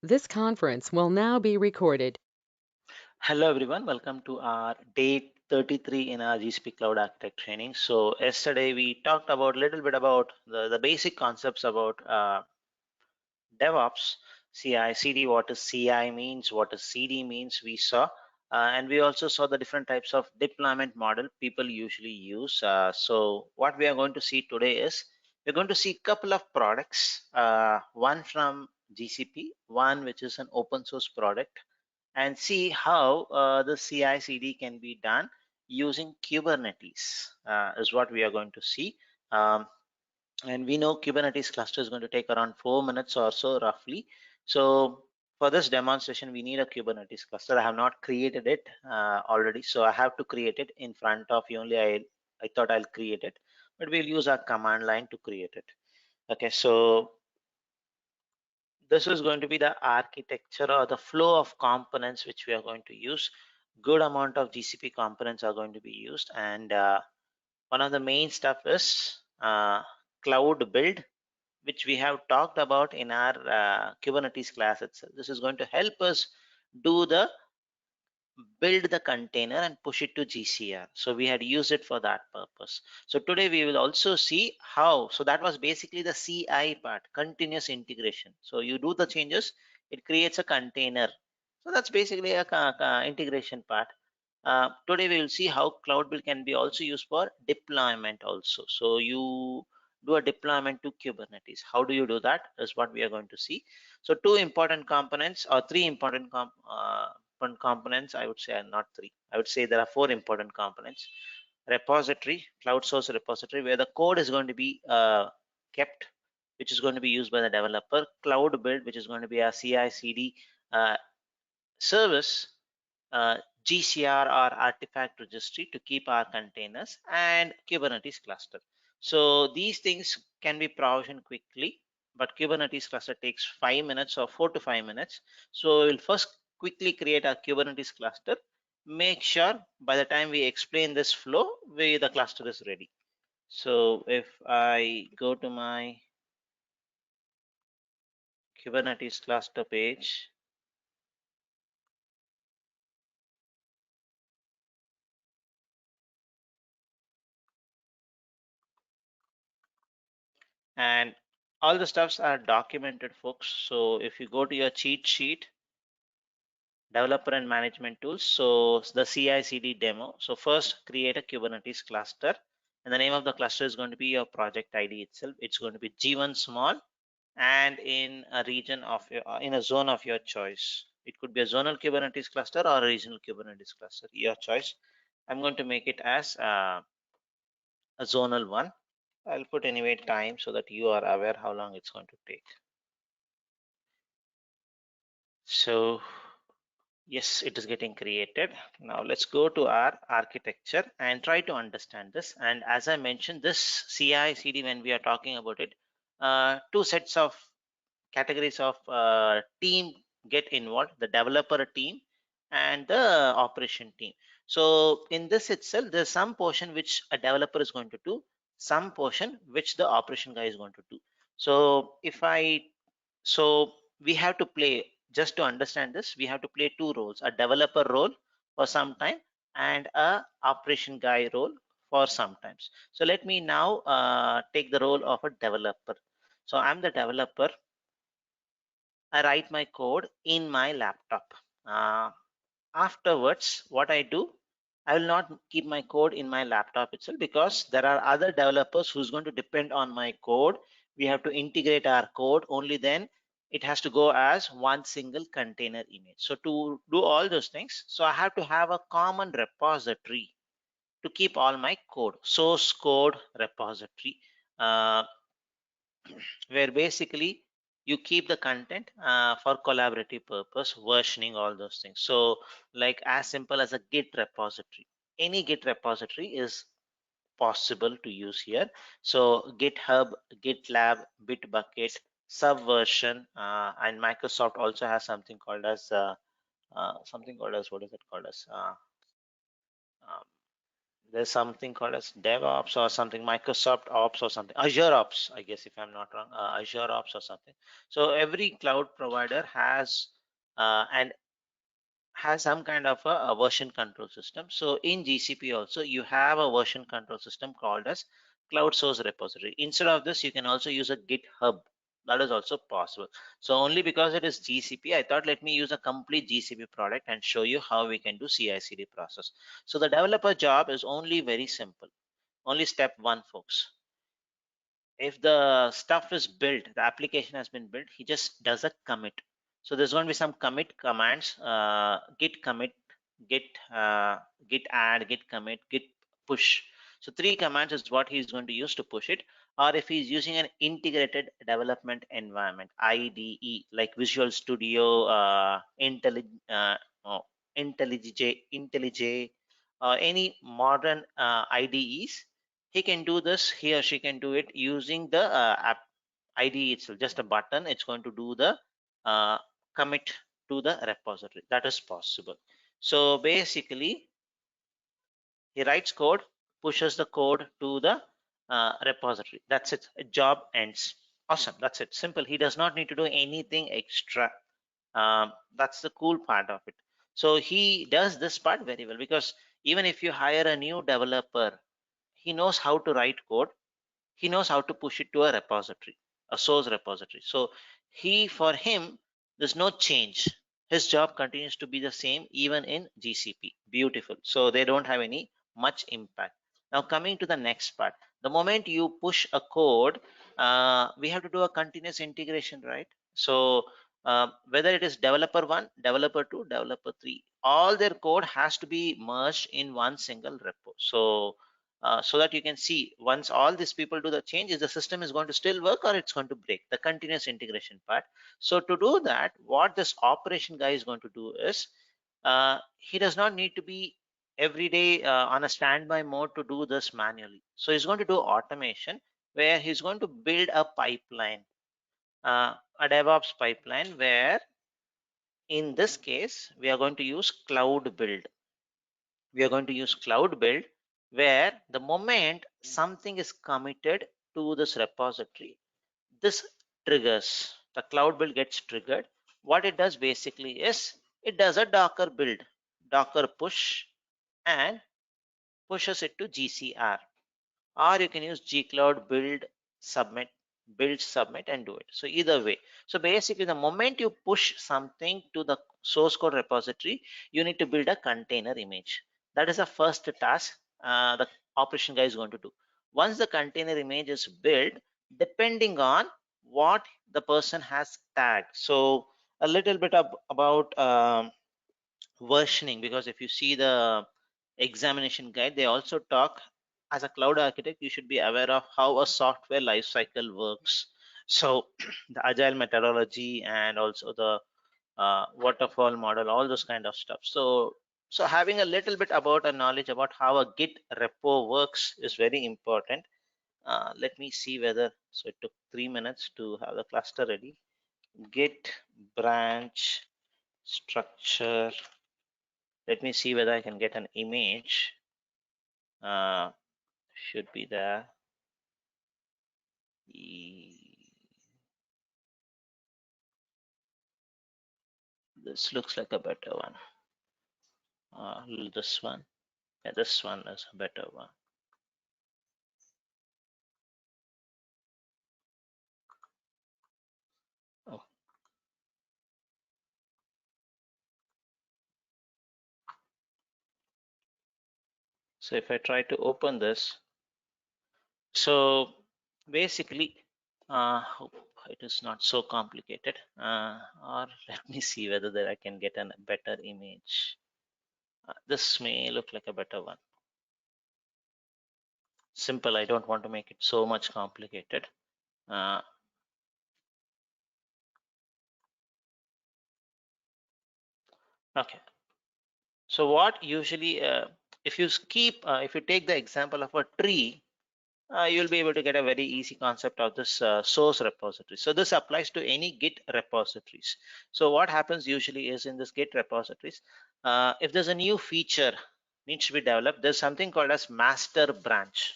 This conference will now be recorded. Hello everyone, welcome to our day 33 in our GCP Cloud Architect training. So yesterday we talked about a little bit about the basic concepts about DevOps, CI, CD, what is CI means, what is CD means, we saw. And we also saw the different types of deployment model people usually use. So what we are going to see today is we're going to see a couple of products, one from GCP, one which is an open source product, and see how the CI/CD can be done using Kubernetes is what we are going to see. And we know Kubernetes cluster is going to take around 4 minutes or so roughly. So for this demonstration, we need a Kubernetes cluster. I have not created it already, so I have to create it in front of you only. I thought I'll create it, but we'll use our command line to create it. Okay, so this is going to be the architecture or the flow of components which we are going to use. Good amount of GCP components are going to be used, and one of the main stuff is cloud build, which we have talked about in our Kubernetes class itself. This is going to help us do the build the container and push it to GCR. So we had used it for that purpose. So today we will also see how. So that was basically the CI part, continuous integration. So you do the changes, it creates a container. So that's basically a integration part. Today we will see how cloud build can be also used for deployment also. So you do a deployment to Kubernetes. How do you do that is what we are going to see. So two important components or three important components, I would say, are not three. I would say there are four important components. Repository, cloud source repository, where the code is going to be kept, which is going to be used by the developer. Cloud build, which is going to be a CI/CD service, GCR or artifact registry to keep our containers, and Kubernetes cluster. So these things can be provisioned quickly, but Kubernetes cluster takes 5 minutes or 4 to 5 minutes. So we'll first quickly create a Kubernetes cluster. Make sure by the time we explain this flow, the cluster is ready. So if I go to my Kubernetes cluster page, and all the stuffs are documented, folks. So if you go to your cheat sheet, developer and management tools, so the CI/CD demo. So first create a Kubernetes cluster, and the name of the cluster is going to be your project ID itself. It's going to be G1 small and in a region of your in a zone of your choice. It could be a zonal Kubernetes cluster or a regional Kubernetes cluster, your choice. I'm going to make it as a zonal one. I'll put anyway time so that you are aware how long it's going to take. So yes, it is getting created. Now let's go to our architecture and try to understand this. And as I mentioned, this CI/CD, when we are talking about it, two sets of categories of team get involved: the developer team and the operation team. So in this itself, there's some portion which a developer is going to do, some portion which the operation guy is going to do. So so we have to play, just to understand this, we have to play two roles: a developer role for some time and a operation guy role for sometimes. So let me now take the role of a developer. So I'm the developer. I write my code in my laptop. Afterwards, what I do, I will not keep my code in my laptop itself, because there are other developers who's going to depend on my code. We have to integrate our code, only then it has to go as one single container image. So to do all those things, so I have to have a common repository to keep all my code, source code repository, uh, where basically you keep the content for collaborative purpose, versioning, all those things. So like as simple as a Git repository, any Git repository is possible to use here. So GitHub, GitLab, Bitbucket, Subversion, and Microsoft also has something called as what is it called as, um, There's something called as DevOps or something, Microsoft Ops or something, Azure Ops, I guess, if I'm not wrong, Azure Ops or something. So every cloud provider and has some kind of a version control system. So in GCP also you have a version control system called as cloud source repository. Instead of this, you can also use a GitHub. That is also possible. So only because it is GCP, I thought let me use a complete GCP product and show you how we can do CI/CD process. So the developer job is only very simple. Only step one, folks. If the stuff is built, the application has been built, he just does a commit. So there's going to be some commit commands, git commit, git git add, git commit, git push. So three commands is what he's going to use to push it. Or if he's using an integrated development environment, IDE, like Visual Studio, oh, IntelliJ, any modern IDEs, he can do this. He or she can do it using the app ID itself, just a button. It's going to do the uh, commit to the repository. That is possible. So basically, he writes code, pushes the code to the repository. That's it. Job ends. Awesome. That's it. Simple. He does not need to do anything extra. That's the cool part of it. So he does this part very well, because even if you hire a new developer, he knows how to write code, he knows how to push it to a repository, a source repository. So for him, there's no change. His job continues to be the same even in GCP. Beautiful. So they don't have any much impact. Now coming to the next part, the moment you push a code, we have to do a continuous integration, right? So whether it is developer 1, developer 2, developer 3, all their code has to be merged in one single repo. So that you can see, once all these people do the change, is the system is going to still work or it's going to break, the continuous integration part. So to do that, what this operation guy is going to do is, he does not need to be every day on a standby mode to do this manually. So he's going to do automation, where he's going to build a pipeline, a DevOps pipeline, where in this case we are going to use cloud build. We are going to use cloud build, where the moment something is committed to this repository, this triggers, the cloud build gets triggered. What it does basically is, it does a docker build, docker push, and pushes it to GCR. Or you can use gcloud build submit and do it. So either way, so basically the moment you push something to the source code repository, you need to build a container image. That is the first task the operation guy is going to do. Once the container image is built, depending on what the person has tagged, so a little bit about versioning, because if you see the examination guide, they also talk, as a cloud architect you should be aware of how a software lifecycle works. So the agile methodology, and also the waterfall model, all those kind of stuff. So having a little bit about a knowledge about how a git repo works is very important. Let me see whether, so it took 3 minutes to have the cluster ready. Git branch structure. Let me see whether I can get an image. Should be there. This looks like a better one. This one. Yeah, this one is a better one. Oh. So if I try to open this, so basically, hope it is not so complicated. Or let me see whether there I can get a better image. This may look like a better one. Simple. I don't want to make it so much complicated. Okay. So what usually, if you take the example of a tree, you'll be able to get a very easy concept of this source repository. So this applies to any Git repositories. So what happens usually is, in this Git repositories, if there's a new feature, needs to be developed, there's something called as master branch.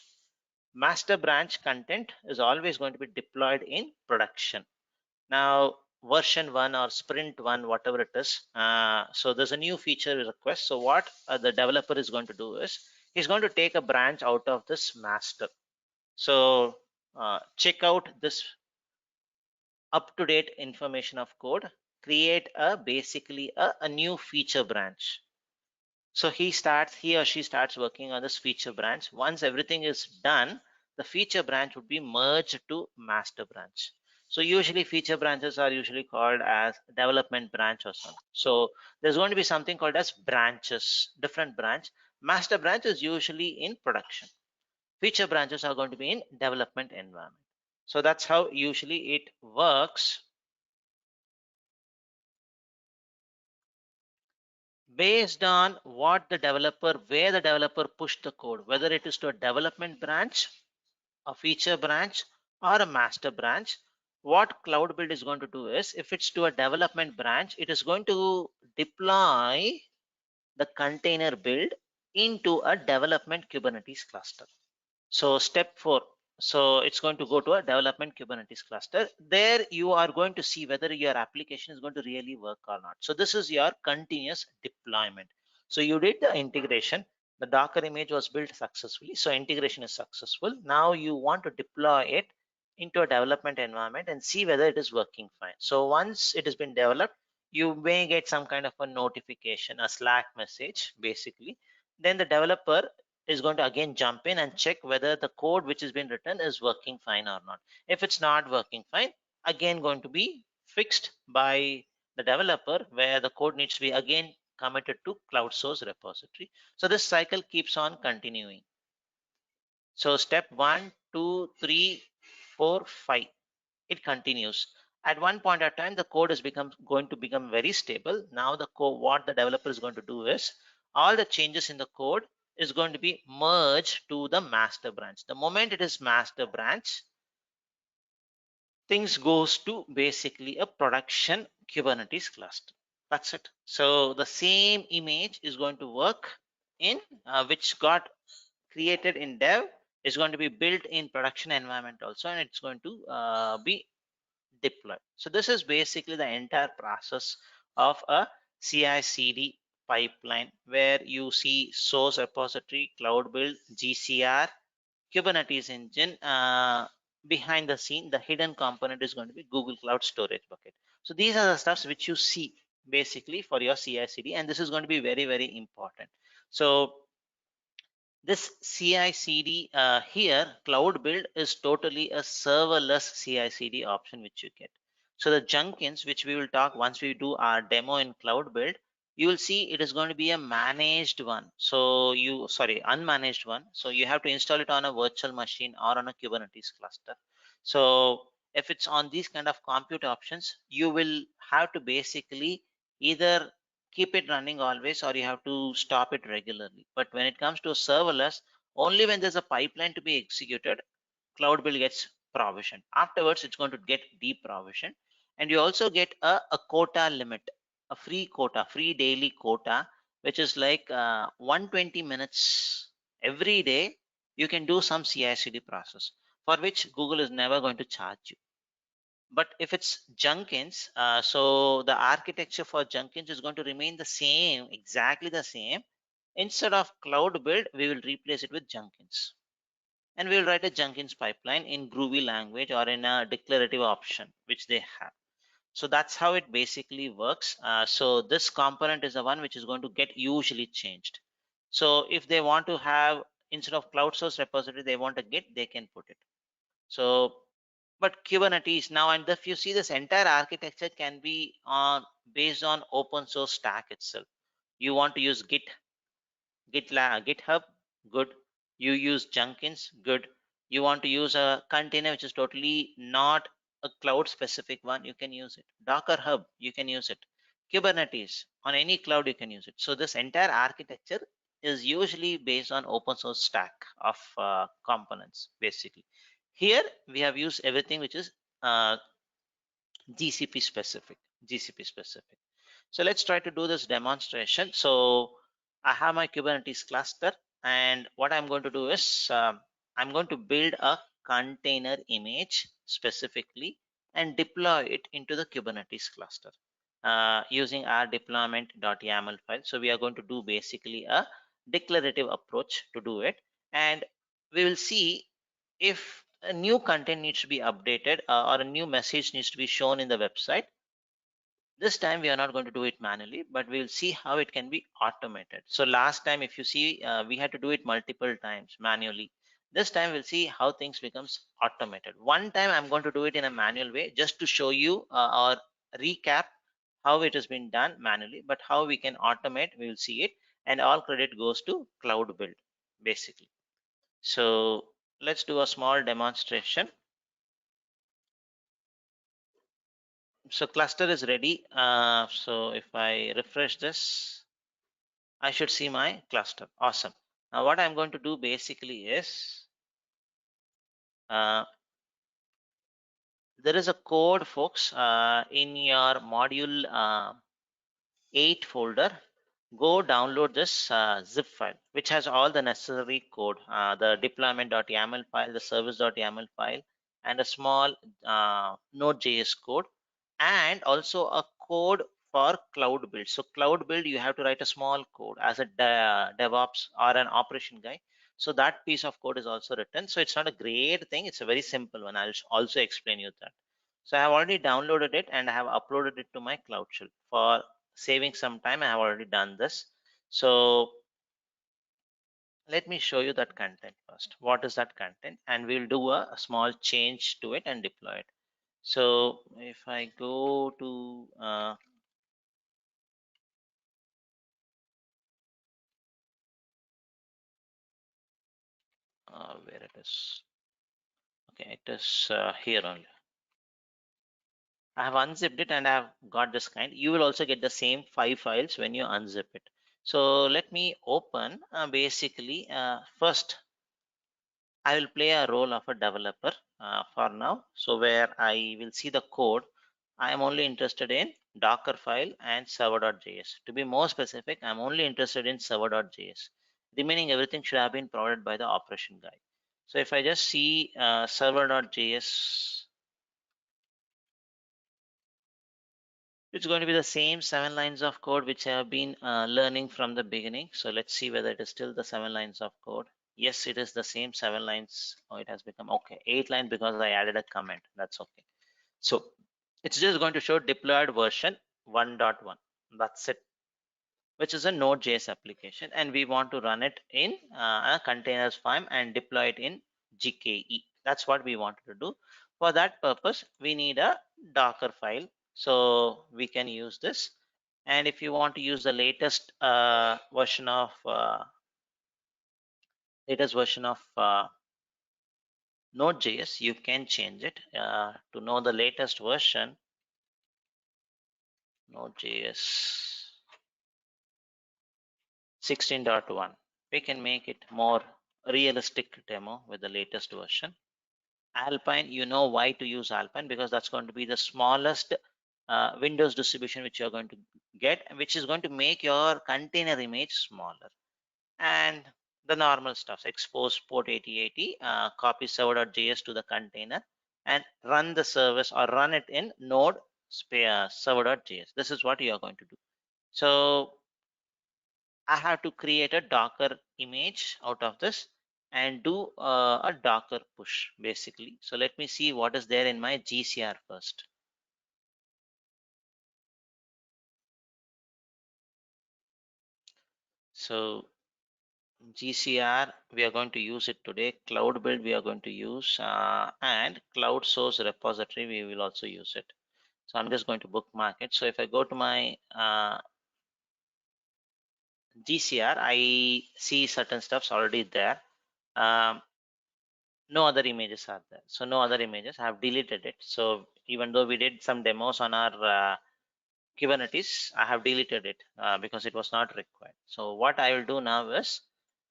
Master branch content is always going to be deployed in production. Now version 1 or sprint 1, whatever it is, so there's a new feature request. So what the developer is going to do is he's going to take a branch out of this master. So check out this up-to-date information of code, create a basically a new feature branch. So he or she starts working on this feature branch. Once everything is done, the feature branch would be merged to master branch. So usually feature branches are usually called as development branch or something. So there's going to be something called as branches, different branch. Master branch is usually in production. Feature branches are going to be in development environment. So that's how usually it works. Based on what the developer, where the developer pushed the code, whether it is to a development branch, a feature branch, or a master branch, what cloud build is going to do is, if it's to a development branch, it is going to deploy the container build into a development Kubernetes cluster. So step 4, so it's going to go to a development Kubernetes cluster. There you are going to see whether your application is going to really work or not. So this is your continuous deployment. So you did the integration, the Docker image was built successfully, so integration is successful. Now you want to deploy it into a development environment and see whether it is working fine. So once it has been developed, you may get some kind of a notification, a Slack message basically. Then the developer is going to again jump in and check whether the code which has been written is working fine or not. If it's not working fine, again going to be fixed by the developer, where the code needs to be again committed to cloud source repository. So this cycle keeps on continuing. So step 1, 2, 3, 4, 5, it continues. At one point of time, the code is going to become very stable. Now the code, what the developer is going to do is, all the changes in the code is going to be merged to the master branch. The moment it is master branch, things goes to basically a production Kubernetes cluster. That's it. So the same image is going to work in which got created in dev is going to be built in production environment also, and it's going to be deployed. So this is basically the entire process of a CI/CD pipeline, where you see source repository, cloud build, GCR, Kubernetes engine. Behind the scene, the hidden component is going to be Google Cloud Storage Bucket. So these are the stuffs which you see basically for your CI/CD, and this is going to be very, very important. So this CI/CD here, cloud build, is totally a serverless CI/CD option which you get. So the Jenkins, which we will talk once we do our demo in cloud build, you will see it is going to be a managed one. So unmanaged one. So you have to install it on a virtual machine or on a Kubernetes cluster. So if it's on these kind of compute options, you will have to basically either keep it running always, or you have to stop it regularly. But when it comes to serverless, only when there's a pipeline to be executed, cloud build gets provisioned. Afterwards, it's going to get deprovisioned. And you also get a quota limit, a free daily quota, which is like 120 minutes every day. You can do some CI/CD process, for which Google is never going to charge you. But if it's Jenkins, so the architecture for Jenkins is going to remain the same, exactly the same. Instead of cloud build, we will replace it with Jenkins. And we will write a Jenkins pipeline in Groovy language or in a declarative option, which they have. So that's how it basically works. So this component is the one which is going to get usually changed. So if they want to have, instead of cloud source repository, they want a Git, they can put it. So but Kubernetes now, and if you see, this entire architecture can be based on open source stack itself. You want to use GitHub, good. You use Jenkins, good. You want to use a container which is totally not a cloud specific one, you can use it. Docker Hub, you can use it. Kubernetes, on any cloud you can use it. So this entire architecture is usually based on open source stack of components basically. Here we have used everything which is uh, GCP specific. So let's try to do this demonstration. So I have my Kubernetes cluster, and what I'm going to do is I'm going to build a container image specifically and deploy it into the Kubernetes cluster using our deployment.yaml file. So we are going to do basically a declarative approach to do it, and we will see if a new content needs to be updated or a new message needs to be shown in the website. This time we are not going to do it manually, but we'll see how it can be automated. So last time, if you see, we had to do it multiple times manually. This time we'll see how things becomes automated. One time I'm going to do it in a manual way just to show you or recap how it has been done manually, but how we can automate, we will see it. And all credit goes to cloud build basically. So let's do a small demonstration. So cluster is ready. So if I refresh this, I should see my cluster. Awesome. Now what I'm going to do basically is uh, there is a code, folks, in your module 8 folder. Go download this zip file, which has all the necessary code, the deployment.yaml file, the service.yaml file, and a small Node.js code, and also a code for cloud build. So cloud build, you have to write a small code as a DevOps or an operation guy. So that piece of code is also written. So it's not a great thing. It's a very simple one. I'll also explain you that. So I have already downloaded it and I have uploaded it to my Cloud Shell. For saving some time, I have already done this. So let me show you that content first. What is that content? And we'll do a small change to it and deploy it. So if I go to where it is, okay, it is here only. I have unzipped it and I have got this kind. You will also get the same 5 files when you unzip it. So let me open basically first I will play a role of a developer for now. So where I will see the code, I am only interested in Docker file and server.js. To be more specific, I'm only interested in server.js. Remaining everything should have been provided by the operation guy. So if I just see server.js, it's going to be the same 7 lines of code which I have been learning from the beginning. So let's see whether it is still the 7 lines of code. Yes, it is the same 7 lines. Oh, it has become okay 8 lines because I added a comment. That's okay. So it's just going to show deployed version 1.1. That's it, which is a Node.js application, and we want to run it in a containers farm and deploy it in GKE. That's what we wanted to do. For that purpose, we need a Docker file, so we can use this. And if you want to use the version of Node.js, you can change it to know the latest version. Node.js 16.1. We can make it more realistic demo with the latest version. Alpine, you know why to use Alpine, because that's going to be the smallest Windows distribution which you're going to get, which is going to make your container image smaller. And the normal stuff, expose port 8080, copy server.js to the container, and run the service or run it in node server.js. This is what you are going to do. So I have to create a Docker image out of this and do a Docker push basically. So let me see what is there in my GCR first. So GCR, we are going to use it today. Cloud build, we are going to use, and cloud source repository, we will also use it. So I'm just going to bookmark it. So if I go to my GCR, I see certain stuff's already there. Um, no other images are there, so no other images. I have deleted it. So even though we did some demos on our Kubernetes, I have deleted it because it was not required. So what I will do now is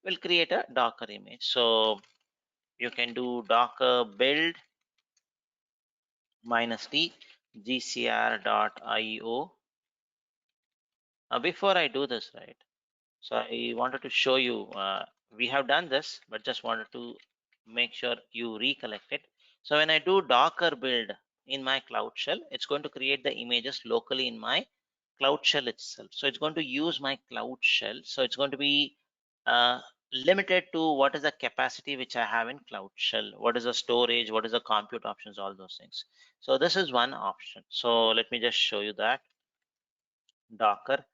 we'll create a Docker image. So you can do Docker build -t gcr.io. Before I do this, right, So I wanted to show you, we have done this, but just wanted to make sure you recollect it. So when I do Docker build in my Cloud Shell, it's going to create the images locally in my Cloud Shell itself. So it's going to use my Cloud Shell. So it's going to be uh, limited to what is the capacity which I have in Cloud Shell, what is the storage, what is the compute options, all those things. So this is one option. So let me just show you that. Docker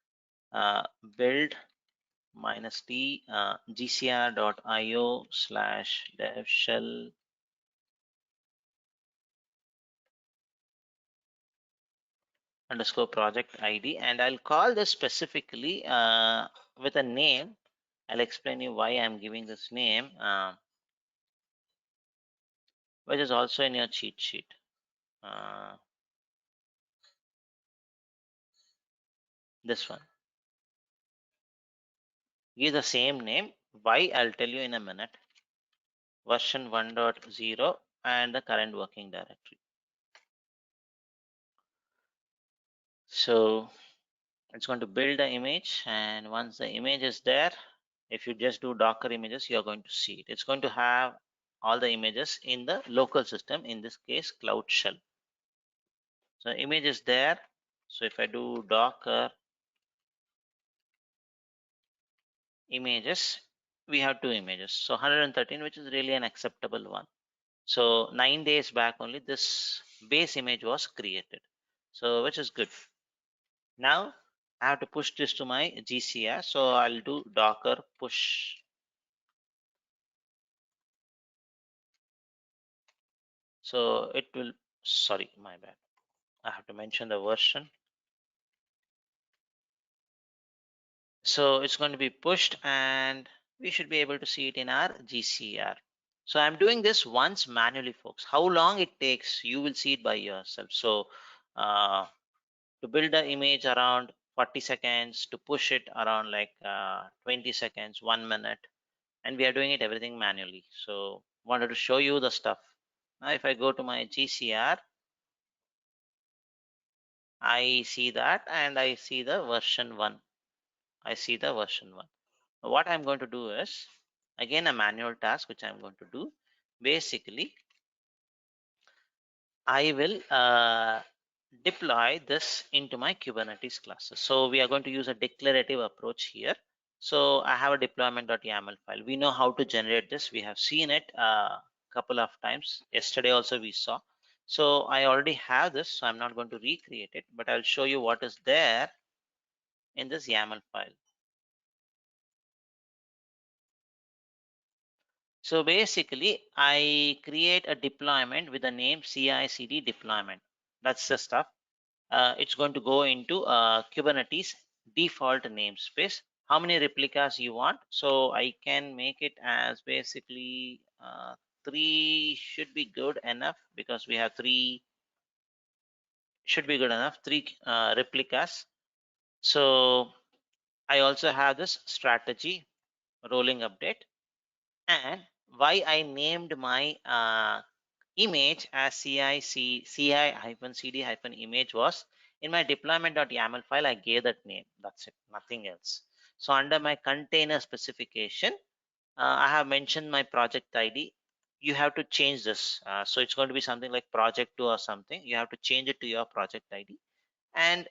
build -t gcr.io/dev shell underscore project ID, and I'll call this specifically with a name. I'll explain you why I'm giving this name, which is also in your cheat sheet. Uh, this one. Give the same name. Why? I'll tell you in a minute. Version 1.0 and the current working directory. So it's going to build the image, and once the image is there, if you just do Docker images, you're going to see it. It's going to have all the images in the local system, in this case Cloud Shell. So image is there. So if I do Docker images, we have two images. So 113, which is really an acceptable one. So 9 days back only this base image was created, so which is good. Now I have to push this to my GCR. So I'll do Docker push. So it will, sorry, my bad. I have to mention the version. So it's going to be pushed, and we should be able to see it in our GCR. So I'm doing this once manually, folks. How long it takes, you will see it by yourself. So uh, to build the image around 40 seconds, to push it around like 20 seconds, 1 minute, and we are doing it everything manually. So wanted to show you the stuff. Now if I go to my GCR, I see that, and I see the version 1. I see the version 1. What I'm going to do is, again, a manual task which I'm going to do. Basically, I will deploy this into my Kubernetes cluster. So we are going to use a declarative approach here. So I have a deployment.yaml file. We know how to generate this. We have seen it a couple of times. Yesterday also we saw. So I already have this, so I'm not going to recreate it, but I'll show you what is there in this YAML file. So basically, I create a deployment with the name CI/CD deployment. That's the stuff. It's going to go into Kubernetes default namespace. How many replicas you want? So I can make it as basically 3 should be good enough, because we have 3 should be good enough, 3 replicas. So I also have this strategy rolling update, and why I named my image as CI-CD-image was, in my deployment.yaml file, I gave that name. That's it, nothing else. So under my container specification, I have mentioned my project ID. You have to change this. So it's going to be something like project2 or something. You have to change it to your project ID and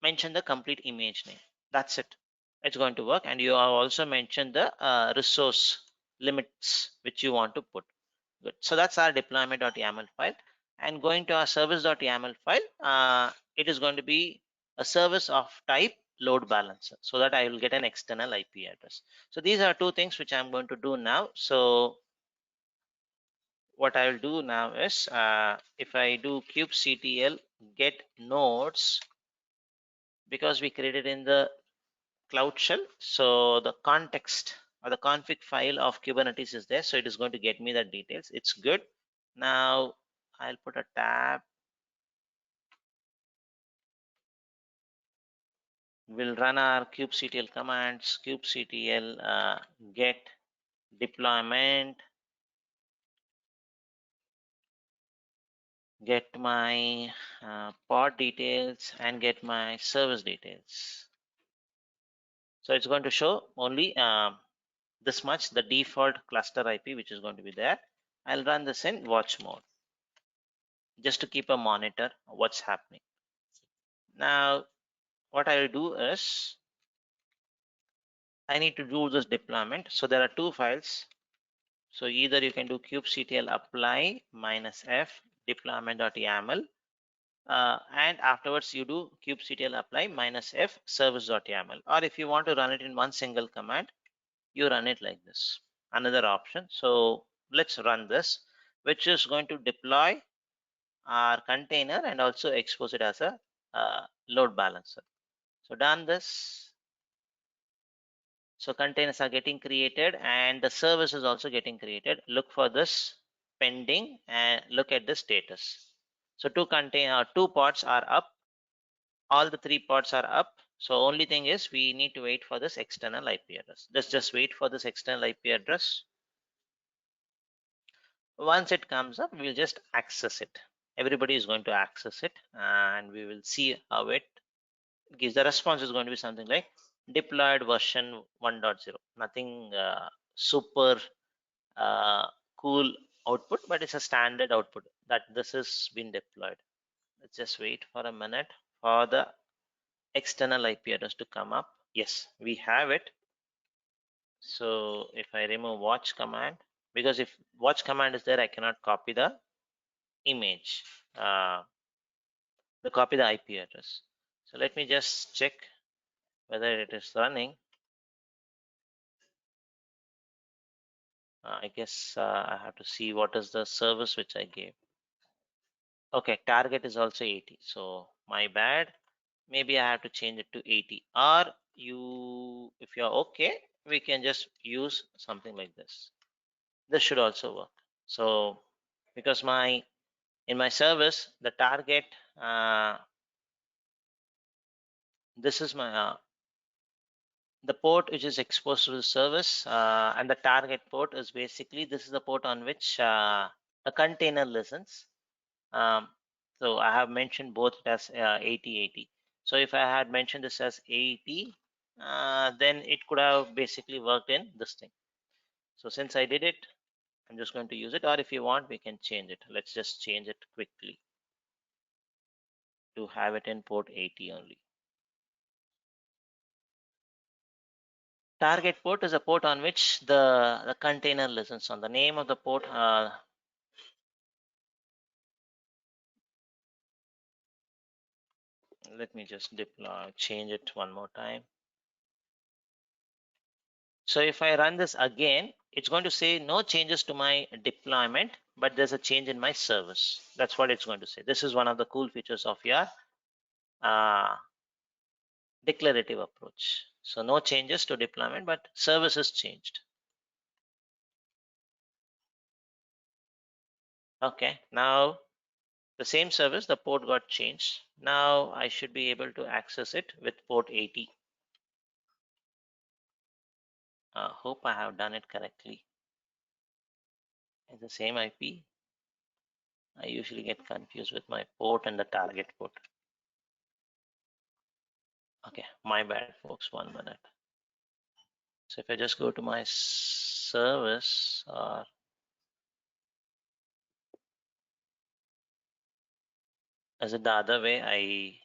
mention the complete image name. That's it. It's going to work. And you have also mentioned the resource limits which you want to put. Good. So that's our deployment.yaml file. And going to our service.yaml file, it is going to be a service of type load balancer, so that I will get an external IP address. So these are two things which I'm going to do now. So what I will do now is, if I do kubectl get nodes, because we created in the Cloud Shell, so the context or the config file of Kubernetes is there, so it is going to get me the details. It's good. Now I'll put a tab. We'll run our kubectl commands. Kubectl get deployment, get my pod details, and get my service details. So it's going to show only this much, the default cluster IP, which is going to be there. I'll run this in watch mode just to keep a monitor of what's happening. Now, what I'll do is I need to do this deployment. So there are two files. So either you can do kubectl apply -f deployment.yaml, and afterwards you do kubectl apply -f service.yaml, or if you want to run it in one single command, you run it like this. Another option. So let's run this, which is going to deploy our container and also expose it as a load balancer. So done this. So containers are getting created and the service is also getting created. Look for this pending and look at the status. So two pods are up. All the three pods are up. So only thing is we need to wait for this external IP address. Let's just wait for this external IP address. Once it comes up, we'll just access it. Everybody is going to access it and we will see how it gives. The response is going to be something like deployed version 1.0. Nothing super uh, cool output, but it's a standard output that this has been deployed. Let's just wait for a minute for the external IP address to come up. Yes, we have it. So if I remove watch command, because if watch command is there, I cannot copy the image, copy the IP address. So let me just check whether it is running. I guess I have to see what is the service which I gave. Okay, target is also 80. So my bad. Maybe I have to change it to 80. Or you, if you're okay, we can just use something like this. This should also work. So because in my service, the target, this is my the port which is exposed to the service, and the target port is basically this is the port on which the container listens. So I have mentioned both as 8080. So if I had mentioned this as 80, then it could have basically worked in this thing. So since I did it, I'm just going to use it, or if you want, we can change it. Let's just change it quickly to have it in port 80 only. Target port is a port on which the container listens on. The name of the port, let me just change it one more time. So if I run this again, it's going to say no changes to my deployment, but there's a change in my service. That's what it's going to say. This is one of the cool features of your uh, declarative approach. So no changes to deployment, but service is changed. Okay, now the same service, the port got changed. Now I should be able to access it with port 80. Hope I have done it correctly. It's the same IP. I usually get confused with my port and the target port. Okay, my bad, folks. 1 minute. So if I just go to my service, or is it the other way? I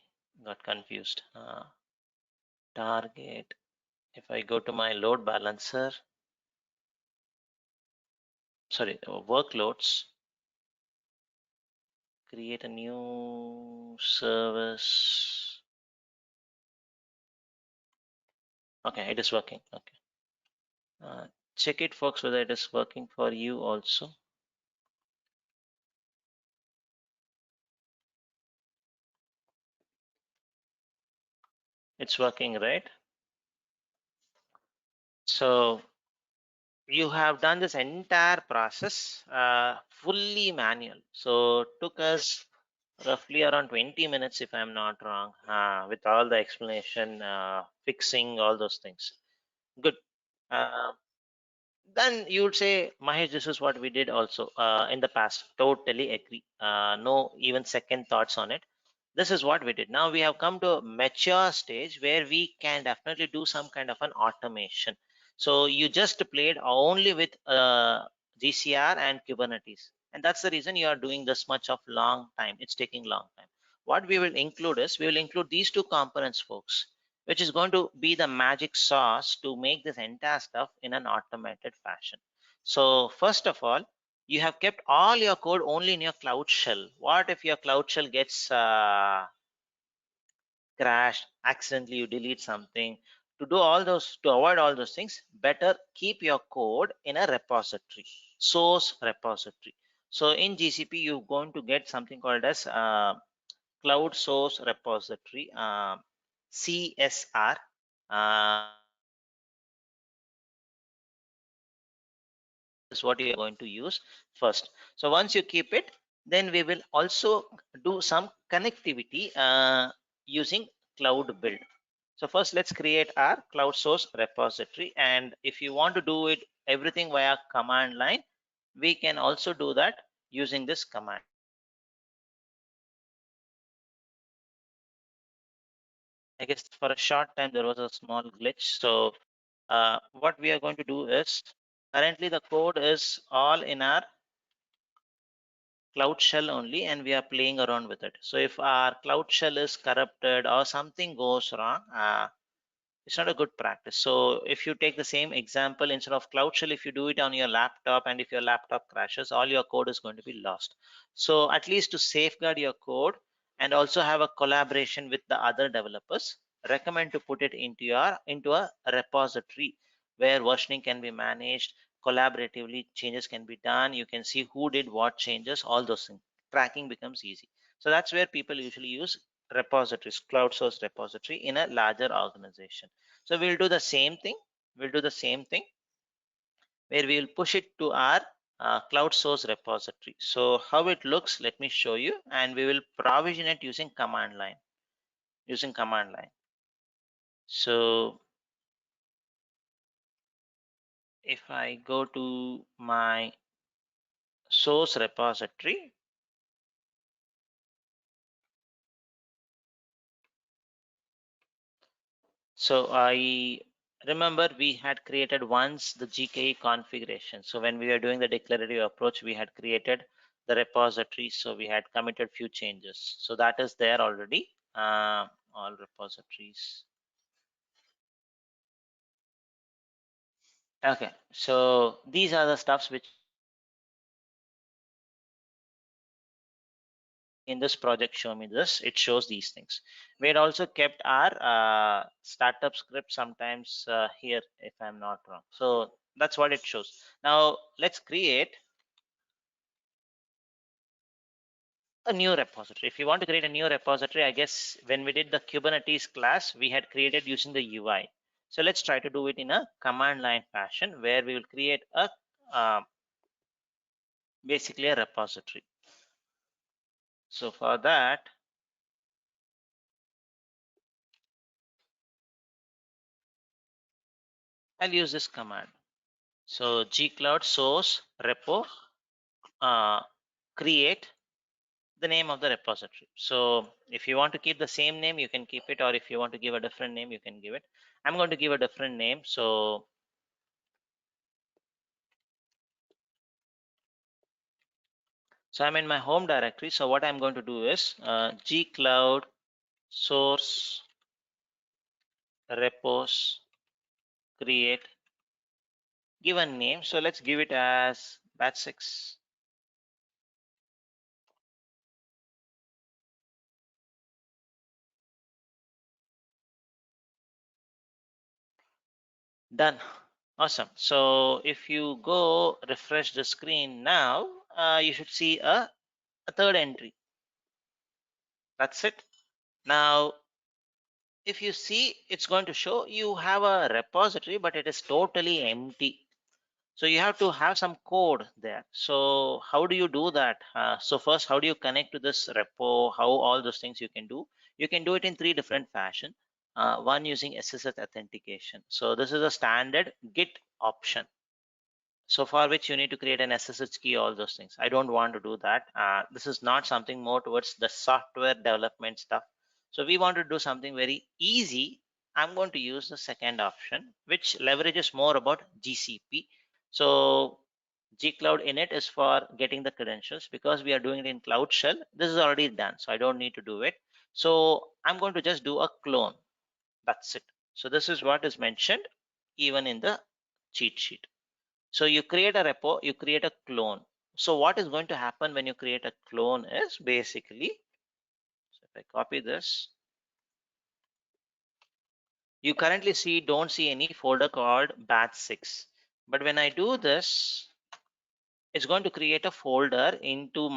got confused. Target. If I go to my load balancer, sorry, workloads, create a new service. Okay, it is working. Okay. Check it, folks, whether it is working for you also. It's working, right? So you have done this entire process fully manual. So it took us roughly around 20 minutes, if I'm not wrong, with all the explanation, fixing all those things. Good. Uh, then you would say, Mahesh, this is what we did also in the past. Totally agree. No even second thoughts on it. this is what we did. Now we have come to a mature stage where we can definitely do some kind of an automation. So you just played only with GCR and Kubernetes, and that's the reason you are doing this much of long time. It's taking long time. What we will include is we will include these two components, folks, which is going to be the magic sauce to make this entire stuff in an automated fashion. So first of all, you have kept all your code only in your cloud shell. What if your cloud shell gets crashed, accidentally you delete something? To do all those, to avoid all those things, better keep your code in a repository, source repository. So in GCP, you're going to get something called as cloud source repository, CSR. Is what you are going to use first. So once you keep it, then we will also do some connectivity using cloud build. So first let's create our cloud source repository, and if you want to do it everything via command line, we can also do that using this command. I guess for a short time there was a small glitch. So what we are going to do is, currently the code is all in our cloud shell only, and we are playing around with it. So if our cloud shell is corrupted or something goes wrong, it's not a good practice. So if you take the same example, instead of cloud shell, if you do it on your laptop, and if your laptop crashes, all your code is going to be lost. So at least to safeguard your code and also have a collaboration with the other developers, recommend to put it into a repository where versioning can be managed collaboratively, changes can be done, you can see who did what changes, all those things. Tracking becomes easy. So that's where people usually use repositories, cloud source repository in a larger organization. So we'll do the same thing. We'll do the same thing where we will push it to our cloud source repository. So how it looks, let me show you, and we will provision it using command line. Using command line. So if I go to my source repository, so I remember we had created once the GKE configuration. So when we were doing the declarative approach, we had created the repository. So we had committed few changes. So that is there already. All repositories. Okay. So these are the stuffs which in this project show me this. It shows these things. We had also kept our startup script sometimes here, if I'm not wrong. So that's what it shows. Now let's create a new repository. If you want to create a new repository, I guess when we did the Kubernetes class, we had created using the UI. So let's try to do it in a command line fashion where we will create a basically a repository. So for that, I'll use this command. So gcloud source repo create the name of the repository. So if you want to keep the same name, you can keep it, or if you want to give a different name, you can give it. I'm going to give a different name. So I'm in my home directory. So what I'm going to do is gcloud source repos create, give a name. So let's give it as batch 6. Done. Awesome. So if you go refresh the screen now, you should see a third entry. That's it. Now if you see, it's going to show you have a repository, but it is totally empty. So you have to have some code there. So how do you do that? So first, how do you connect to this repo? How all those things you can do? You can do it in 3 different fashion. One using SSH authentication. So this is a standard Git option. So for which you need to create an SSH key, all those things. I don't want to do that. This is not something more towards the software development stuff. So we want to do something very easy. I'm going to use the second option, which leverages more about GCP. So gcloud init is for getting the credentials. Because we are doing it in Cloud Shell, this is already done, so I don't need to do it. So I'm going to just do a clone. That's it. So this is what is mentioned even in the cheat sheet. So you create a repo, you create a clone. So what is going to happen when you create a clone is basically, so if I copy this, you currently don't see any folder called batch6. But when I do this, it's going to create a folder into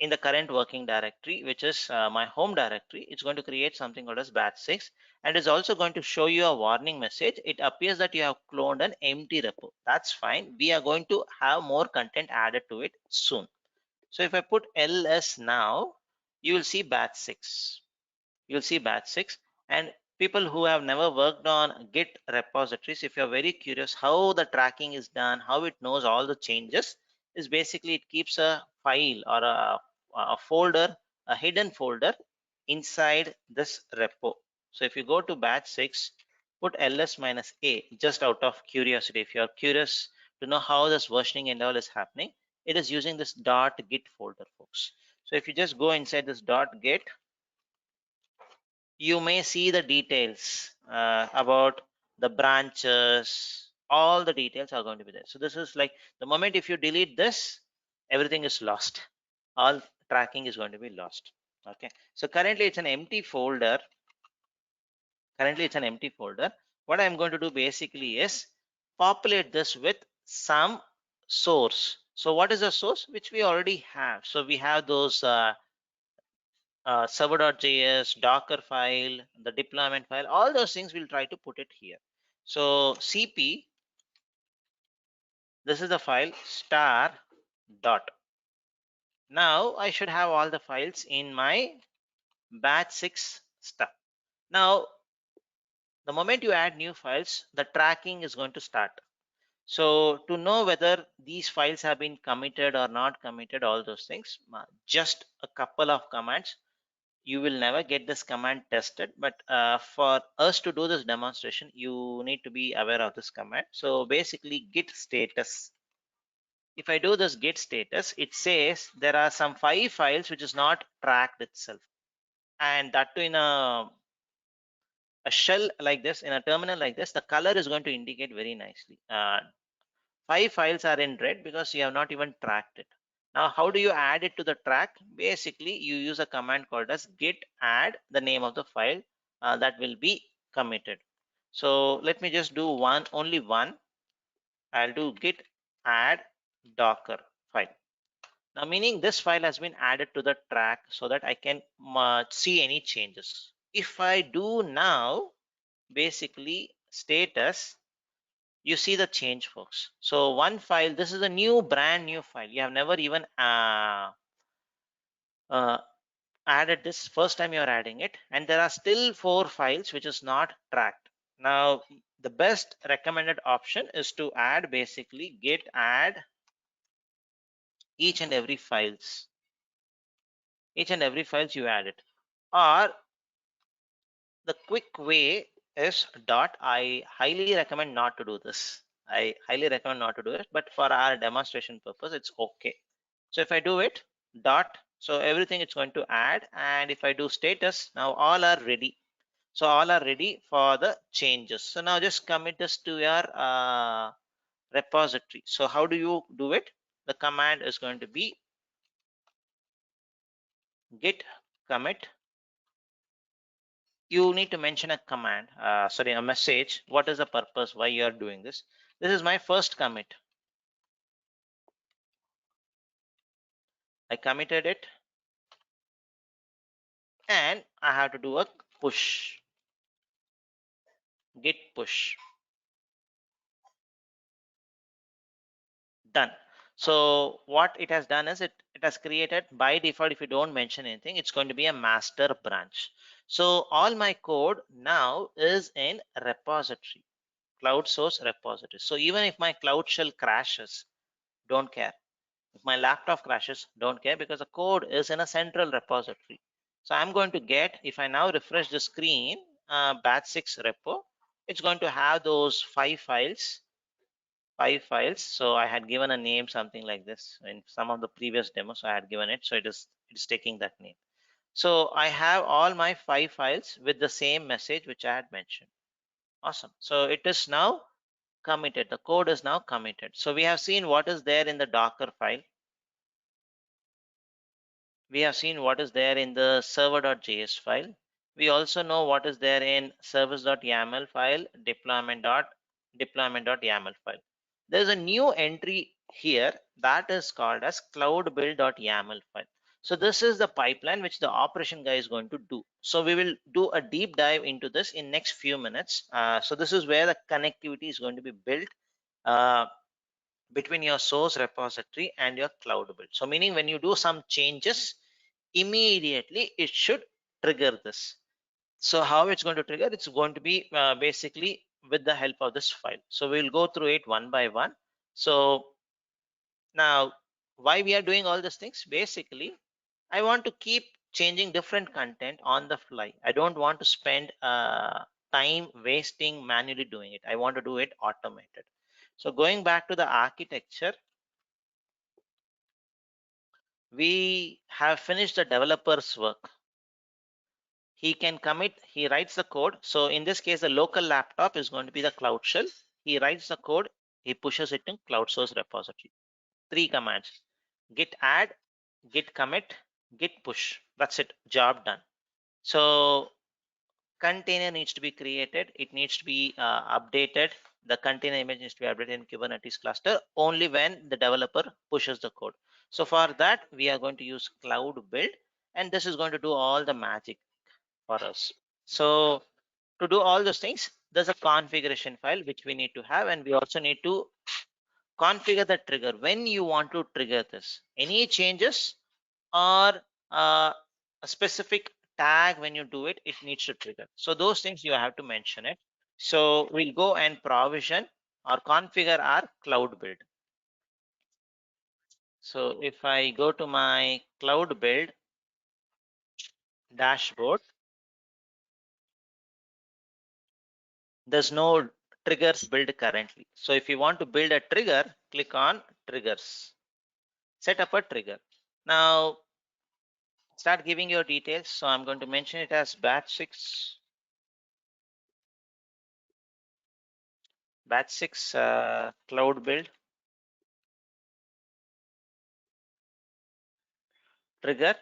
in the current working directory, which is my home directory. It's going to create something called as batch6, and it's also going to show you a warning message. It appears that you have cloned an empty repo. That's fine. We are going to have more content added to it soon. So if I put ls now, you will see batch6. You'll see batch6. And people who have never worked on Git repositories, if you're very curious how the tracking is done, how it knows all the changes, is basically it keeps a file or a folder, a hidden folder inside this repo. So if you go to batch6, put ls minus a, just out of curiosity. If you're curious to know how this versioning and all is happening, it is using this .git folder, folks. So if you just go inside this .git, you may see the details about the branches. All the details are going to be there. So this is like the moment if you delete this, everything is lost. All tracking is going to be lost. Okay, so currently it's an empty folder. What I'm going to do basically is populate this with some source. So what is the source? Which we already have. So we have those server.js, Docker file, the deployment file, all those things we'll try to put it here. So cp, this is the file star dot. Now I should have all the files in my batch6 stuff. Now the moment you add new files, the tracking is going to start. So to know whether these files have been committed or not committed, all those things, just a couple of commands. You will never get this command tested, but for us to do this demonstration, you need to be aware of this command. So basically git status. If I do this git status, it says there are some 5 files which is not tracked itself, and that too in a shell like this, in a terminal like this, the color is going to indicate very nicely. 5 files are in red because you have not even tracked it. Now how do you add it to the track? Basically you use a command called as git add the name of the file that will be committed. So let me just do only one. I'll do git add docker file. Now meaning this file has been added to the track so that I can see any changes. If I do now basically status, you see the change, folks. So one file, this is a brand new file. You have never even uh, added this. First time you're adding it, and there are still 4 files which is not tracked. Now the best recommended option is to add basically git add each and every files. You add it, or the quick way is dot. I highly recommend not to do this. But for our demonstration purpose, it's okay. So if I do it dot, so everything it's going to add, and if I do status, now all are ready. So all are ready for the changes. So now just commit this to your repository. So how do you do it? The command is going to be git commit. You need to mention a command, a message. What is the purpose? Why you are doing this? This is my first commit. I committed it, and I have to do a push, git push. Done. So what it has done is it has created by default, if you don't mention anything, it's going to be a master branch. So all my code now is in repository, cloud source repository. So even if my cloud shell crashes, don't care. If my laptop crashes, don't care, because the code is in a central repository. So I'm going to get, if I now refresh the screen, batch 6 repo, it's going to have those five files. So I had given a name, something like this in some of the previous demos. I had given it, so it's taking that name. So I have all my 5 files with the same message which I had mentioned. Awesome. So it is now committed. The code is now committed. So we have seen what is there in the Docker file. We have seen what is there in the server.js file. We also know what is there in service.yaml file, deployment.yaml file. There's a new entry here that is called as cloud build.yaml file. So this is the pipeline which the operation guy is going to do. So we will do a deep dive into this in next few minutes. So this is where the connectivity is going to be built uh, between your source repository and your cloud build. So meaning when you do some changes, immediately it should trigger this. So how it's going to trigger? It's going to be basically with the help of this file. So we'll go through it one by one. So now why we are doing all these things? Basically, I want to keep changing different content on the fly. I don't want to spend time wasting manually doing it. I want to do it automated. So going back to the architecture, we have finished the developer's work. He can commit, he writes the code. So in this case, the local laptop is going to be the cloud shell. He writes the code, he pushes it in cloud source repository. 3 commands: git add, git commit, git push. That's it, job done. So container needs to be created, it needs to be updated. The container image needs to be updated in Kubernetes cluster only when the developer pushes the code. So for that, we are going to use cloud build, and this is going to do all the magic for us. So to do all those things, there's a configuration file which we need to have, and we also need to configure the trigger when you want to trigger this. Any changes or a specific tag when you do it, it needs to trigger. So those things you have to mention it. So we'll go and provision or configure our cloud build. So if I go to my cloud build dashboard, there's no triggers build currently. So if you want to build a trigger, click on triggers, set up a trigger. Now start giving your details. So I'm going to mention it as batch 6 cloud build trigger.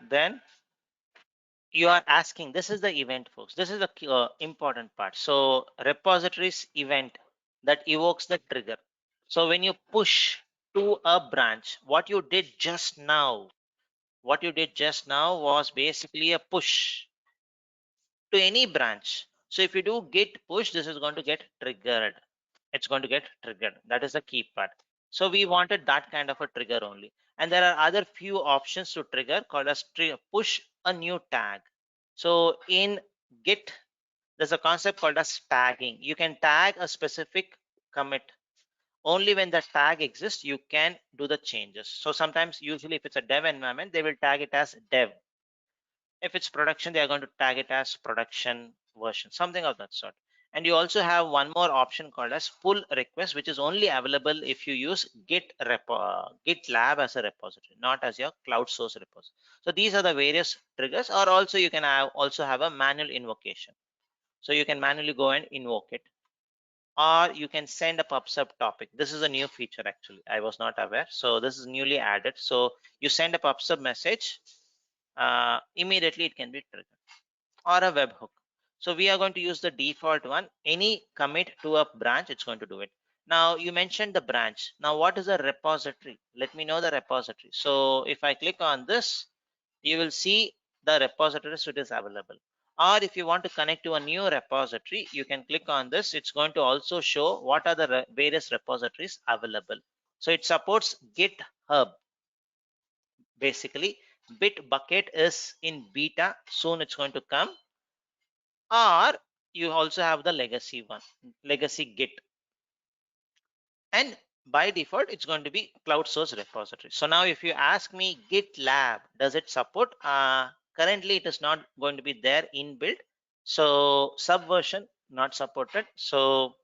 Then you are asking, this is the event, folks. This is the important part. So repositories event that evokes the trigger. So when you push to a branch, what you did just now was basically a push to any branch. So if you do git push, this is going to get triggered. It's going to get triggered. That is the key part. So we wanted that kind of a trigger only. And there are other few options to trigger called as push a new tag. So in git, there's a concept called as tagging. You can tag a specific commit. Only when the tag exists, you can do the changes. So sometimes, usually if it's a dev environment, they will tag it as dev. If it's production, they are going to tag it as production version, something of that sort. And you also have one more option called as pull request, which is only available if you use GitLab as a repository, not as your cloud source repository. So these are the various triggers, or also you can also have a manual invocation. So you can manually go and invoke it, or you can send a pub/sub topic. This is a new feature, actually. I was not aware. So this is newly added. So you send a pub/sub message, immediately it can be triggered, or a webhook. So we are going to use the default one. Any commit to a branch, it's going to do it. Now you mentioned the branch. Now what is a repository? Let me know the repository. So if I click on this, you will see the repositories it is available. Or if you want to connect to a new repository, you can click on this. It's going to also show what are the various repositories available. So it supports GitHub. Basically, Bitbucket is in beta. Soon it's going to come. Or you also have the legacy one, legacy Git. And by default, it's going to be cloud source repository. So now if you ask me GitLab, does it support? Currently, it is not going to be there inbuilt. So subversion not supported. So,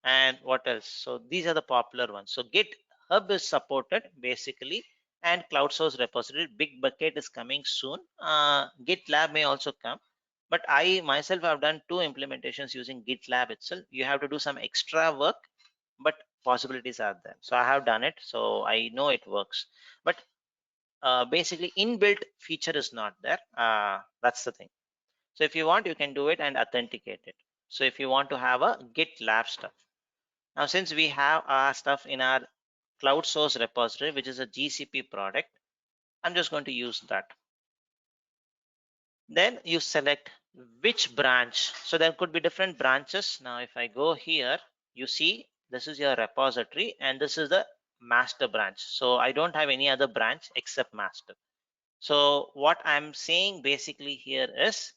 and what else? So these are the popular ones. So GitHub is supported basically, and cloud source repository. Big bucket is coming soon. GitLab may also come. But I myself have done 2 implementations using GitLab itself. You have to do some extra work, but possibilities are there. So I have done it, so I know it works. But basically inbuilt feature is not there. That's the thing. So if you want, you can do it and authenticate it. So if you want to have a GitLab stuff, now since we have our stuff in our cloud source repository, which is a GCP product, I'm just going to use that. Then you select which branch. So there could be different branches. Now if I go here, you see this is your repository and this is the master branch. So I don't have any other branch except master. So what I'm saying basically here is,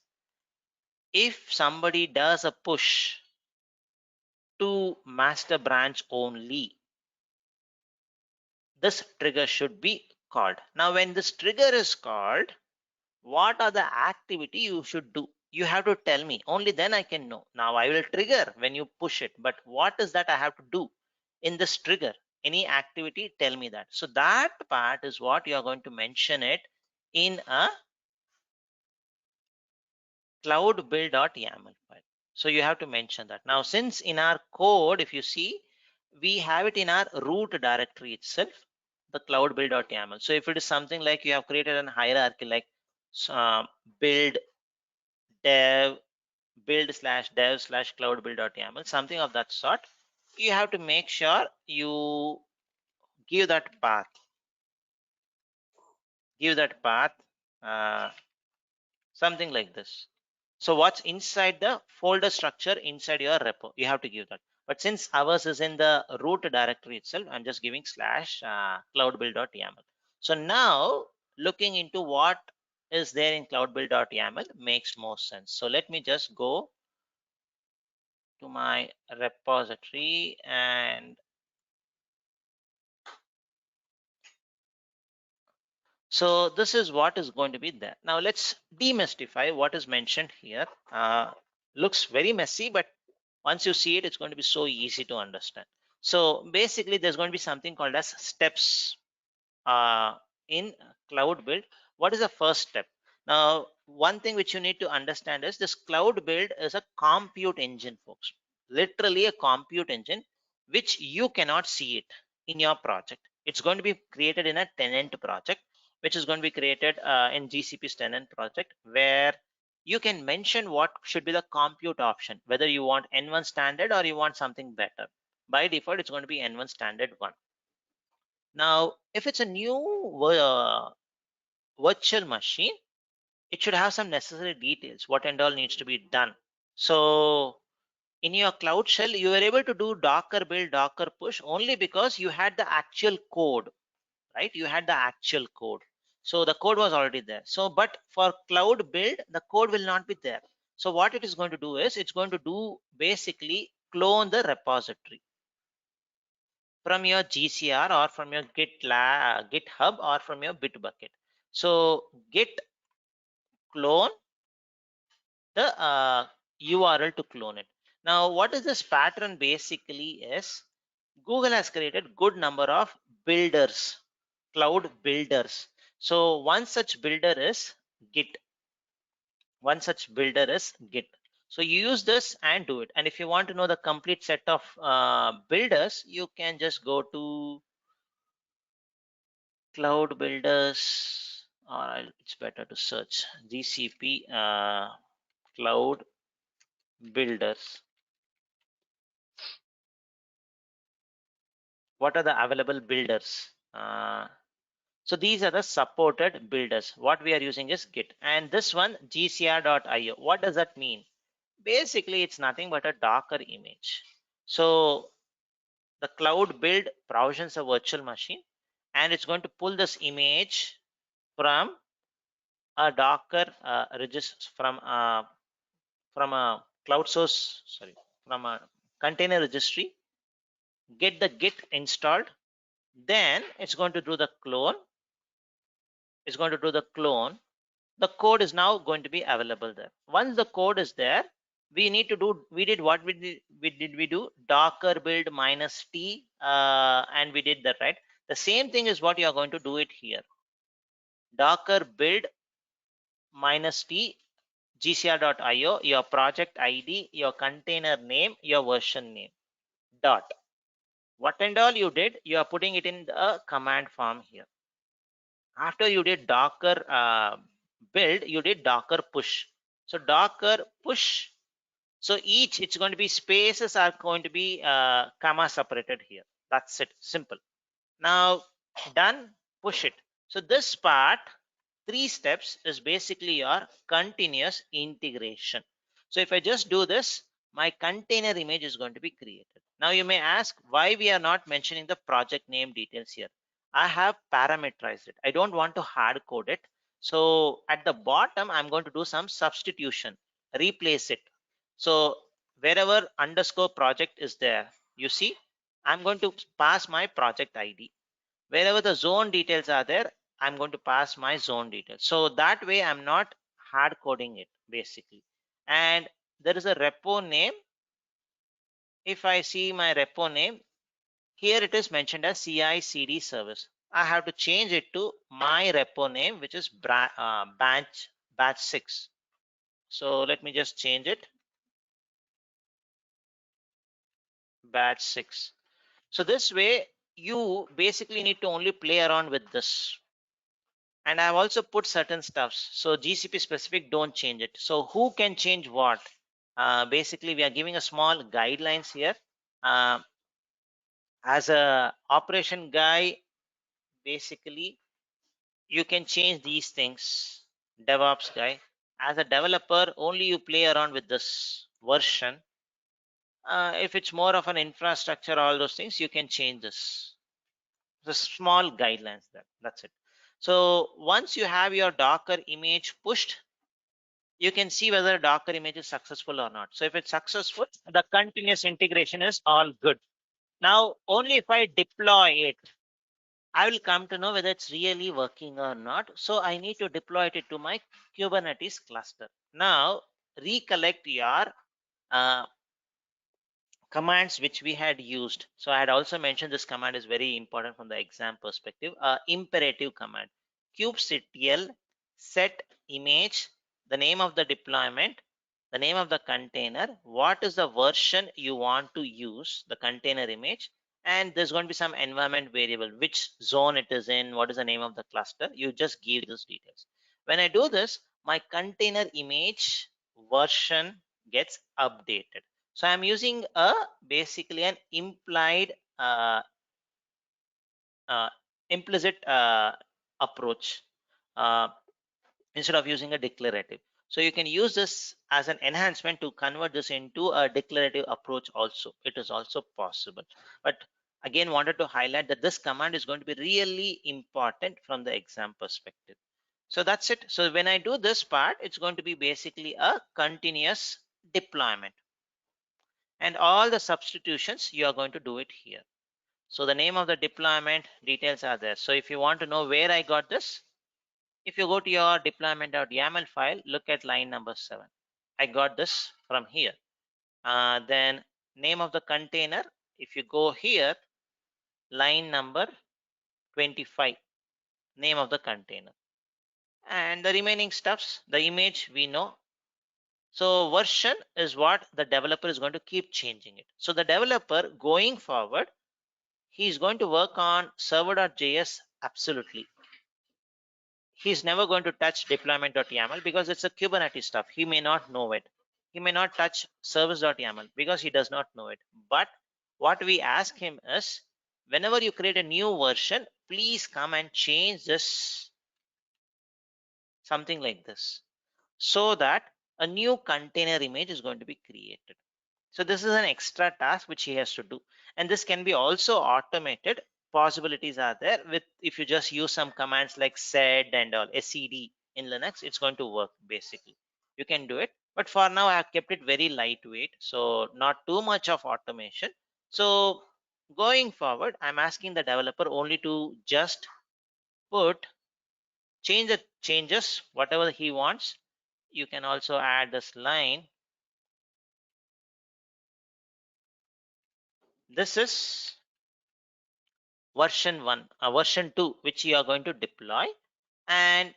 if somebody does a push to master branch only, this trigger should be called. Now when this trigger is called, what are the activity you should do? You have to tell me, only then I can know. Now I will trigger when you push it, but what is that I have to do in this trigger? Any activity, tell me that. So that part is what you are going to mention it in a cloud build.yaml file. So you have to mention that. Now since in our code, if you see, we have it in our root directory itself, the cloud build.yaml. So if it is something like you have created a hierarchy like build dev build/dev/cloud build.yaml, something of that sort, you have to make sure you give that path, give that path, uh, something like this. So what's inside the folder structure inside your repo, you have to give that. But since ours is in the root directory itself, I'm just giving /cloud build.yaml. So now looking into what is there in cloud build.yaml makes more sense. So let me just go to my repository, and so this is what is going to be there. Now let's demystify what is mentioned here. Looks very messy, but once you see it, it's going to be so easy to understand. So basically there's going to be something called as steps uh, in cloud build. What is the first step? Now one thing which you need to understand is this cloud build is a compute engine, folks. Literally a compute engine which you cannot see it in your project. It's going to be created in a tenant project, which is going to be created in GCP's tenant project, where you can mention what should be the compute option, whether you want N1 standard or you want something better. By default, it's going to be N1 standard 1. Now, if it's a new virtual machine, it should have some necessary details, what and all needs to be done. So in your cloud shell, you were able to do Docker build, Docker push only because you had the actual code, right? You had the actual code. So the code was already there. So, but for cloud build, the code will not be there. So what it is going to do is, it's going to do basically clone the repository from your GCR or from your GitHub or from your Bitbucket. So git clone the URL to clone it. Now, what is this pattern basically is, Google has created good number of builders, cloud builders. So one such builder is Git. One such builder is Git. So you use this and do it. And if you want to know the complete set of builders, you can just go to cloud builders, or it's better to search GCP cloud builders. What are the available builders? So these are the supported builders. What we are using is Git, and this one gcr.io. What does that mean? Basically, it's nothing but a Docker image. So the cloud build provisions a virtual machine, and it's going to pull this image from a Docker register from a cloud source, sorry, from a container registry, get the git installed, then it's going to do the clone. It's going to do the clone. The code is now going to be available there. Once the code is there, we need to do, we did what we do docker build minus t, and we did that, right? The same thing is what you are going to do it here. Docker build minus t gcr.io, your project id, your container name, your version name, dot. What and all you did, you are putting it in the command form here. After you did docker build, you did docker push. So docker push, so each, it's going to be spaces are going to be comma separated here. That's it, simple. Now done, push it. So this part, 3 steps, is basically your continuous integration. So if I just do this, my container image is going to be created. Now you may ask why we are not mentioning the project name details here. I have parameterized it. I don't want to hard code it. So at the bottom, I'm going to do some substitution, replace it. So wherever underscore project is there, you see, I'm going to pass my project ID. Wherever the zone details are there, I'm going to pass my zone details. So that way I'm not hard coding it basically. And there is a repo name. If I see my repo name, here it is mentioned as CI CD service. I have to change it to my repo name, which is batch 6. So let me just change it, batch 6. So this way you basically need to only play around with this. And I've also put certain stuffs. So GCP specific, don't change it. So who can change what? Basically, we are giving a small guidelines here. As a operation guy, basically, you can change these things. DevOps guy. As a developer, only you play around with this version. If it's more of an infrastructure, all those things, you can change this. The small guidelines there. That's it. So once you have your Docker image pushed, you can see whether a Docker image is successful or not. So if it's successful, the continuous integration is all good. Now, only if I deploy it, I will come to know whether it's really working or not. So I need to deploy it to my Kubernetes cluster. Now, recollect your uh, commands which we had used. So I had also mentioned this command is very important from the exam perspective. Imperative command, kubectl set image, the name of the deployment, the name of the container, what is the version you want to use, the container image, and there's going to be some environment variable, which zone it is in, what is the name of the cluster. You just give those details. When I do this, my container image version gets updated. So I'm using a basically an implied uh, implicit approach uh, instead of using a declarative. So you can use this as an enhancement to convert this into a declarative approach also. It is also possible. But again, wanted to highlight that this command is going to be really important from the exam perspective. So that's it. So when I do this part, it's going to be basically a continuous deployment. And all the substitutions, you are going to do it here. So the name of the deployment details are there. So if you want to know where I got this, if you go to your deployment.yaml file, look at line number 7. I got this from here. Then name of the container, if you go here, line number 25, name of the container. And the remaining stuffs, the image we know. So version is what the developer is going to keep changing it. So the developer going forward, he's going to work on server.js absolutely. He's never going to touch deployment.yaml because it's a Kubernetes stuff. He may not know it. He may not touch service.yaml because he does not know it. But what we ask him is, whenever you create a new version, please come and change this, something like this, so that a new container image is going to be created. So this is an extra task which he has to do. And this can be also automated. Possibilities are there with, if you just use some commands like sed and all, sed in Linux, it's going to work basically. You can do it. But for now, I have kept it very lightweight, so not too much of automation. So going forward, I'm asking the developer only to just put change the changes, whatever he wants. You can also add this line. This is version 1, version 2, which you are going to deploy. And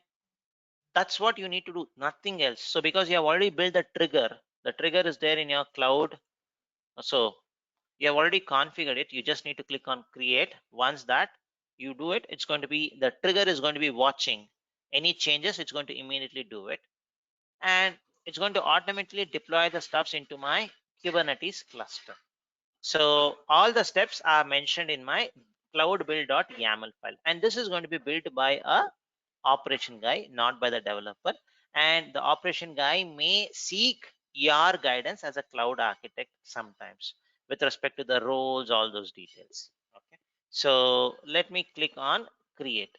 that's what you need to do, nothing else. So because you have already built the trigger is there in your cloud. So you have already configured it. You just need to click on create. Once that you do it, it's going to be, the trigger is going to be watching any changes. It's going to immediately do it, and it's going to automatically deploy the stuffs into my Kubernetes cluster. So all the steps are mentioned in my cloud build.yaml file, and this is going to be built by a operation guy, not by the developer. And the operation guy may seek your guidance as a cloud architect sometimes with respect to the roles, all those details. Okay. So let me click on create.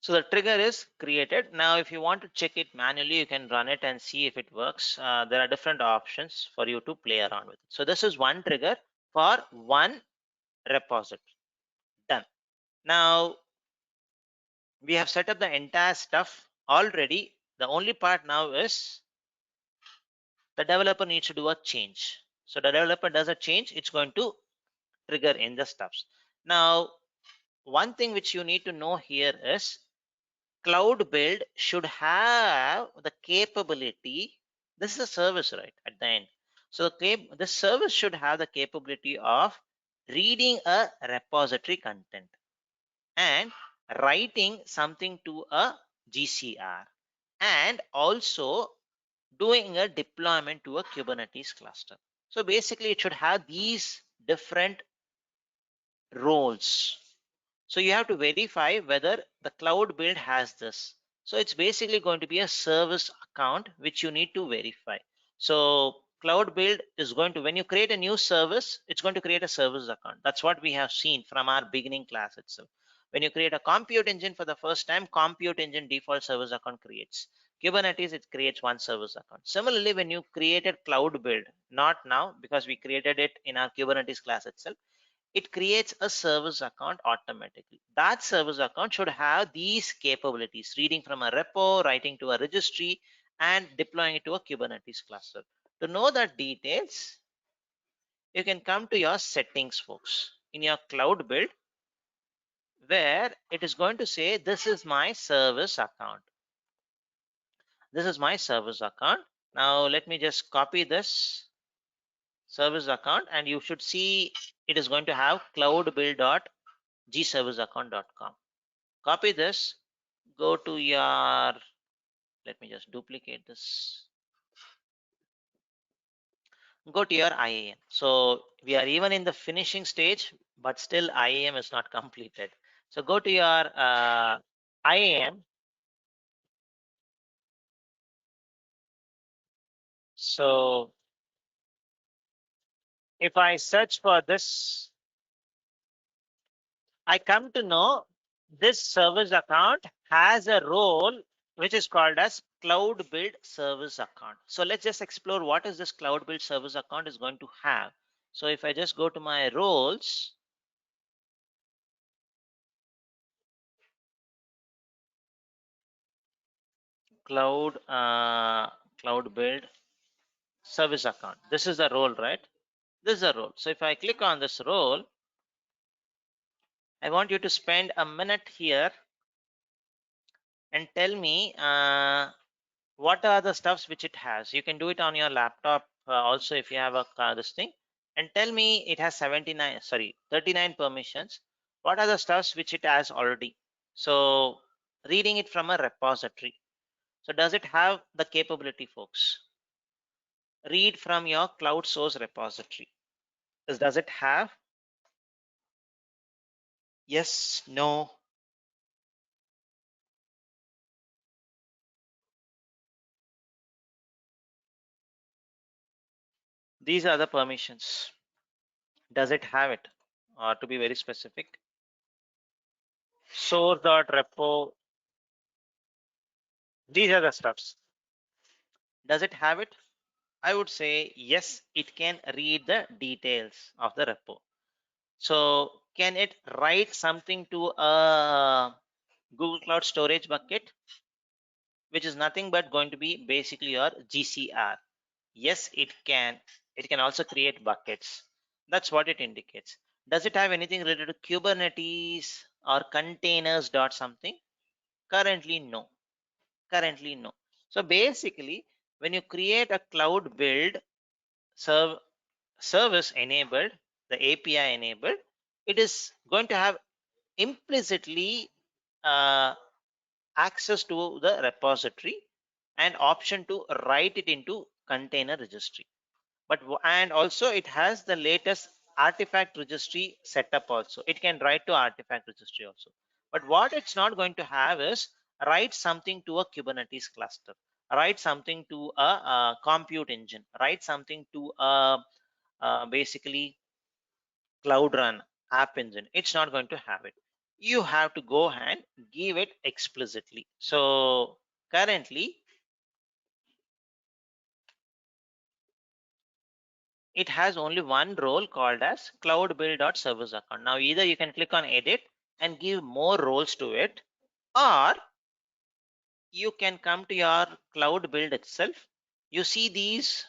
So the trigger is created. Now, if you want to check it manually, you can run it and see if it works. There are different options for you to play around with. So this is one trigger for one repository. Done. Now we have set up the entire stuff already. The only part now is the developer needs to do a change. So the developer does a change, it's going to trigger in the stuffs. Now, one thing which you need to know here is cloud build should have the capability. This is a service, right, at the end. So the service should have the capability of reading a repository content and writing something to a GCR, and also doing a deployment to a Kubernetes cluster. So basically it should have these different roles. So you have to verify whether the cloud build has this. So it's basically going to be a service account which you need to verify. So cloud build is going to, when you create a new service, it's going to create a service account. That's what we have seen from our beginning class itself. When you create a compute engine for the first time, compute engine default service account creates. Kubernetes, it creates one service account. Similarly, when you created cloud build, not now because we created it in our Kubernetes class itself, it creates a service account automatically. That service account should have these capabilities: reading from a repo, writing to a registry, and deploying it to a Kubernetes cluster. To know the details, you can come to your settings, folks, in your cloud build, where it is going to say, this is my service account. This is my service account. Now let me just copy this service account, and you should see it is going to have cloudbuild.gserviceaccount.com. Copy this, go to your, let me just duplicate this, go to your IAM. So we are even in the finishing stage, but still IAM is not completed. So go to your IAM. So if I search for this, I come to know this service account has a role which is called as cloud build service account. So let's just explore what is this cloud build service account is going to have. So if I just go to my roles, cloud cloud build service account, this is the role, right? This is a role. So if I click on this role, I want you to spend a minute here and tell me what are the stuffs which it has. You can do it on your laptop also if you have a this thing, and tell me it has 39 permissions. What are the stuffs which it has already? So reading it from a repository. So does it have the capability, folks? Read from your cloud source repository. Does it have? Yes, no. These are the permissions. Does it have it? Or to be very specific, source.repo. These are the stuffs. Does it have it? I would say yes, it can read the details of the repo. So can it write something to a Google Cloud Storage bucket, which is nothing but going to be basically your GCR? Yes, it can. It can also create buckets. That's what it indicates. Does it have anything related to Kubernetes or containers dot something? Currently, no. Currently, no. So basically, when you create a cloud build serve service enabled, the API enabled, it is going to have implicitly uh, access to the repository and option to write it into container registry. But and also it has the latest artifact registry setup also. It can write to artifact registry also. But what it's not going to have is write something to a Kubernetes cluster, write something to a compute engine, write something to a basically cloud run app engine. It's not going to have it. You have to go and give it explicitly. So currently it has only one role called as cloud build.service account. Now either you can click on edit and give more roles to it, or you can come to your cloud build itself. You see these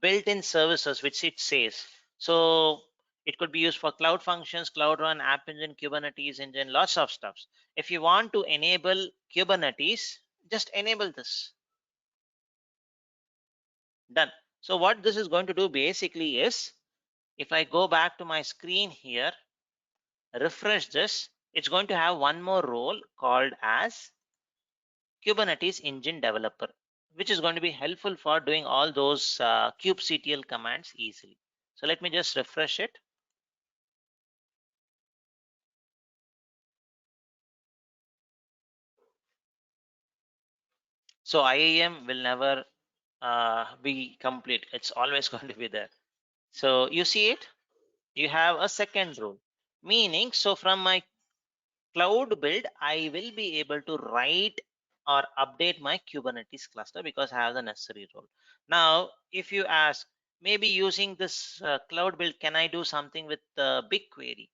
built-in services which it says. So it could be used for cloud functions, cloud run, app engine, Kubernetes engine, lots of stuffs. If you want to enable Kubernetes, just enable this. Done. So what this is going to do basically is, if I go back to my screen here, refresh this, it's going to have one more role called as Kubernetes engine developer, which is going to be helpful for doing all those kubectl commands easily. So let me just refresh it. So IAM will never be complete. It's always going to be there. So you see it, you have a second role, meaning so from my cloud build, I will be able to write or update my Kubernetes cluster because I have the necessary role. Now, if you ask, maybe using this cloud build, can I do something with BigQuery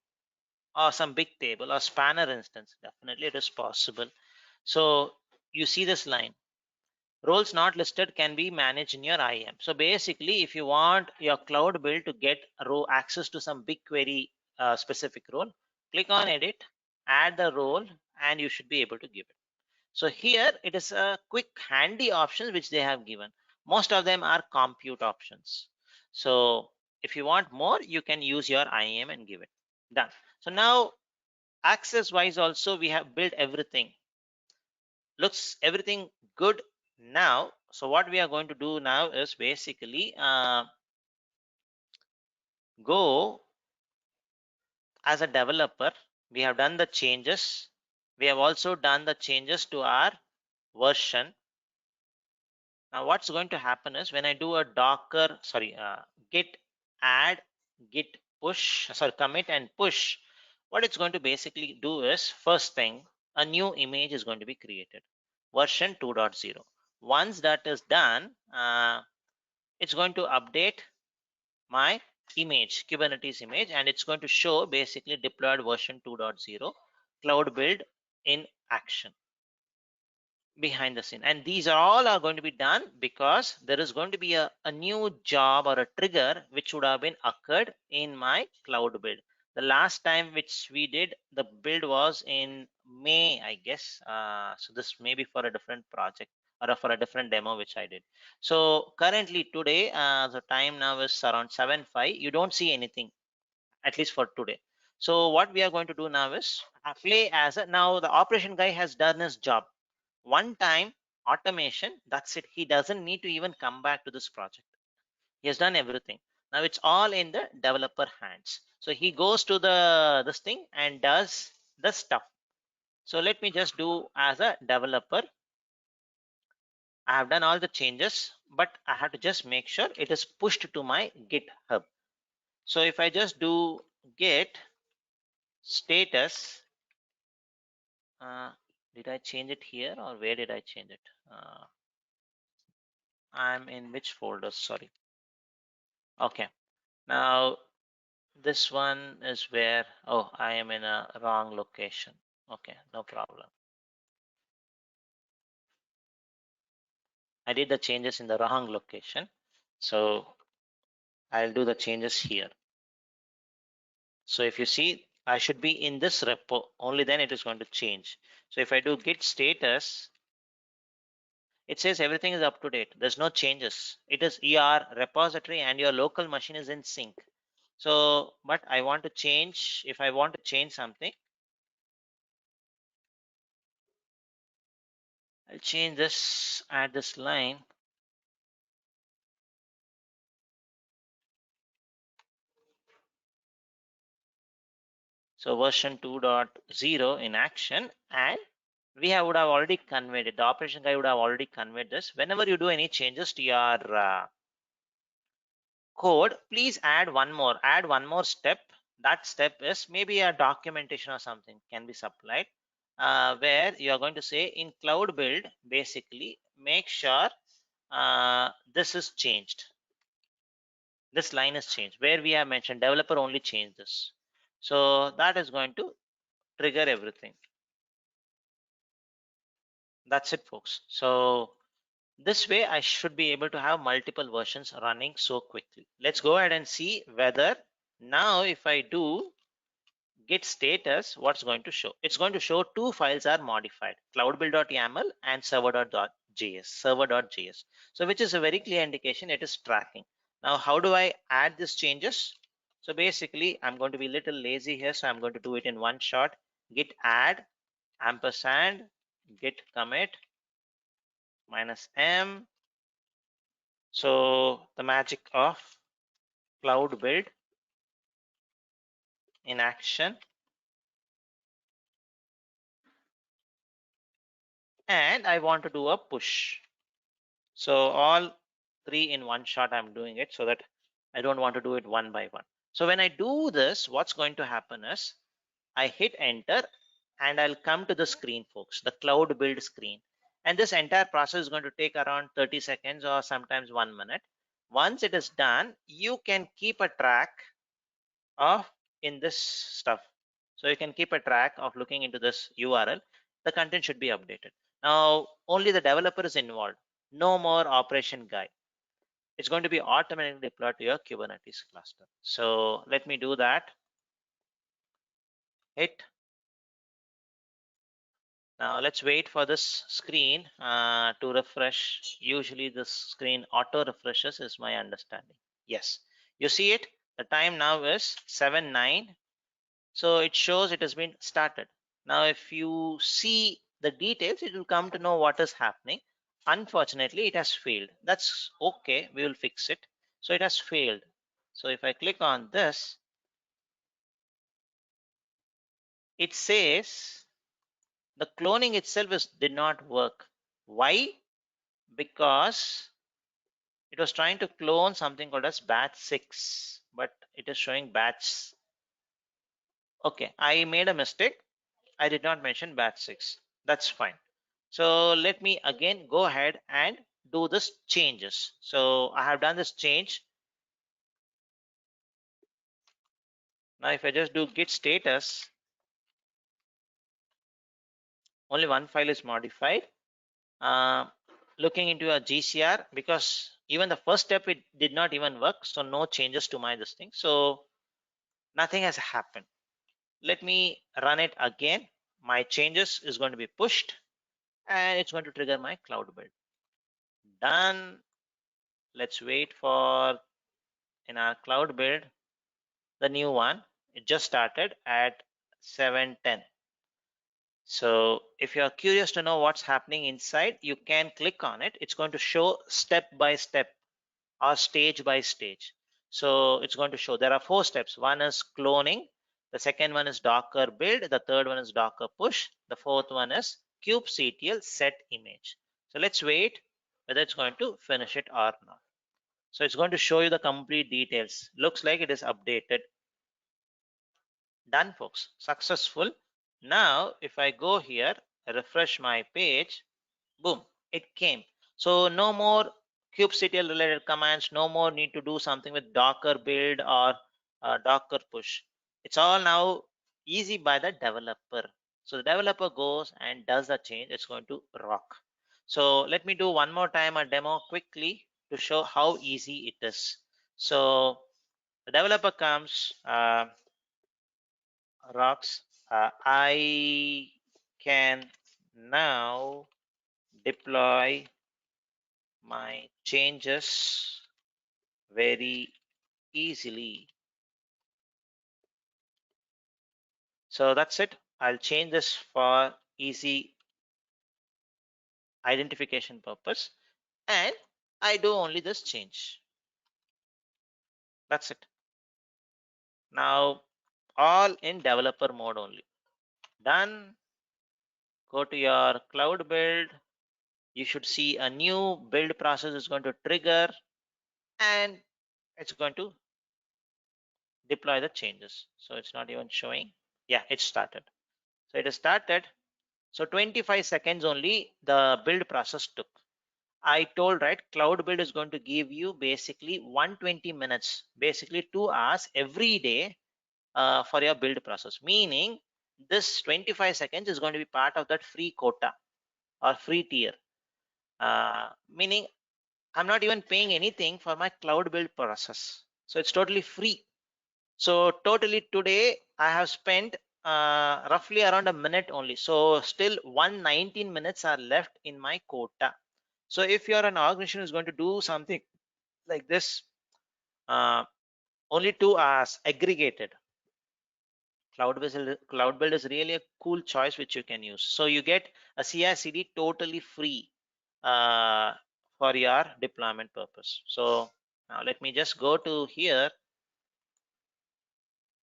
or some big table or spanner instance? Definitely it is possible. So you see this line, roles not listed can be managed in your IAM. So basically, if you want your cloud build to get row access to some BigQuery specific role, click on edit, add the role, and you should be able to give it. So here it is a quick handy option which they have given. Most of them are compute options. So if you want more, you can use your IAM and give it. Done. So now access wise also we have built everything. Looks everything good now. So what we are going to do now is basically go as a developer. We have done the changes. We have also done the changes to our version. Now what's going to happen is when I do a docker git add, git push, commit and push, what it's going to basically do is, first thing, a new image is going to be created, version 2.0. Once that is done, it's going to update my image, Kubernetes image, and it's going to show basically deployed version 2.0 cloud build in action behind the scene. And these are all are going to be done because there is going to be a new job or a trigger which would have been occurred in my cloud build. The last time which we did the build was in May, I guess. So this may be for a different project or for a different demo which I did. So currently today, the time now is around 7:05. You don't see anything, at least for today. So what we are going to do now is play as a, now the operation guy has done his job. One time automation, that's it. He doesn't need to even come back to this project. He has done everything. Now it's all in the developer hands. So he goes to the this thing and does the stuff. So let me just do as a developer. I have done all the changes, but I have to just make sure it is pushed to my GitHub. So if I just do git status Did I change it here or where did I change it? I'm in which folder? Sorry. Okay. Now this one is where, oh, I am in a wrong location. Okay, no problem. I did the changes in the wrong location. So I'll do the changes here. So if you see, I should be in this repo, only then it is going to change. So if I do git status, it says everything is up to date. There's no changes. It is ER repository and your local machine is in sync. So, but I want to change, if I want to change something, I'll change this, add this line. So version 2.0 in action, and would have already conveyed it. The operation guy would have already conveyed this. Whenever you do any changes to your code, please add one more step. That step is maybe a documentation or something can be supplied, where you are going to say in cloud build, basically make sure this is changed. This line is changed where we have mentioned developer only change this. So that is going to trigger everything. That's it, folks. So this way I should be able to have multiple versions running so quickly. Let's go ahead and see whether now if I do git status, what's going to show? It's going to show two files are modified, cloudbuild.yaml and server.js. So which is a very clear indication it is tracking. Now how do I add these changes? So basically I'm going to be a little lazy here, so I'm going to do it in one shot. Git add ampersand git commit -m. So the magic of cloud build in action, and I want to do a push. So all three in one shot I'm doing it, so that I don't want to do it one by one. So when I do this, what's going to happen is I hit enter and I'll come to the screen, folks, the cloud build screen. And this entire process is going to take around 30 seconds or sometimes 1 minute. Once it is done, you can keep a track of in this stuff. So you can keep a track of looking into this URL. The content should be updated. Now only the developer is involved. No more operation guy. It's going to be automatically deployed to your Kubernetes cluster. So let me do that. Hit. Now let's wait for this screen to refresh. Usually this screen auto refreshes is my understanding. Yes, you see it. The time now is 7:09. So it shows it has been started. Now if you see the details, it will come to know what is happening. Unfortunately, it has failed. That's okay, we will fix it. So it has failed. So if I click on this, it says the cloning itself did not work. Why? Because it was trying to clone something called as batch 6, but it is showing batch. Okay, I made a mistake. I did not mention batch 6. That's fine. So let me again go ahead and do this changes. So I have done this change. Now if I just do git status, only one file is modified. Uh, looking into a GCR, because even the first step it did not even work, so no changes to my this thing. So nothing has happened. Let me run it again. My changes is going to be pushed and it's going to trigger my cloud build. Done. Let's wait for in our cloud build the new one. It just started at 7:10. So if you are curious to know what's happening inside, you can click on it. It's going to show step by step or stage by stage. So it's going to show there are 4 steps. One is cloning, the second one is Docker build, the third one is Docker push, the fourth one is kubectl set image. So let's wait whether it's going to finish it or not. So it's going to show you the complete details. Looks like it is updated. Done, folks. Successful. Now if I go here, refresh my page, boom, it came. So no more kubectl related commands, no more need to do something with docker build or docker push. It's all now easy by the developer. So the developer goes and does the change. It's going to rock. So let me do one more time a demo quickly to show how easy it is. So the developer comes, rocks. I can now deploy my changes very easily. So that's it. I'll change this for easy identification purpose, and I do only this change. That's it. Now all in developer mode only. Done. Go to your cloud build. You should see a new build process is going to trigger, and it's going to deploy the changes. So it's not even showing. Yeah, it started. So it has started. So 25 seconds only the build process took. I told, right, cloud build is going to give you basically 120 minutes, basically 2 hours every day for your build process. Meaning this 25 seconds is going to be part of that free quota or free tier. Meaning I'm not even paying anything for my cloud build process. So it's totally free. So totally today I have spent roughly around a minute only. So still 119 minutes are left in my quota. So if you're an organization who's going to do something like this, uh, only 2 hours aggregated, cloud build is really a cool choice which you can use. So you get a CI/CD totally free for your deployment purpose. So now let me just go to here.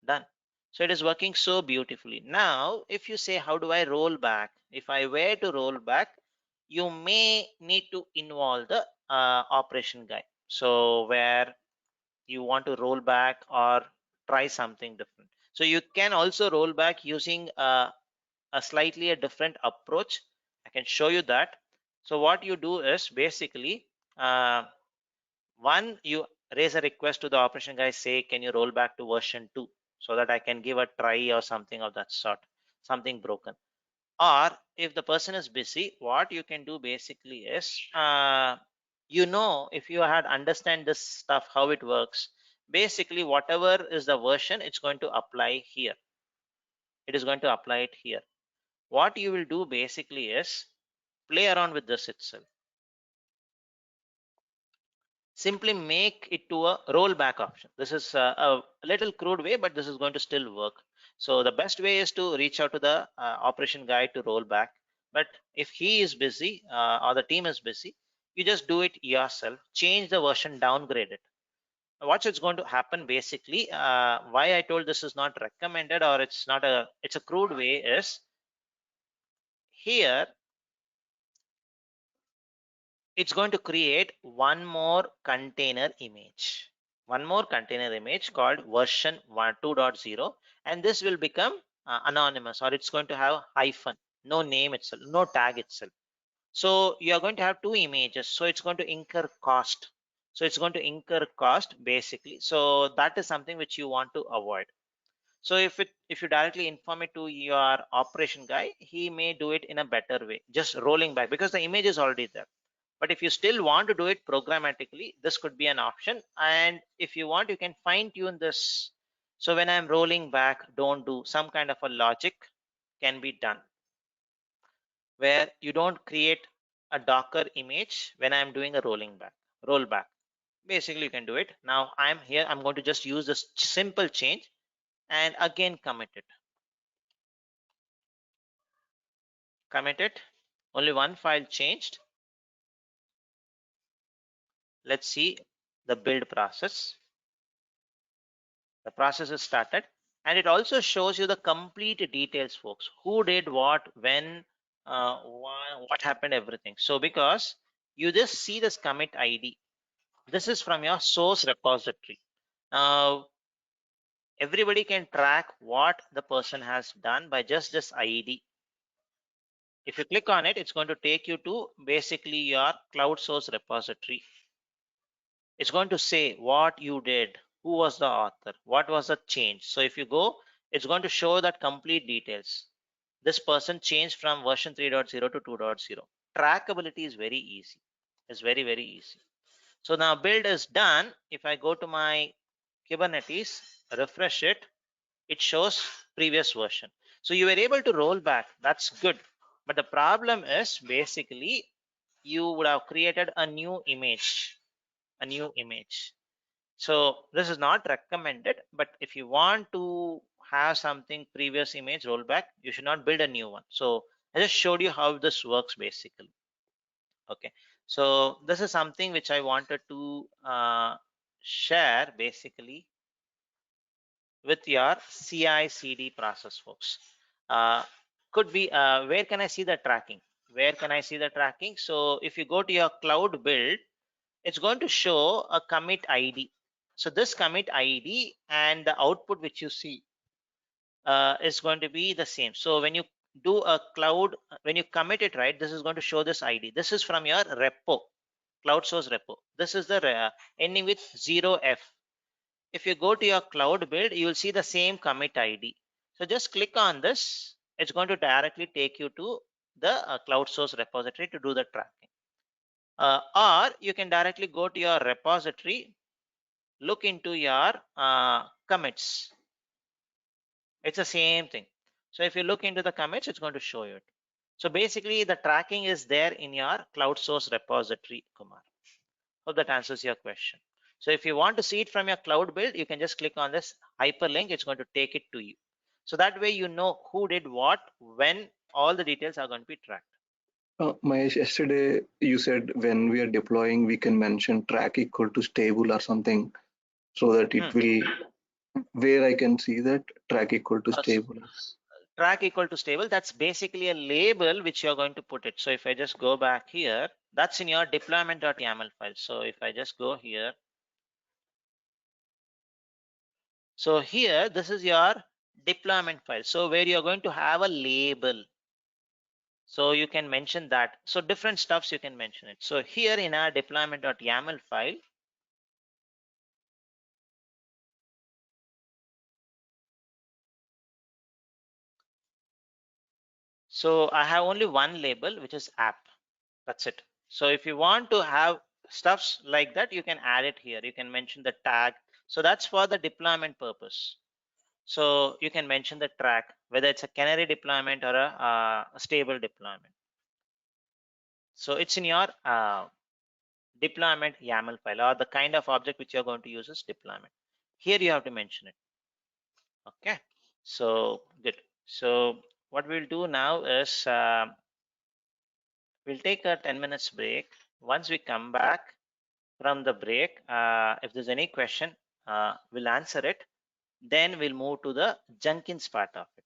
Done. So it is working so beautifully. Now if you say how do I roll back, if I were to roll back, you may need to involve the operation guy. So where you want to roll back or try something different, so you can also roll back using a slightly a different approach. I can show you that. So what you do is basically, uh, one, you raise a request to the operation guy, say can you roll back to version 2 so that I can give a try or something of that sort, something broken. Or if the person is busy, what you can do basically is, if you had understand this stuff how it works, basically whatever is the version, it's going to apply here. It is going to apply it here. What you will do basically is play around with this itself. Simply make it to a rollback option. This is a little crude way, but this is going to still work. So the best way is to reach out to the operation guy to roll back. But if he is busy or the team is busy, you just do it yourself. Change the version, downgrade it. What's going to happen basically? Why I told this is not recommended or it's a crude way is here it's going to create one more container image called version 2.0, and this will become anonymous, or it's going to have hyphen, no name itself, no tag itself. So you are going to have two images, so it's going to incur cost. Basically. So that is something which you want to avoid. So if you directly inform it to your operation guy, he may do it in a better way, just rolling back, because the image is already there. But if you still want to do it programmatically, this could be an option. And if you want, you can fine tune this. So when I'm rolling back, don't do some kind of a logic can be done where you don't create a Docker image when I'm doing a rollback. Basically, you can do it. Now I'm here. I'm going to just use this simple change and again commit it. Only one file changed. Let's see the build process. The process is started, and it also shows you the complete details, folks, who did what, when, why, what happened, everything. So because you just see this commit ID, this is from your source repository. Now everybody can track what the person has done by just this ID. If you click on it, it's going to take you to basically your cloud source repository. It's going to say what you did, who was the author, what was the change. So if you go, it's going to show that complete details. This person changed from version 3.0 to 2.0. Trackability is very easy. It's very, very easy. So now build is done. If I go to my Kubernetes, refresh it, it shows previous version. So you were able to roll back. That's good. But the problem is basically you would have created a new image, a new image. So this is not recommended, but if you want to have something previous image rollback, you should not build a new one. So I just showed you how this works basically. Okay. So this is something which I wanted to share basically with your CI CD process, folks. Uh, could be where can I see the tracking? Where can I see the tracking? So if you go to your cloud build, it's going to show a commit ID. So this commit ID and the output which you see is going to be the same. So when you do a cloud, when you commit it, right, this is going to show this ID. This is from your repo, cloud source repo. This is the ending with 0f. If you go to your cloud build, you will see the same commit ID. So just click on this. It's going to directly take you to the cloud source repository to do the tracking. Or you can directly go to your repository, look into your commits. It's the same thing. So if you look into the commits, it's going to show you it. So basically the tracking is there in your cloud source repository, Kumar. Hope that answers your question. So if you want to see it from your cloud build, you can just click on this hyperlink. It's going to take it to you. So that way you know who did what, when, all the details are going to be tracked. Mahesh, yesterday you said when we are deploying, we can mention track equal to stable or something so that it will, where I can see that track equal to stable. Track equal to stable, that's basically a label which you're going to put it. So if I just go back here, that's in your deployment.yaml file. So if I just go here, so here, this is your deployment file. So where you're going to have a label. So you can mention that. So different stuffs you can mention it. So here in our deployment.yaml file, so I have only one label, which is app. That's it. So if you want to have stuffs like that, you can add it here. You can mention the tag. So that's for the deployment purpose. So you can mention the track, whether it's a canary deployment or a stable deployment. So it's in your deployment YAML file, or the kind of object which you're going to use is deployment. Here you have to mention it. Okay, so good. So what we'll do now is we'll take a 10 minutes break. Once we come back from the break, if there's any question, we'll answer it. Then we'll move to the Jenkins part of it.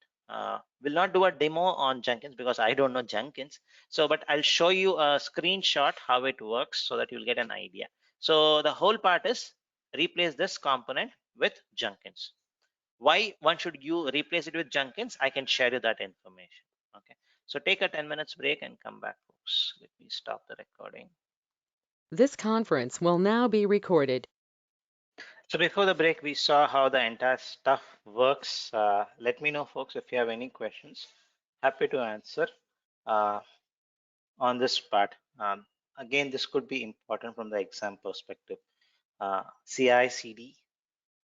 We'll not do a demo on Jenkins because I don't know Jenkins. So, but I'll show you a screenshot how it works so that you'll get an idea. So the whole part is replace this component with Jenkins. Why one should you replace it with Jenkins? I can share you that information. Okay. So take a 10 minutes break and come back, folks. Let me stop the recording. This conference will now be recorded. So before the break, we saw how the entire stuff works. Let me know, folks, if you have any questions. Happy to answer on this part. Again, this could be important from the exam perspective. CI/CD,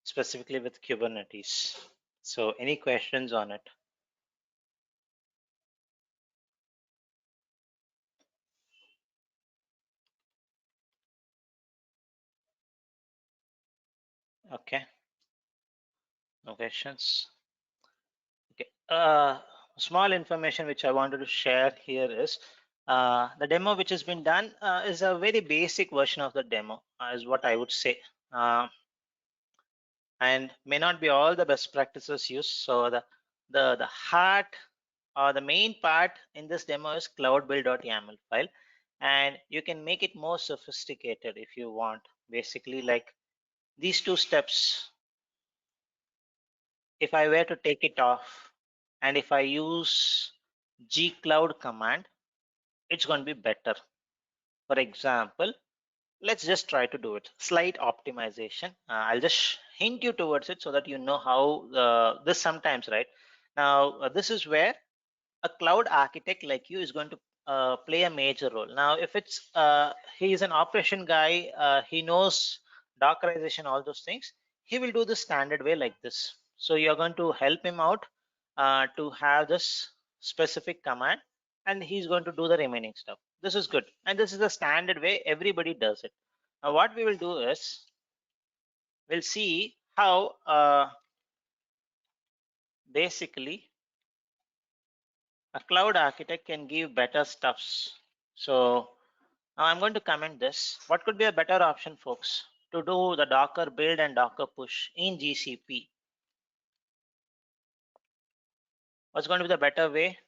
specifically with Kubernetes. So any questions on it? Okay, no questions. Okay. Small information which I wanted to share here is the demo which has been done is a very basic version of the demo, is what I would say. And may not be all the best practices used. So the heart or the main part in this demo is cloud build.yaml file, and you can make it more sophisticated if you want. Basically, like these two steps. if I were to take it off and if I use gcloud command, it's going to be better. For example, let's just try to do it. Slight optimization. I'll just hint you towards it so that you know how this sometimes, right? Now, this is where a cloud architect like you is going to play a major role. Now, if it's he is an operation guy, he knows Dockerization, all those things, he will do the standard way like this. So you're going to help him out to have this specific command, and he's going to do the remaining stuff. This is good, and this is the standard way everybody does it. Now, what we will do is we'll see how basically a cloud architect can give better stuffs. So now I'm going to comment this. What could be a better option, folks, to do the Docker build and Docker push in GCP? What's going to be the better way?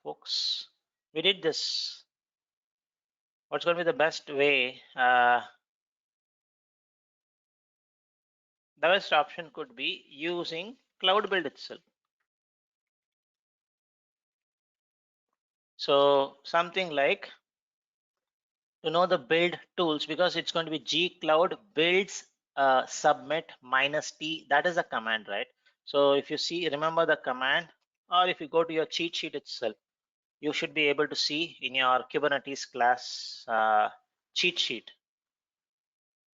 Folks, we did this. What's going to be the best way? The best option could be using cloud build itself. So something like, to know the build tools, because it's going to be gcloud builds submit -t. That is a command, right? So if you see, remember the command, or if you go to your cheat sheet itself, you should be able to see in your Kubernetes class cheat sheet.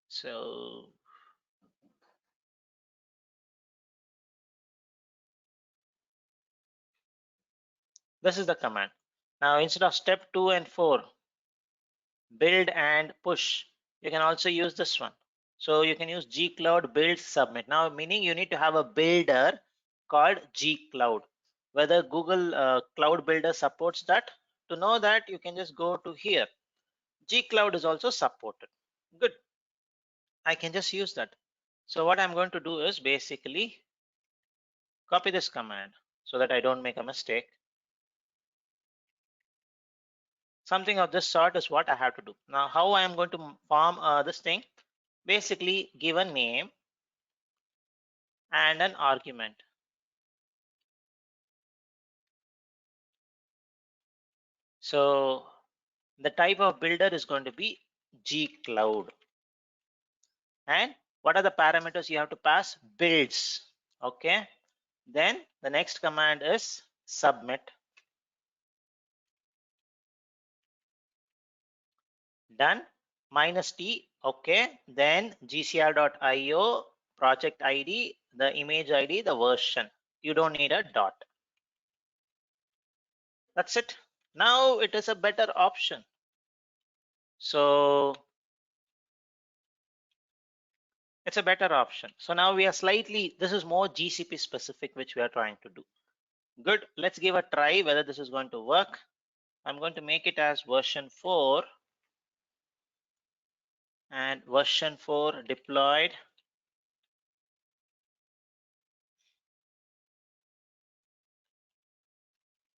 So this is the command. Now, instead of step 2 and 4, build and push, you can also use this one. So you can use gcloud build submit. Now, meaning you need to have a builder called gcloud. Whether Google Cloud Builder supports that, to know that, you can just go to here. Gcloud is also supported. Good. I can just use that. So what I'm going to do is basically copy this command so that I don't make a mistake. Something of this sort is what I have to do. Now, how I am going to form this thing? Basically, give a name and an argument. So the type of builder is going to be gcloud. And what are the parameters you have to pass? Builds. Okay. Then the next command is submit. Done. -t. Okay. Then gcr.io, project ID, the image ID, the version. You don't need a dot. That's it. Now it is a better option. So it's a better option. So now we are slightly, this is more GCP specific, which we are trying to do. Good. Let's give a try whether this is going to work. I'm going to make it as version 4 and version 4 deployed.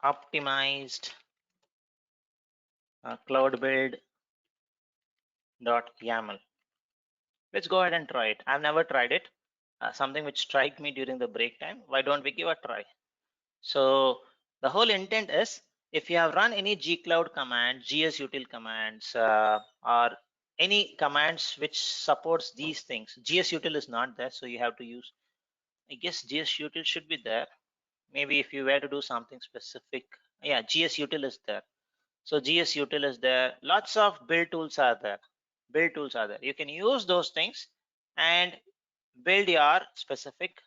Optimized cloud build.yaml. Let's go ahead and try it. I've never tried it. Something which struck me during the break time. Why don't we give a try? So the whole intent is, if you have run any gcloud command, gsutil commands, or any commands which supports these things, gsutil is not there, so you have to use, I guess gsutil should be there. Maybe if you were to do something specific, yeah, gsutil is there. So gsutil is there. Lots of build tools are there. Build tools are there. You can use those things and build your specific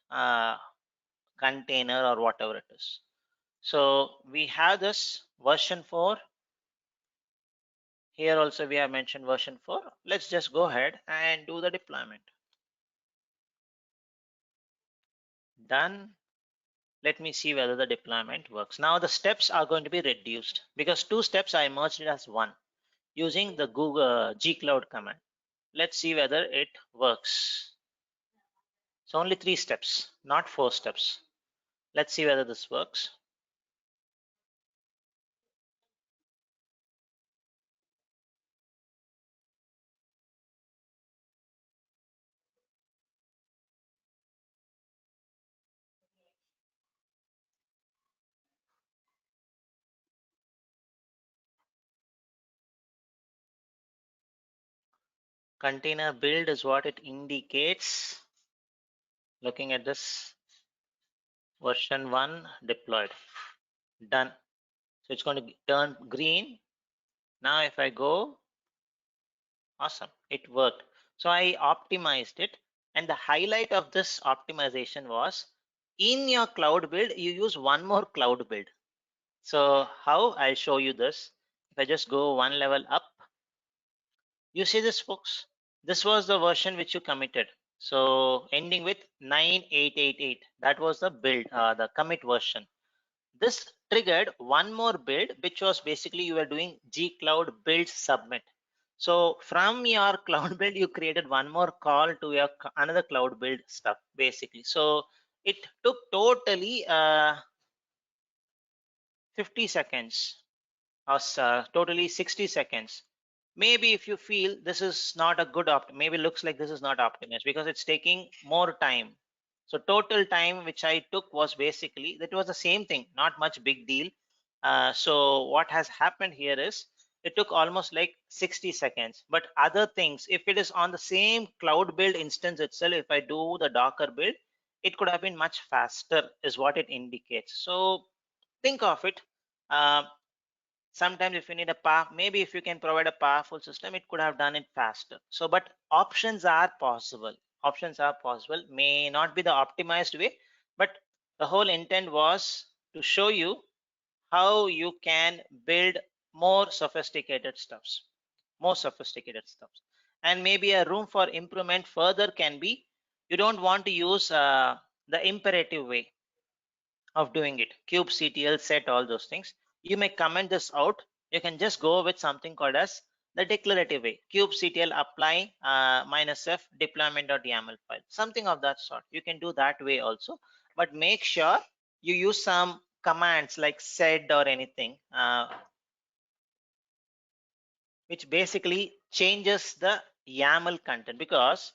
container or whatever it is. So we have this version 4. Here also we have mentioned version 4. Let's just go ahead and do the deployment. Done. Let me see whether the deployment works. Now the steps are going to be reduced because 2 steps I merged it as 1 using the Google gcloud command. Let's see whether it works. So only 3 steps, not 4 steps. Let's see whether this works. Container build is what it indicates. Looking at this, version 1 deployed, done. So it's going to turn green. Now if I go, awesome, it worked. So I optimized it, and the highlight of this optimization was in your cloud build, you use one more cloud build. So how? I'll show you this. If I just go one level up, you see this, folks. This was the version which you committed. So ending with 9888. That was the build, the commit version. This triggered one more build, which was basically you were doing G Cloud build submit. So from your cloud build, you created one more call to your another cloud build stuff, basically. So it took totally 50 seconds or totally 60 seconds. Maybe if you feel this is not a good maybe looks like this is not optimized because it's taking more time. So total time which I took was basically, that was the same thing, not much big deal. So what has happened here is it took almost like 60 seconds. But other things, if it is on the same cloud build instance itself, if I do the Docker build, it could have been much faster is what it indicates. So think of it. Uh, Sometimes if you need a maybe if you can provide a powerful system, it could have done it faster. So but options are possible. Options are possible, may not be the optimized way, but the whole intent was to show you how you can build more sophisticated stuffs, more sophisticated stuffs. And maybe a room for improvement further can be, you don't want to use the imperative way of doing it, kubectl set, all those things. You may comment this out. You can just go with something called as the declarative way, kubectl apply -f deployment.yaml file, something of that sort. You can do that way also, but make sure you use some commands like sed or anything which basically changes the YAML content. Because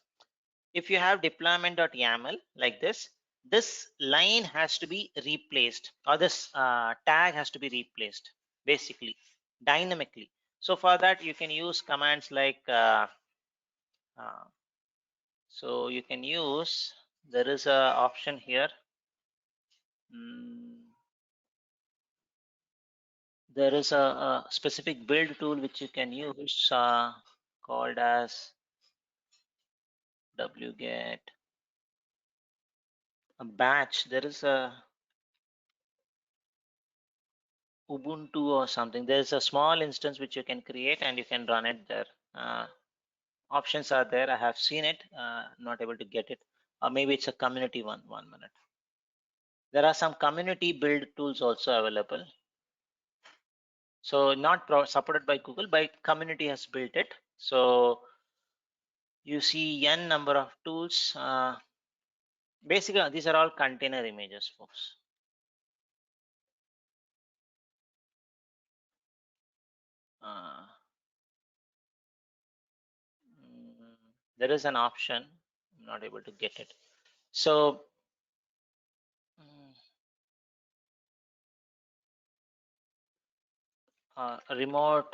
if you have deployment.yaml like this line has to be replaced, or this tag has to be replaced basically dynamically. So for that you can use commands like uh, so you can use, there is a option here. mm, there is a specific build tool which you can use called as wget a batch. There is a Ubuntu or something. There's a small instance which you can create and you can run it there. Options are there. I have seen it, not able to get it. Or maybe it's a community one. 1 minute. There are some community build tools also available. So not supported by Google, but community has built it. So you see n number of tools. Basically, these are all container images, folks. Uh, there is an option. I'm not able to get it. So remote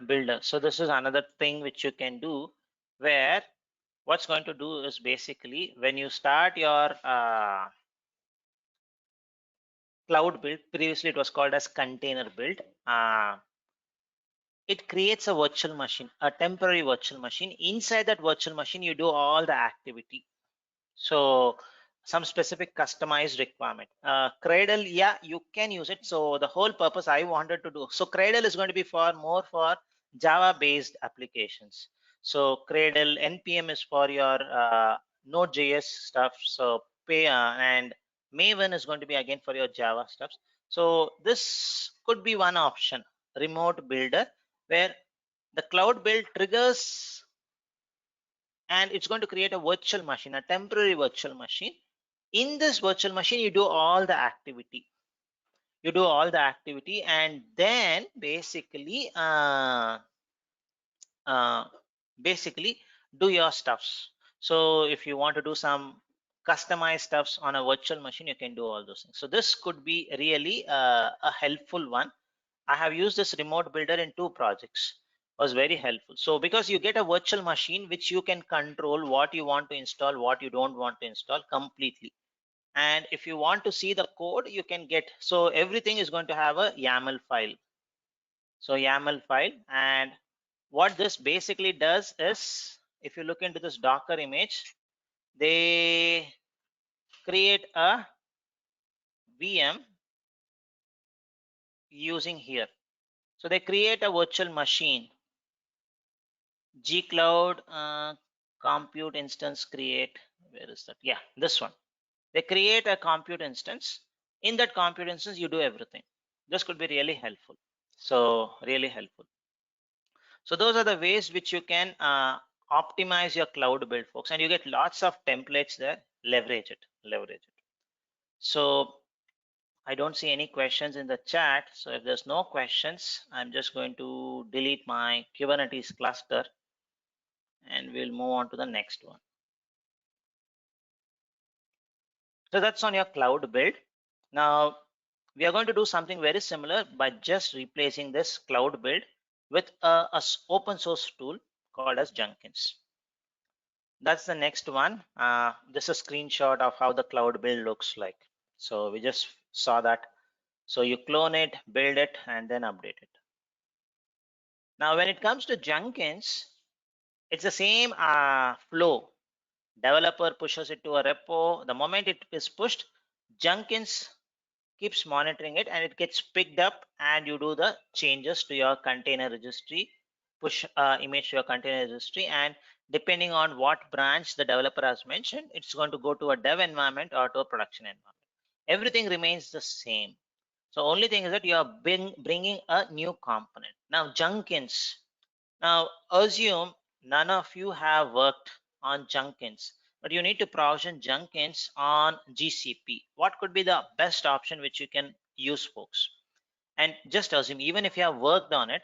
builder. So this is another thing which you can do, where what's going to do is basically when you start your cloud build, previously it was called as container build, it creates a virtual machine, a temporary virtual machine. Inside that virtual machine you do all the activity. So some specific customized requirement. Cradle, yeah, you can use it. So the whole purpose I wanted to do, so Cradle is going to be for more for Java based applications. So Cradle npm is for your Node.js stuff. So and Maven is going to be again for your Java stuff. So this could be one option, remote builder, where the cloud build triggers and it's going to create a virtual machine, a temporary virtual machine. In this virtual machine, you do all the activity. You do all the activity and then uh, basically do your stuffs. So if you want to do some customized stuffs on a virtual machine, you can do all those things. So this could be really a helpful one. I have used this remote builder in 2 projects. Was very helpful. So because you get a virtual machine which you can control what you want to install, what you don't want to install completely. And if you want to see the code, you can get, so everything is going to have a YAML file. So YAML file, and what this basically does is, if you look into this Docker image, they create a VM using here. So they create a virtual machine, gcloud compute instance create. Where is that? Yeah, this one. They create a compute instance. In that compute instance, you do everything. This could be really helpful. So really helpful. So those are the ways which you can optimize your cloud build, folks, and you get lots of templates there. Leverage it, leverage it. So I don't see any questions in the chat. So if there's no questions, I'm just going to delete my Kubernetes cluster and we'll move on to the next one. So that's on your cloud build. Now we are going to do something very similar by just replacing this cloud build with a open source tool called as Jenkins. That's the next one. This is a screenshot of how the cloud build looks like. So we just saw that. So you clone it, build it, and then update it. Now when it comes to Jenkins, it's the same flow. Developer pushes it to a repo. The moment it is pushed, Jenkins keeps monitoring it and it gets picked up, and you do the changes to your container registry, push image to your container registry, and depending on what branch the developer has mentioned, it's going to go to a dev environment or to a production environment. Everything remains the same. So only thing is that you are bringing a new component. Now Jenkins, now assume none of you have worked on Jenkins, but you need to provision Jenkins on GCP. What could be the best option which you can use, folks? And just assume, even if you have worked on it,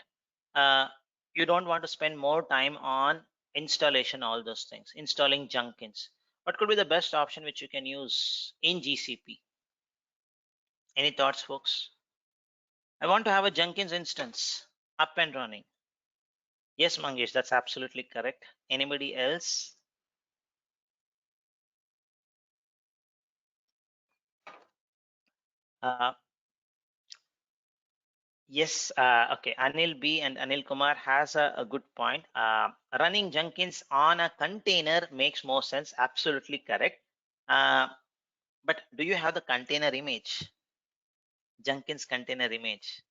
you don't want to spend more time on installation, all those things, installing Jenkins. What could be the best option which you can use in GCP? Any thoughts, folks? I want to have a Jenkins instance up and running. Yes, Mangesh, that's absolutely correct. Anybody else? Uh, yes, okay. Anil B and Anil Kumar has a good point. Running Jenkins on a container makes more sense. Absolutely correct. But do you have the container image? Jenkins container image.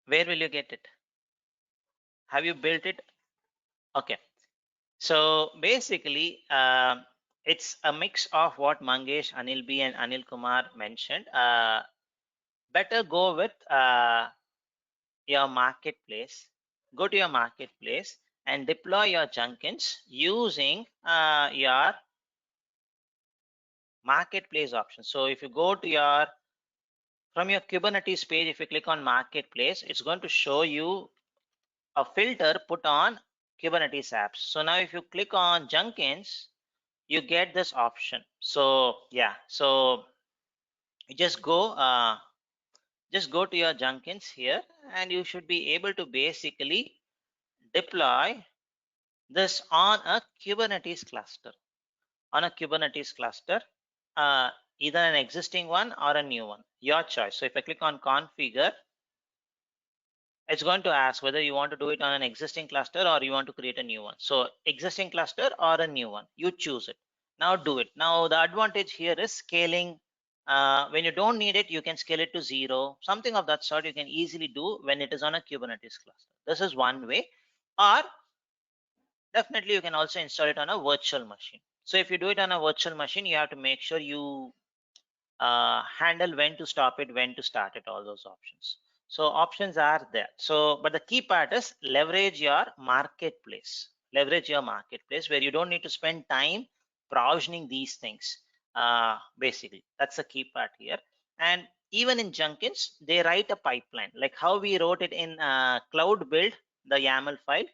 Where will you get it? Have you built it? Okay. So basically, it's a mix of what Mangesh, Anil B, and Anil Kumar mentioned. Better go with your marketplace. Go to your marketplace and deploy your Jenkins using your marketplace option. So if you go to your, from your Kubernetes page, if you click on marketplace, it's going to show you a filter put on Kubernetes apps. So now if you click on Jenkins, you get this option. So yeah, so you just go to your Jenkins here, and you should be able to basically deploy this on a Kubernetes cluster. On a Kubernetes cluster, either an existing one or a new one, your choice. So if I click on configure, it's going to ask whether you want to do it on an existing cluster or you want to create a new one. So existing cluster or a new one, you choose it. Now do it. Now the advantage here is scaling. When you don't need it, you can scale it to 0. Something of that sort you can easily do when it is on a Kubernetes cluster. This is one way. Or definitely you can also install it on a virtual machine. So if you do it on a virtual machine, you have to make sure you handle when to stop it, when to start it, all those options. So options are there. So but the key part is leverage your marketplace. Leverage your marketplace where you don't need to spend time provisioning these things. Basically that's the key part here. And even in Jenkins, they write a pipeline like how we wrote it in cloud build, the YAML file.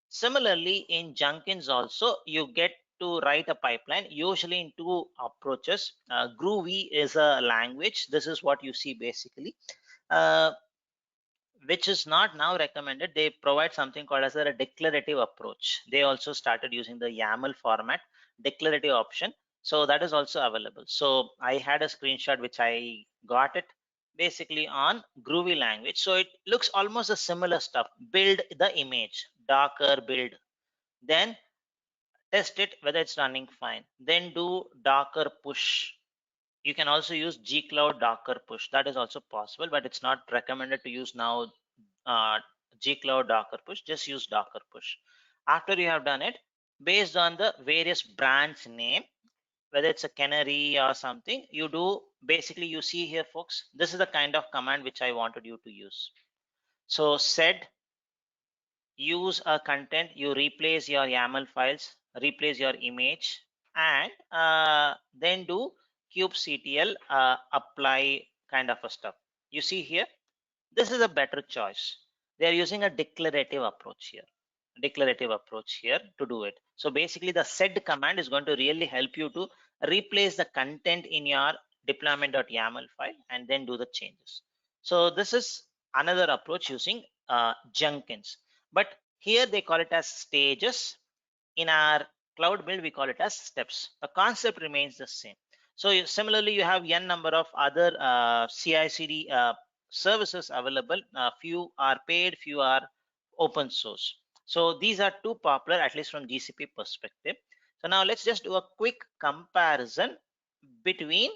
Similarly in Jenkins also you get to write a pipeline, usually in two approaches. Groovy is a language. This is what you see basically, uh, which is not now recommended. They provide something called as a declarative approach. They also started using the YAML format declarative option. So that is also available. So I had a screenshot which I got it basically on Groovy language. So it looks almost a similar stuff. Build the image, Docker build, then test it whether it's running fine. Then do Docker push. You can also use gcloud Docker push. That is also possible, but it's not recommended to use now uh, gcloud Docker push. Just use Docker push. After you have done it, based on the various branch name, whether it's a canary or something, you do basically, you see here folks, this is the kind of command which I wanted you to use. So sed use a content, you replace your YAML files, replace your image, and then do kubectl apply kind of a stuff. You see here, this is a better choice. They are using a declarative approach here to do it. So basically the sed command is going to really help you to replace the content in your deployment.yaml file and then do the changes. So this is another approach using Jenkins, but here they call it as stages. In our cloud build, we call it as steps. The concept remains the same. So similarly, you have n number of other CI/CD services available. Few are paid, few are open source. So these are two popular, at least from GCP perspective. So now let's just do a quick comparison between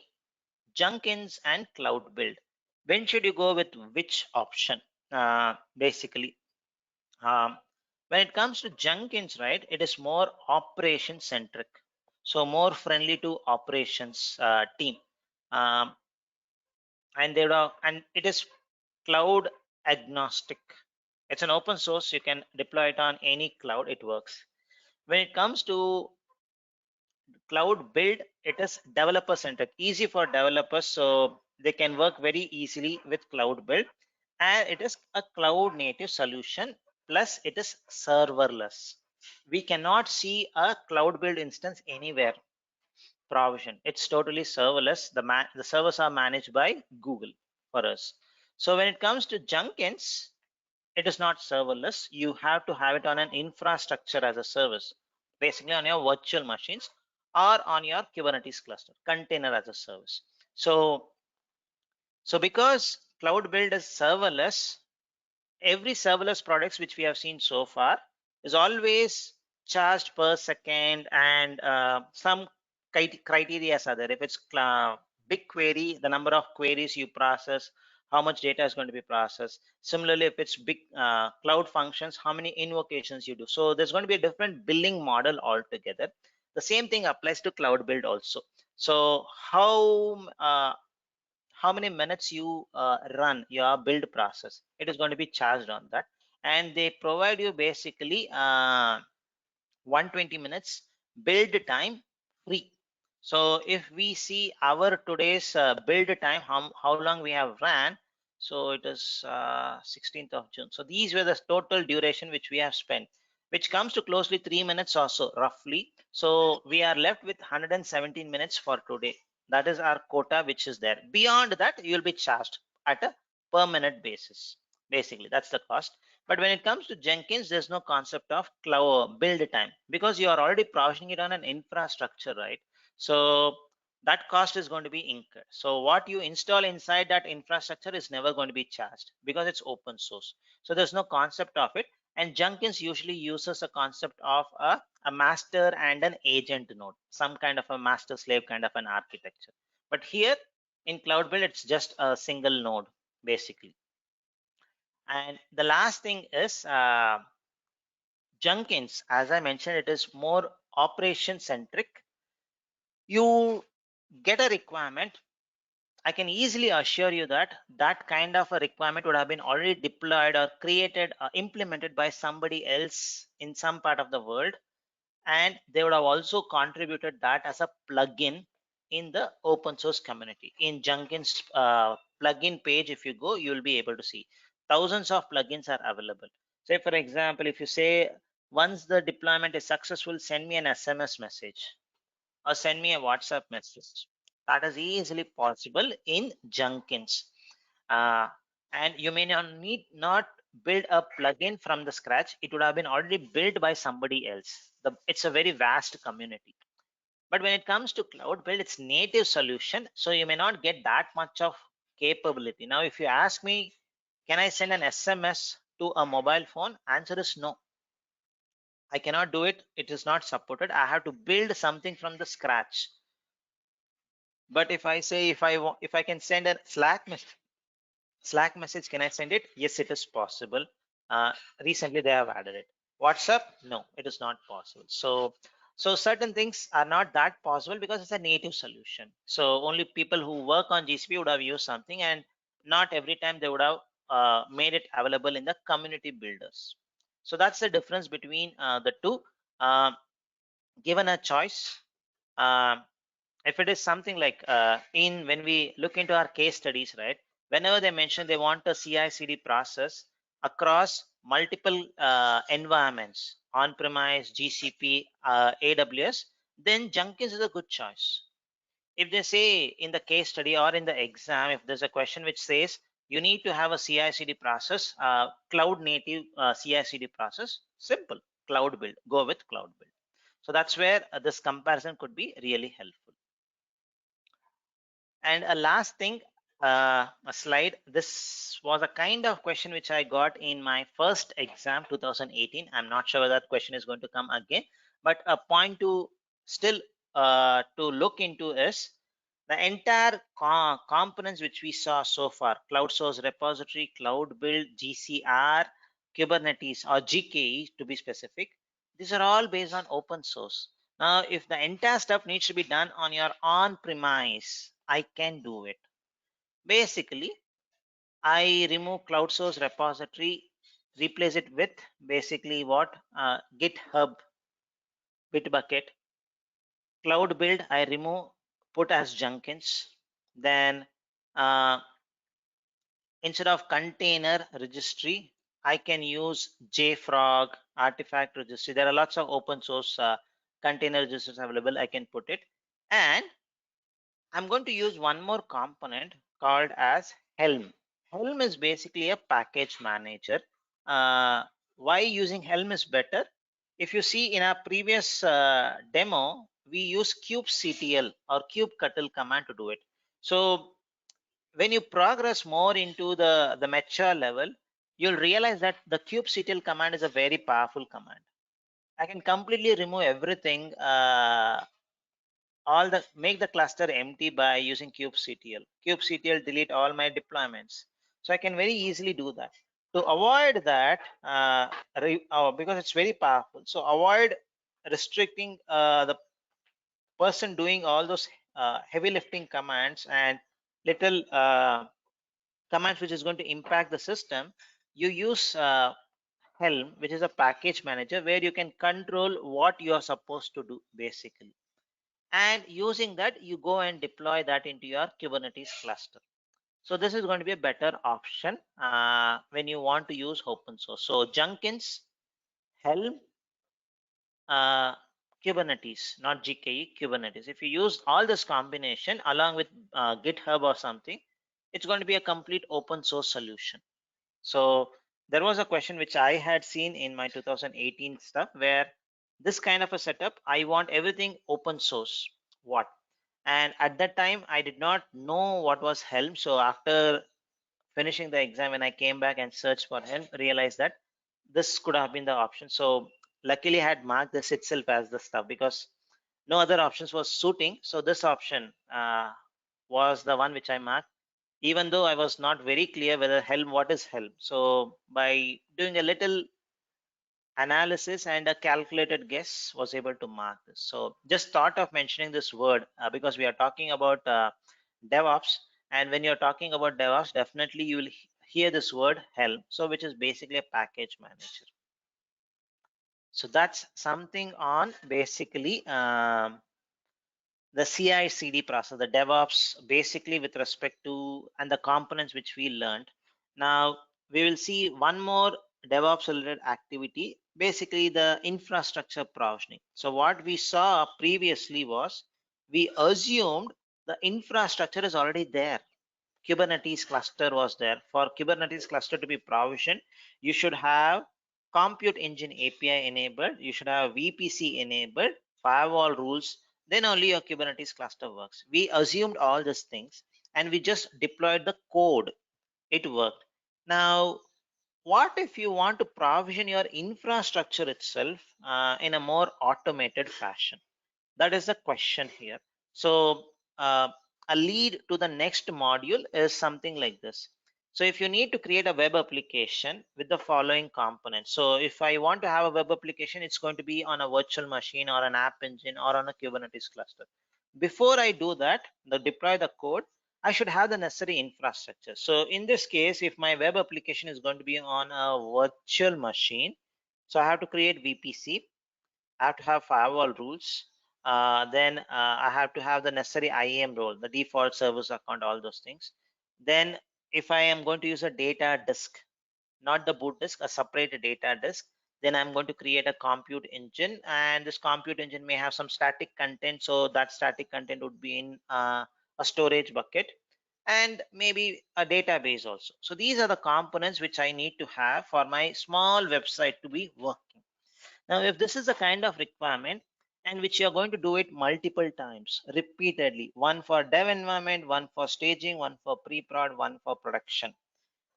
Jenkins and cloud build. When should you go with which option? Basically, um, when it comes to Jenkins, right, it is more operation centric, so more friendly to operations team, um, and it is cloud agnostic. It's an open source. You can deploy it on any cloud. It works. When it comes to cloud build, it is developer centric, easy for developers, so they can work very easily with cloud build, and it is a cloud native solution, plus it is serverless. We cannot see a cloud build instance anywhere provision. It's totally serverless. The servers are managed by Google for us. So when it comes to Jenkins, it is not serverless. You have to have it on an infrastructure as a service, basically on your virtual machines or on your Kubernetes cluster, container as a service. So because cloud build is serverless, every serverless products which we have seen so far is always charged per second, and some criteria are there. If it's big query, the number of queries you process, how much data is going to be processed. Similarly, if it's big cloud functions, how many invocations you do. So there's going to be a different billing model altogether. The same thing applies to cloud build also. So how many minutes you run your build process, it is going to be charged on that. And they provide you basically 120 minutes build time free. So if we see our today's build time, how long we have ran, so it is 16th of June. So these were the total duration which we have spent, which comes to closely 3 minutes or so roughly. So we are left with 117 minutes for today. That is our quota which is there. Beyond that, you will be charged at a per minute basis. Basically, that's the cost. But when it comes to Jenkins, there's no concept of cloud build time, because you are already provisioning it on an infrastructure, right? So that cost is going to be incurred. So what you install inside that infrastructure is never going to be charged because it's open source. So there's no concept of it. And Jenkins usually uses a concept of a master and an agent node, some kind of a master slave kind of an architecture. But here in cloud build, it's just a single node basically. And the last thing is Jenkins, as I mentioned, it is more operation centric. You get a requirement. I can easily assure you that that kind of a requirement would have been already deployed or created or implemented by somebody else in some part of the world. And they would have also contributed that as a plugin in the open source community. In Jenkins plugin page, if you go, you will be able to see thousands of plugins are available. Say, for example, if you say, once the deployment is successful, send me an SMS message or send me a WhatsApp message. That is easily possible in Jenkins. Uh, and you may not build a plugin from the scratch. It would have been already built by somebody else. It's a very vast community. But when it comes to cloud build, it's native solution, so you may not get that much of capability. Now, if you ask me, can I send an SMS to a mobile phone? Answer is no. I cannot do it. It is not supported. I have to build something from the scratch. But if I say if I can send a Slack message, can I send it? Yes, it is possible. Recently they have added it. WhatsApp, no, it is not possible. So certain things are not that possible because it's a native solution. So only people who work on GCP would have used something, and not every time they would have made it available in the community builders. So that's the difference between the two. Uh, Given a choice, um, if it is something like in when we look into our case studies, right, whenever they mention they want a CI/CD process across multiple environments, on-premise, GCP, AWS, then Jenkins is a good choice. If they say in the case study or in the exam, if there's a question which says you need to have a CI/CD process, cloud native CI/CD process, simple, cloud build, go with cloud build. So that's where this comparison could be really helpful. And a last thing, a slide. This was a kind of question which I got in my first exam 2018. I'm not sure whether that question is going to come again, but a point to still to look into is the entire components which we saw so far: cloud source repository, cloud build, GCR, Kubernetes, or GKE to be specific. These are all based on open source. Now, if the entire stuff needs to be done on your on-premise, I can do it. Basically, I remove cloud source repository, replace it with basically what? GitHub, Bitbucket. Cloud build, I remove, put as Jenkins. Then instead of container registry, I can use JFrog, artifact registry. There are lots of open source container registers available. I can put it. And I'm going to use one more component called as Helm. Helm is basically a package manager. Why using Helm is better? If you see in our previous demo, we use kubectl or kubectl command to do it. So when you progress more into the mature level, you'll realize that the kubectl command is a very powerful command. I can completely remove everything, make the cluster empty by using kubectl. Kubectl delete all my deployments. So I can very easily do that. To avoid that, because it's very powerful, so avoid restricting the person doing all those heavy lifting commands and little commands which is going to impact the system. You use Helm, which is a package manager where you can control what you are supposed to do basically. And using that, you go and deploy that into your Kubernetes cluster. So this is going to be a better option when you want to use open source. So Jenkins, Helm, uh, Kubernetes, not GKE, Kubernetes. If you use all this combination along with GitHub or something, it's going to be a complete open source solution. So there was a question which I had seen in my 2018 stuff where this kind of a setup, I want everything open source. What? And at that time, I did not know what was Helm. So after finishing the exam, when I came back and searched for Helm, realized that this could have been the option. So luckily, I had marked this itself as the stuff because no other options was suiting. So this option was the one which I marked, even though I was not very clear whether Helm, what is Helm. So by doing a little analysis and a calculated guess, was able to mark this. So just thought of mentioning this word because we are talking about DevOps, and when you're talking about DevOps, definitely you will hear this word Helm, so which is basically a package manager. So that's something on basically the CI/CD process, the DevOps, basically with respect to and the components which we learned. Now we will see one more DevOps related activity, basically the infrastructure provisioning. So what we saw previously was we assumed the infrastructure is already there. Kubernetes cluster was there. For Kubernetes cluster to be provisioned, you should have compute engine API enabled, you should have VPC enabled, firewall rules, then only your Kubernetes cluster works. We assumed all these things and we just deployed the code. It worked. Now, what if you want to provision your infrastructure itself in a more automated fashion? That is the question here. So a lead to the next module is something like this. So if you need to create a web application with the following components. So if I want to have a web application, it's going to be on a virtual machine or an app engine or on a Kubernetes cluster. Before I do that, the deploy the code, I should have the necessary infrastructure. So in this case, if my web application is going to be on a virtual machine, so I have to create VPC, I have to have firewall rules. Then I have to have the necessary IAM role, the default service account, all those things. Then if I am going to use a data disk, not the boot disk, a separate data disk, then I'm going to create a compute engine, and this compute engine may have some static content. So that static content would be in a storage bucket and maybe a database also. So these are the components which I need to have for my small website to be working. Now, if this is the kind of requirement and which you're going to do it multiple times, repeatedly, one for dev environment, one for staging, one for pre-prod, one for production,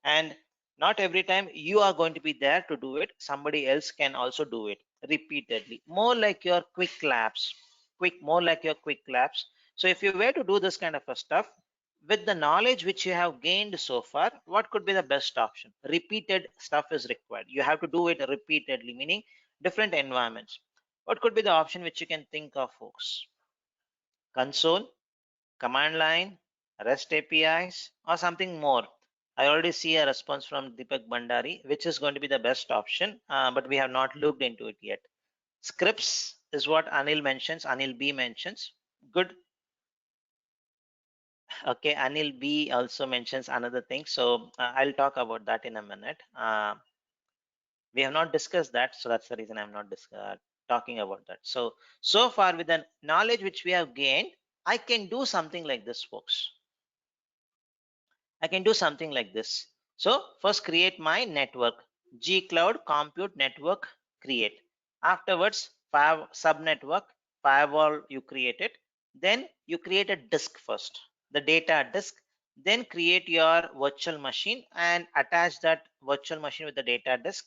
and not every time you are going to be there to do it, somebody else can also do it repeatedly, more like your quick labs, more like your quick labs. So if you were to do this kind of a stuff with the knowledge which you have gained so far, what could be the best option? Repeated stuff is required. You have to do it repeatedly, meaning different environments. What could be the option which you can think of, folks? Console, command line, REST APIs, or something more? I already see a response from Deepak Bhandari, which is going to be the best option, but we have not looked into it yet. Scripts is what Anil mentions, Anil B mentions. Good. Okay, Anil B also mentions another thing. So I'll talk about that in a minute. We have not discussed that, so that's the reason I'm not talking about that. So far with the knowledge which we have gained, I can do something like this, folks. I can do something like this. So first create my network, G-Cloud Compute Network create. Afterwards, subnetwork, firewall you create it. Then you create a disk first, the data disk. Then create your virtual machine and attach that virtual machine with the data disk.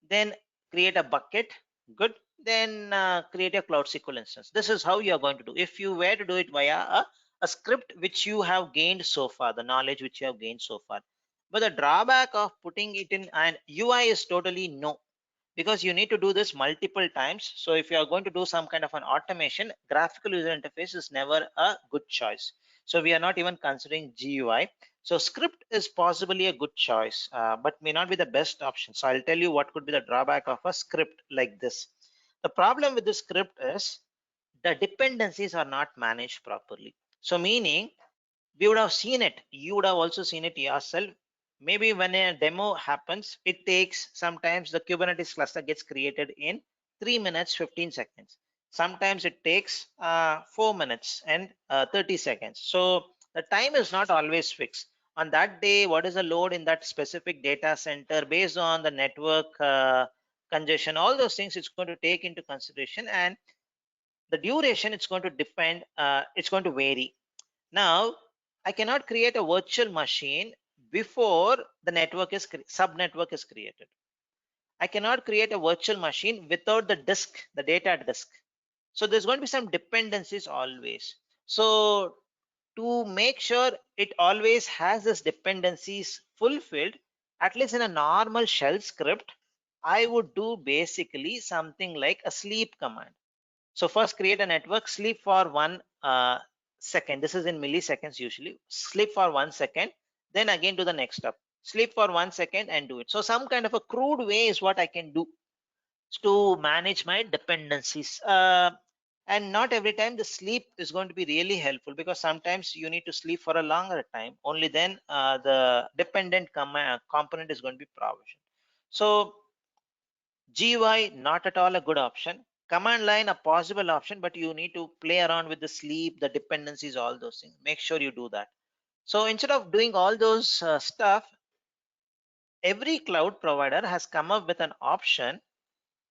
Then create a bucket. Good. Then create a Cloud SQL instance. This is how you are going to do. If you were to do it via a script which you have gained so far, the knowledge which you have gained so far. But the drawback of putting it in an UI is totally no, because you need to do this multiple times. So if you are going to do some kind of an automation, graphical user interface is never a good choice. So we are not even considering GUI. So script is possibly a good choice, but may not be the best option. So I'll tell you what could be the drawback of a script like this. The problem with this script is the dependencies are not managed properly. So meaning we would have seen it, you would have also seen it yourself. Maybe when a demo happens, it takes sometimes the Kubernetes cluster gets created in 3 minutes 15 seconds. Sometimes it takes 4 minutes and 30 seconds. So the time is not always fixed. On that day, what is the load in that specific data center based on the network congestion, all those things it's going to take into consideration, and the duration it's going to depend, it's going to vary. Now, I cannot create a virtual machine before the network is subnetwork is created. I cannot create a virtual machine without the disk, the data disk. So there's going to be some dependencies always. So to make sure it always has this dependencies fulfilled, at least in a normal shell script, I would do basically something like a sleep command. So first create a network, sleep for 1 second. This is in milliseconds usually. Sleep for 1 second, then again do the next step. Sleep for 1 second and do it. So some kind of a crude way is what I can do to manage my dependencies. And not every time the sleep is going to be really helpful, because sometimes you need to sleep for a longer time. Only then the dependent component is going to be provisioned. So GUI not at all a good option. Command line a possible option, but you need to play around with the sleep, the dependencies, all those things. Make sure you do that. So instead of doing all those stuff, every cloud provider has come up with an option,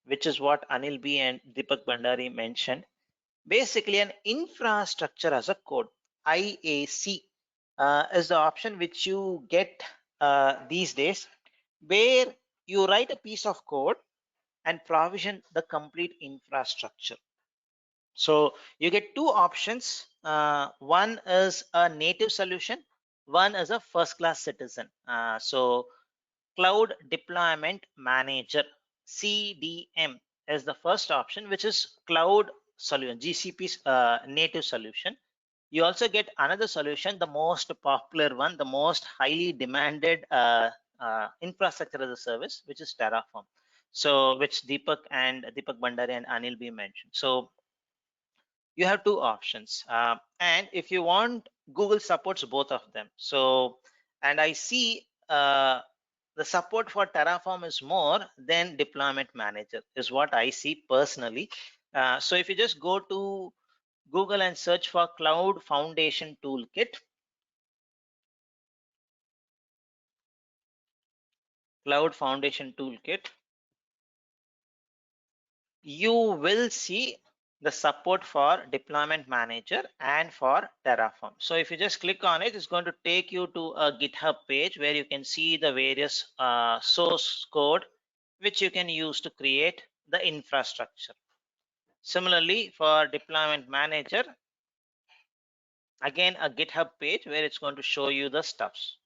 which is what Anil B and Deepak Bhandari mentioned. Basically, an infrastructure as a code, IAC, is the option which you get these days, where you write a piece of code and provision the complete infrastructure. So you get two options. One is a native solution, one is a first class citizen. So Cloud Deployment Manager, CDM, is the first option, which is cloud solution, GCP's native solution. You also get another solution, the most popular one, the most highly demanded infrastructure as a service, which is Terraform. So which Deepak Bhandari and Anil B mentioned. So you have two options, and if you want, Google supports both of them. So, and I see the support for Terraform is more than deployment manager, is what I see personally. So if you just go to Google and search for Cloud Foundation Toolkit, Cloud Foundation Toolkit, you will see the support for deployment manager and for Terraform. So if you just click on it, it's going to take you to a GitHub page where you can see the various source code which you can use to create the infrastructure. Similarly, for deployment manager, again a GitHub page where it's going to show you the stuffs.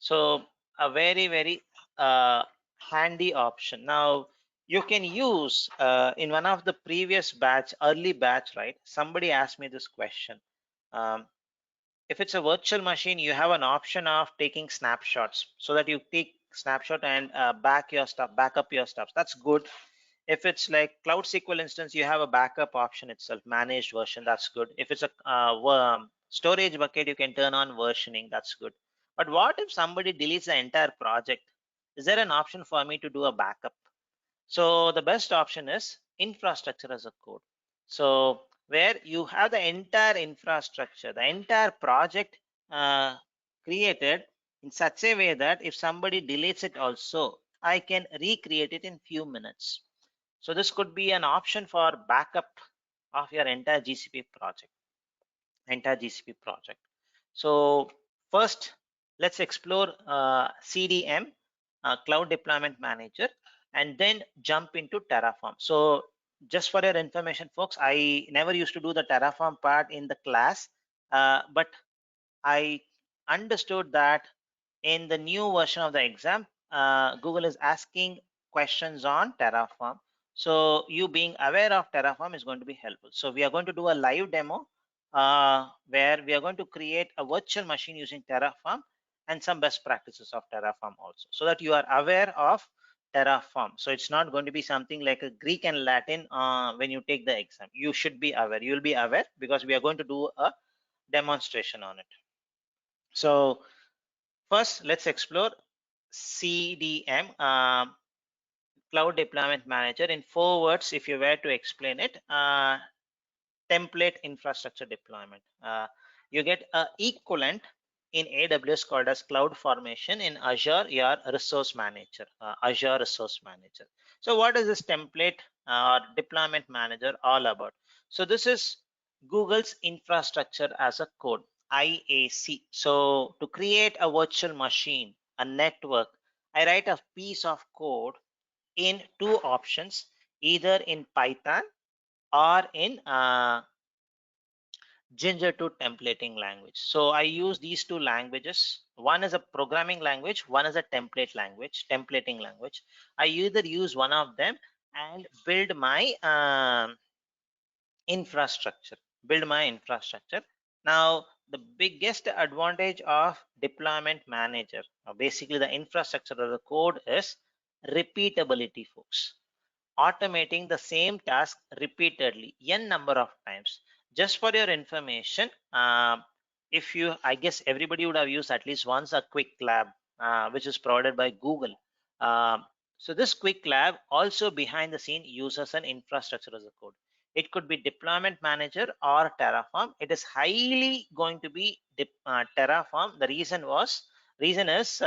So a very handy option. Now you can use in one of the previous early batch, right? Somebody asked me this question. If it's a virtual machine, you have an option of taking snapshots, so that you take snapshot and back up your stuff. That's good. If it's like Cloud SQL instance, you have a backup option itself, managed version. That's good. If it's a storage bucket, you can turn on versioning. That's good. But what if somebody deletes the entire project? Is there an option for me to do a backup? So the best option is infrastructure as a code. So where you have the entire infrastructure, the entire project uh, created in such a way that if somebody deletes it also, I can recreate it in few minutes. So this could be an option for backup of your entire GCP project. So first, let's explore CDM, Cloud Deployment Manager, and then jump into Terraform. So just for your information, folks, I never used to do the Terraform part in the class, but I understood that in the new version of the exam, Google is asking questions on Terraform. So you being aware of Terraform is going to be helpful. So we are going to do a live demo where we are going to create a virtual machine using Terraform and some best practices of Terraform also, so that you are aware of Terraform. So it's not going to be something like a Greek and Latin when you take the exam. You should be aware. You will be aware because we are going to do a demonstration on it. So first, let's explore CDM, Cloud Deployment Manager. In 4 words, if you were to explain it, template infrastructure deployment. You get a equivalent in AWS called as Cloud Formation, in Azure your Resource Manager, Azure Resource Manager. So what is this template or deployment manager all about? So this is Google's infrastructure as a code, IAC. So to create a virtual machine, a network, I write a piece of code in two options, either in Python or in Ginger to templating language. So I use these two languages. One is a programming language, one is a templating language. I either use one of them and build my infrastructure. Now, the biggest advantage of deployment manager, basically the infrastructure of the code, is repeatability, folks. Automating the same task repeatedly n number of times. Just for your information, if you, I guess everybody would have used at least once a quick lab, which is provided by Google. So this quick lab also behind the scene uses an infrastructure as a code. It could be deployment manager or Terraform. It is highly going to be Terraform. The reason is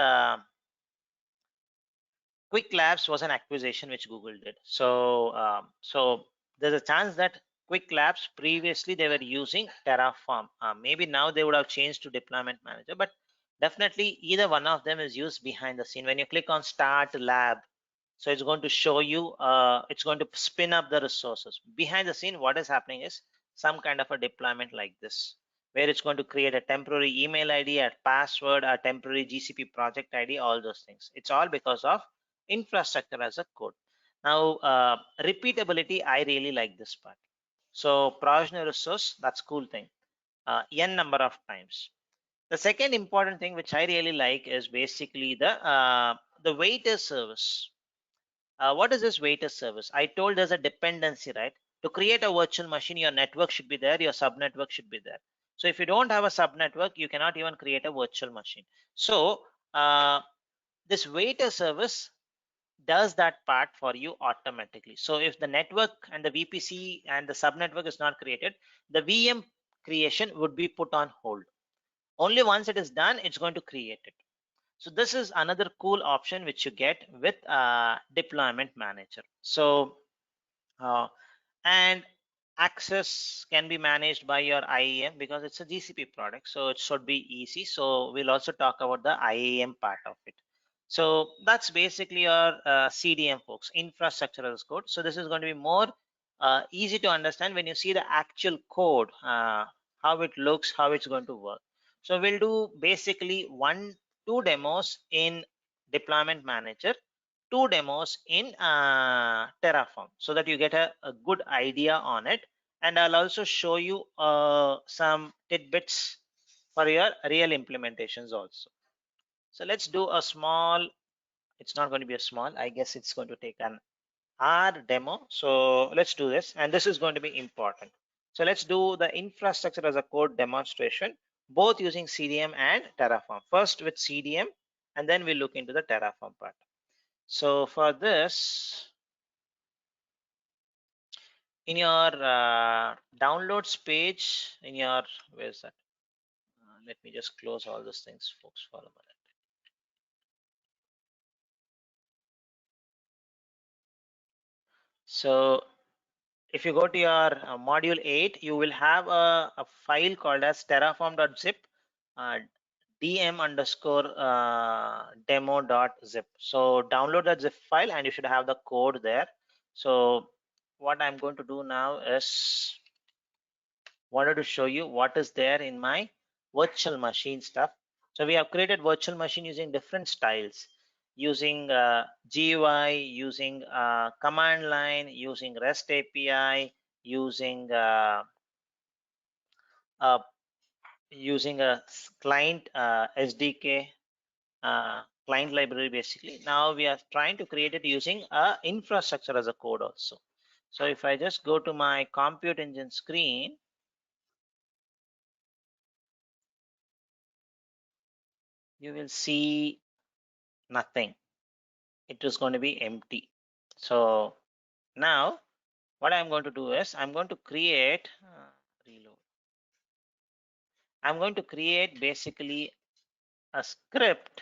Quick Labs was an acquisition which Google did. So there's a chance that Quick Labs previously they were using Terraform. Maybe now they would have changed to Deployment Manager, but definitely either one of them is used behind the scene. When you click on Start Lab, so it's going to show you, it's going to spin up the resources. Behind the scene, what is happening is some kind of a deployment like this, where it's going to create a temporary email ID, a password, a temporary GCP project ID, all those things. It's all because of infrastructure as a code. Now, repeatability, I really like this part. So provisional resource, that's cool thing. N number of times. The second important thing which I really like is basically the waiter service. What is this waiter service? I told there's a dependency, right? To create a virtual machine, your network should be there, your subnetwork should be there. So if you don't have a subnetwork, you cannot even create a virtual machine. So this waiter service does that part for you automatically. So if the network and the VPC and the subnetwork is not created, the VM creation would be put on hold. Only once it is done, it's going to create it. So this is another cool option which you get with deployment manager. So and access can be managed by your IAM because it's a GCP product, so it should be easy. So we'll also talk about the IAM part of it. So that's basically your CDM, folks, infrastructure as code. So this is going to be more easy to understand when you see the actual code, how it looks, how it's going to work. So we'll do basically two demos in deployment manager, two demos in Terraform so that you get a good idea on it. And I'll also show you some tidbits for your real implementations also. So let's do a small, it's not going to be a small, I guess it's going to take an hour demo. So let's do this. And this is going to be important. So let's do the infrastructure as a code demonstration, both using CDM and Terraform. First with CDM, and then we'll look into the Terraform part. So for this, in your downloads page, in your, where's that? Let me just close all those things, folks, for a minute. So if you go to your module 8, you will have a file called as terraform.zip, dm underscore demo.zip. So download that zip file and you should have the code there. So what I'm going to do now is wanted to show you what is there in my virtual machine stuff. So we have created virtual machine using different styles, using GUI, using command line, using REST API, using uh, using a client SDK, client library basically. Now we are trying to create it using infrastructure as a code also. So if I just go to my compute engine screen, you will see nothing. It is going to be empty. So now what I'm going to do is I'm going to create reload. I'm going to create basically a script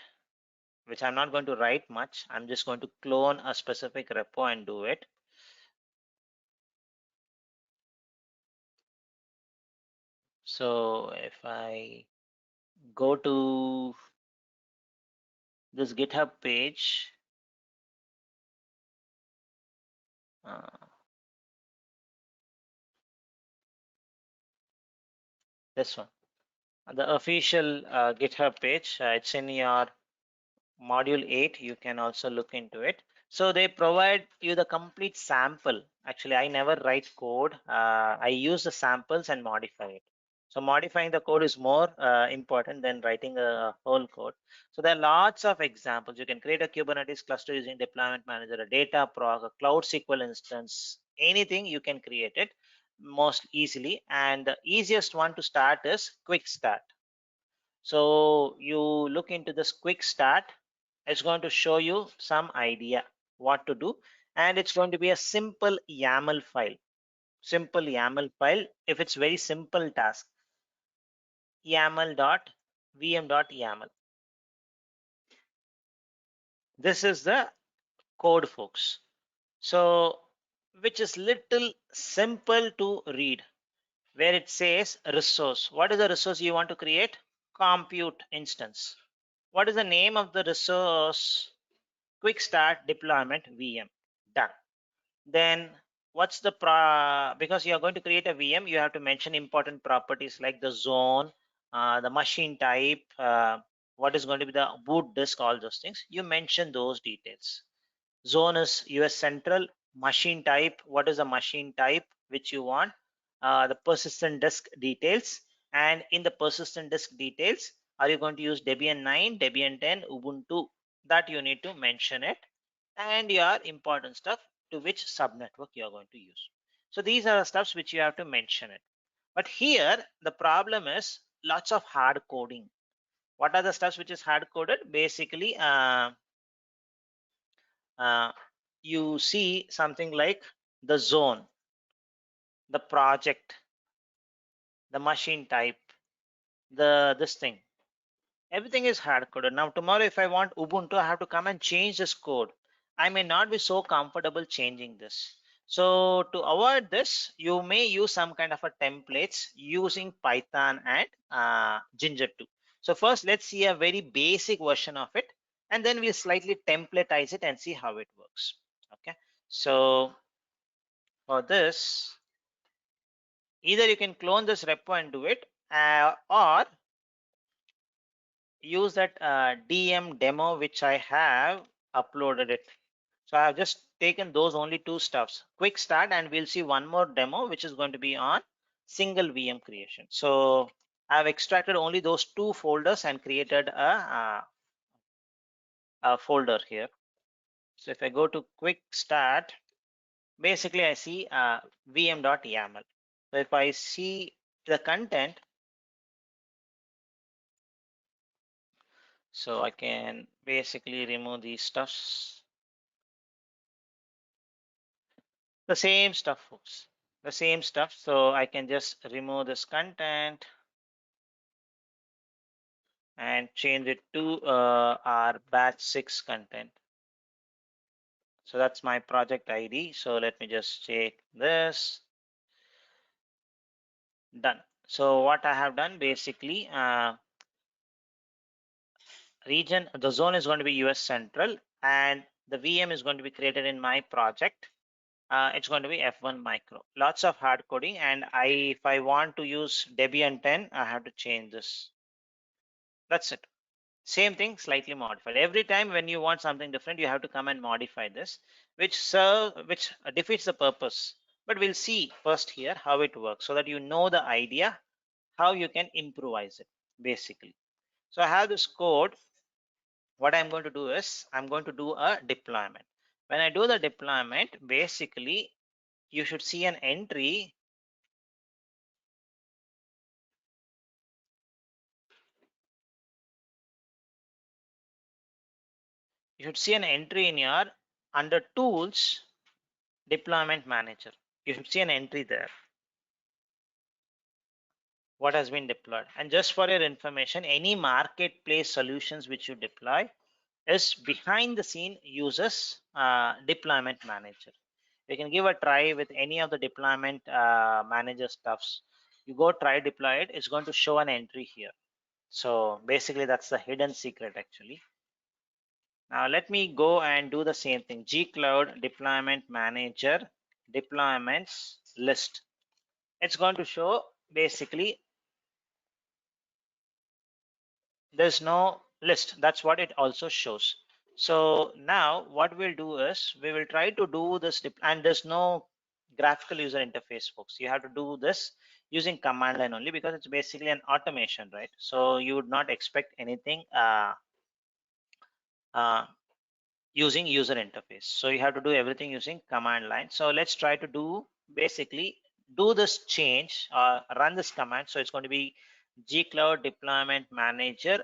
which I'm not going to write much. I'm just going to clone a specific repo and do it. So if I go to this GitHub page, this one, the official GitHub page, it's in your module 8, you can also look into it. So they provide you the complete sample. Actually, I never write code. I use the samples and modify it. So modifying the code is more important than writing a whole code. So there are lots of examples. You can create a Kubernetes cluster using deployment manager, a data proc, a cloud SQL instance, anything you can create it most easily. And the easiest one to start is quick start. So you look into this quick start, it's going to show you some idea what to do, and it's going to be a simple YAML file. simple YAML file. If it's very simple task, YAML.vm.yaml. This is the code, folks. So, which is little simple to read, where it says resource. What is the resource you want to create? Compute instance. What is the name of the resource? Quick start deployment VM. Done. Then what's the because you are going to create a VM, you have to mention important properties like the zone, the machine type, what is going to be the boot disk, all those things. You mention those details. Zone is US Central. Machine type, what is the machine type which you want? The persistent disk details. And in the persistent disk details, are you going to use Debian 9, Debian 10, Ubuntu? That you need to mention it. And your important stuff, to which subnetwork you are going to use. So these are the stuffs which you have to mention it. But here the problem is lots of hard coding. What are the stuffs which is hard coded? Basically, you see something like the zone, the project, the machine type, this thing. Everything is hard coded. Now tomorrow if I want Ubuntu, I have to come and change this code. I may not be so comfortable changing this. So to avoid this, you may use some kind of a templates using Python and Ginger 2. So first let's see a very basic version of it, and then we'll slightly templatize it and see how it works. Okay. So for this, either you can clone this repo and do it, or use that DM demo which I have uploaded it. So I have just taken those only two stuffs, quick start, and we'll see one more demo which is going to be on single VM creation. So I've extracted only those two folders and created a folder here. So if I go to quick start, basically I see vm.yaml. So if I see the content, so I can basically remove these stuffs. The same stuff, folks. The same stuff. So I can just remove this content and change it to our batch 6 content. So that's my project ID. So let me just check this. Done. So what I have done basically, region, the zone is going to be US Central, and the VM is going to be created in my project. It's going to be F1 micro. Lots of hard coding, and if I want to use Debian 10, I have to change this. That's it. Same thing, slightly modified. Every time when you want something different, you have to come and modify this, which defeats the purpose. But we'll see first here how it works, so that you know the idea, how you can improvise it basically. So I have this code. What I'm going to do is I'm going to do a deployment. When I do the deployment, basically you should see an entry. You should see an entry in your under tools deployment manager. You should see an entry there, what has been deployed. And just for your information, any marketplace solutions which you deploy is behind the scene uses deployment manager. You can give a try with any of the deployment manager stuffs. You go try deploy it, it's going to show an entry here. So basically that's the hidden secret actually. Now let me go and do the same thing. G-Cloud deployment manager deployments list. It's going to show basically there's no list. That's what it also shows. So now what we'll do is we will try to do this, and there's no graphical user interface, folks. You have to do this using command line only, because it's basically an automation, right? So you would not expect anything uh, using user interface. So you have to do everything using command line. So let's try to do basically do this change or run this command. So it's going to be gcloud deployment manager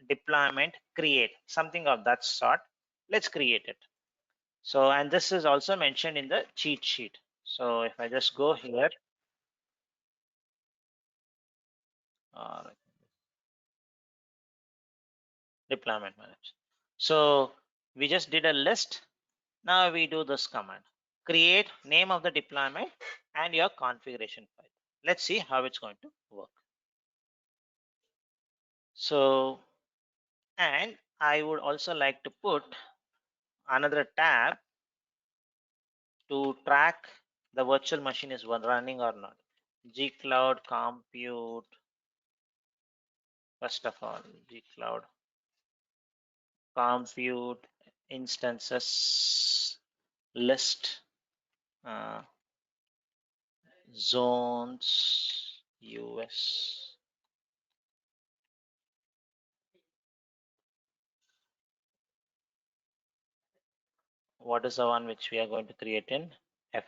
deployment create, something of that sort. Let's create it. So, and this is also mentioned in the cheat sheet. So if I just go here, deployment manager. So we just did a list. Now we do this command, create name of the deployment and your configuration file. Let's see how it's going to work. So, and I would also like to put another tab to track the virtual machine is running or not. Gcloud compute, first of all, Gcloud compute instances list zones US. What is the one which we are going to create in F?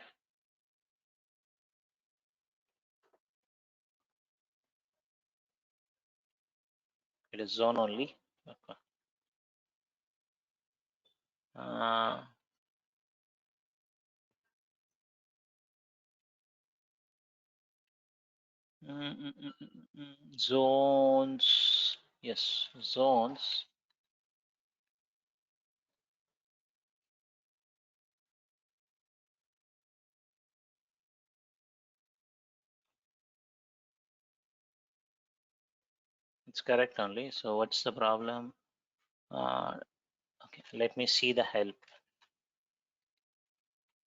It is zone only. Okay. Zones. Yes, zones. It's correct only. So what's the problem? Okay, let me see the help.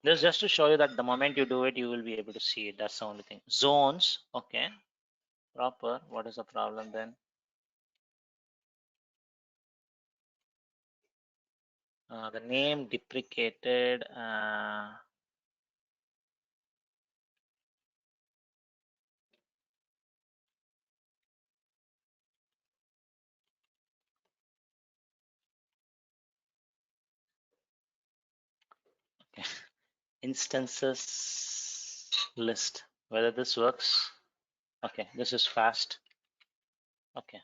This is just to show you that the moment you do it, you will be able to see it. That's the only thing. Zones. Okay. Proper. What is the problem then? The name deprecated. Okay. Instances list. Whether this works. Okay, this is fast. Okay.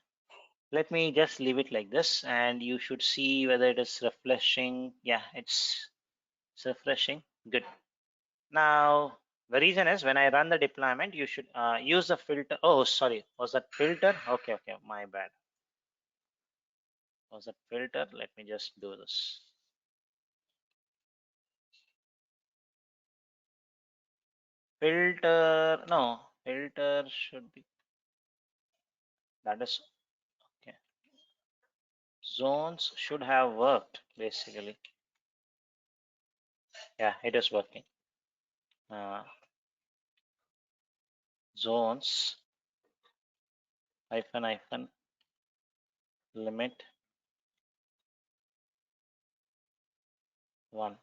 Let me just leave it like this and you should see whether it is refreshing. Yeah, it's refreshing. Good. Now, the reason is when I run the deployment, you should use the filter. Oh, sorry. Was that filter? Okay, okay. My bad. Was that filter? Let me just do this. Filter. No, filter should be. That is okay. Zones should have worked basically. Yeah, it is working. Zones hyphen limit 1.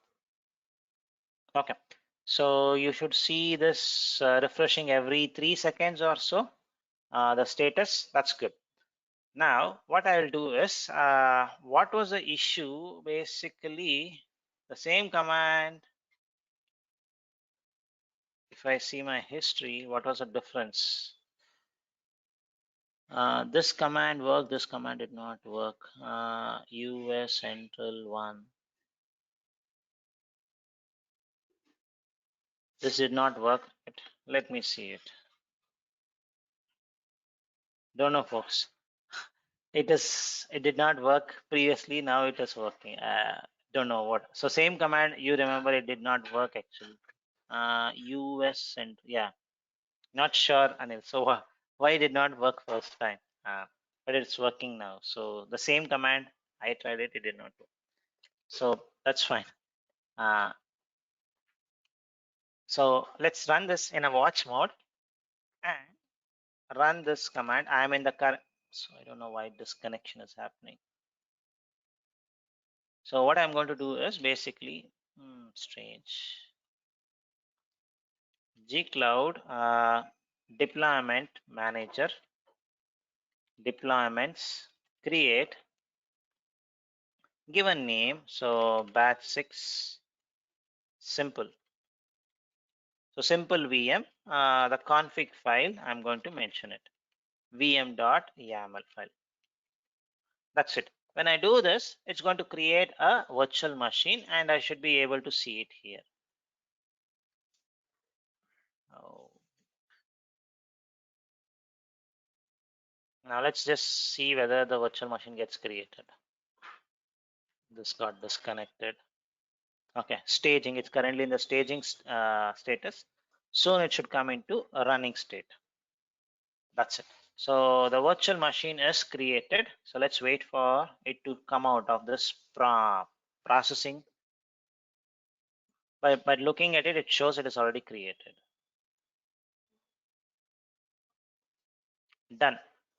Okay, so you should see this refreshing every 3 seconds or so. The status, that's good. Now what I'll do is, what was the issue? Basically the same command. If I see my history, what was the difference? This command worked, this command did not work. US Central 1. This did not work. Let me see it. Don't know, folks. It did not work previously. Now it is working. Don't know what. So same command. You remember it did not work actually. US and yeah, not sure, Anil. So why it did not work first time? But it's working now. So the same command. I tried it. It did not work. So that's fine. So let's run this in a watch mode and run this command. I'm in the current. So I don't know why disconnection is happening. So what I'm going to do is basically strange gcloud deployment manager deployments create give a name, so batch 6 simple, so simple VM, the config file I'm going to mention it vm.yaml file. That's it. When I do this, it's going to create a virtual machine and I should be able to see it here. Oh. Now let's just see whether the virtual machine gets created. This got disconnected. Okay, staging. It's currently in the staging status. Soon it should come into a running state. That's it. So the virtual machine is created. So let's wait for it to come out of this processing. By looking at it, it shows it is already created. Done.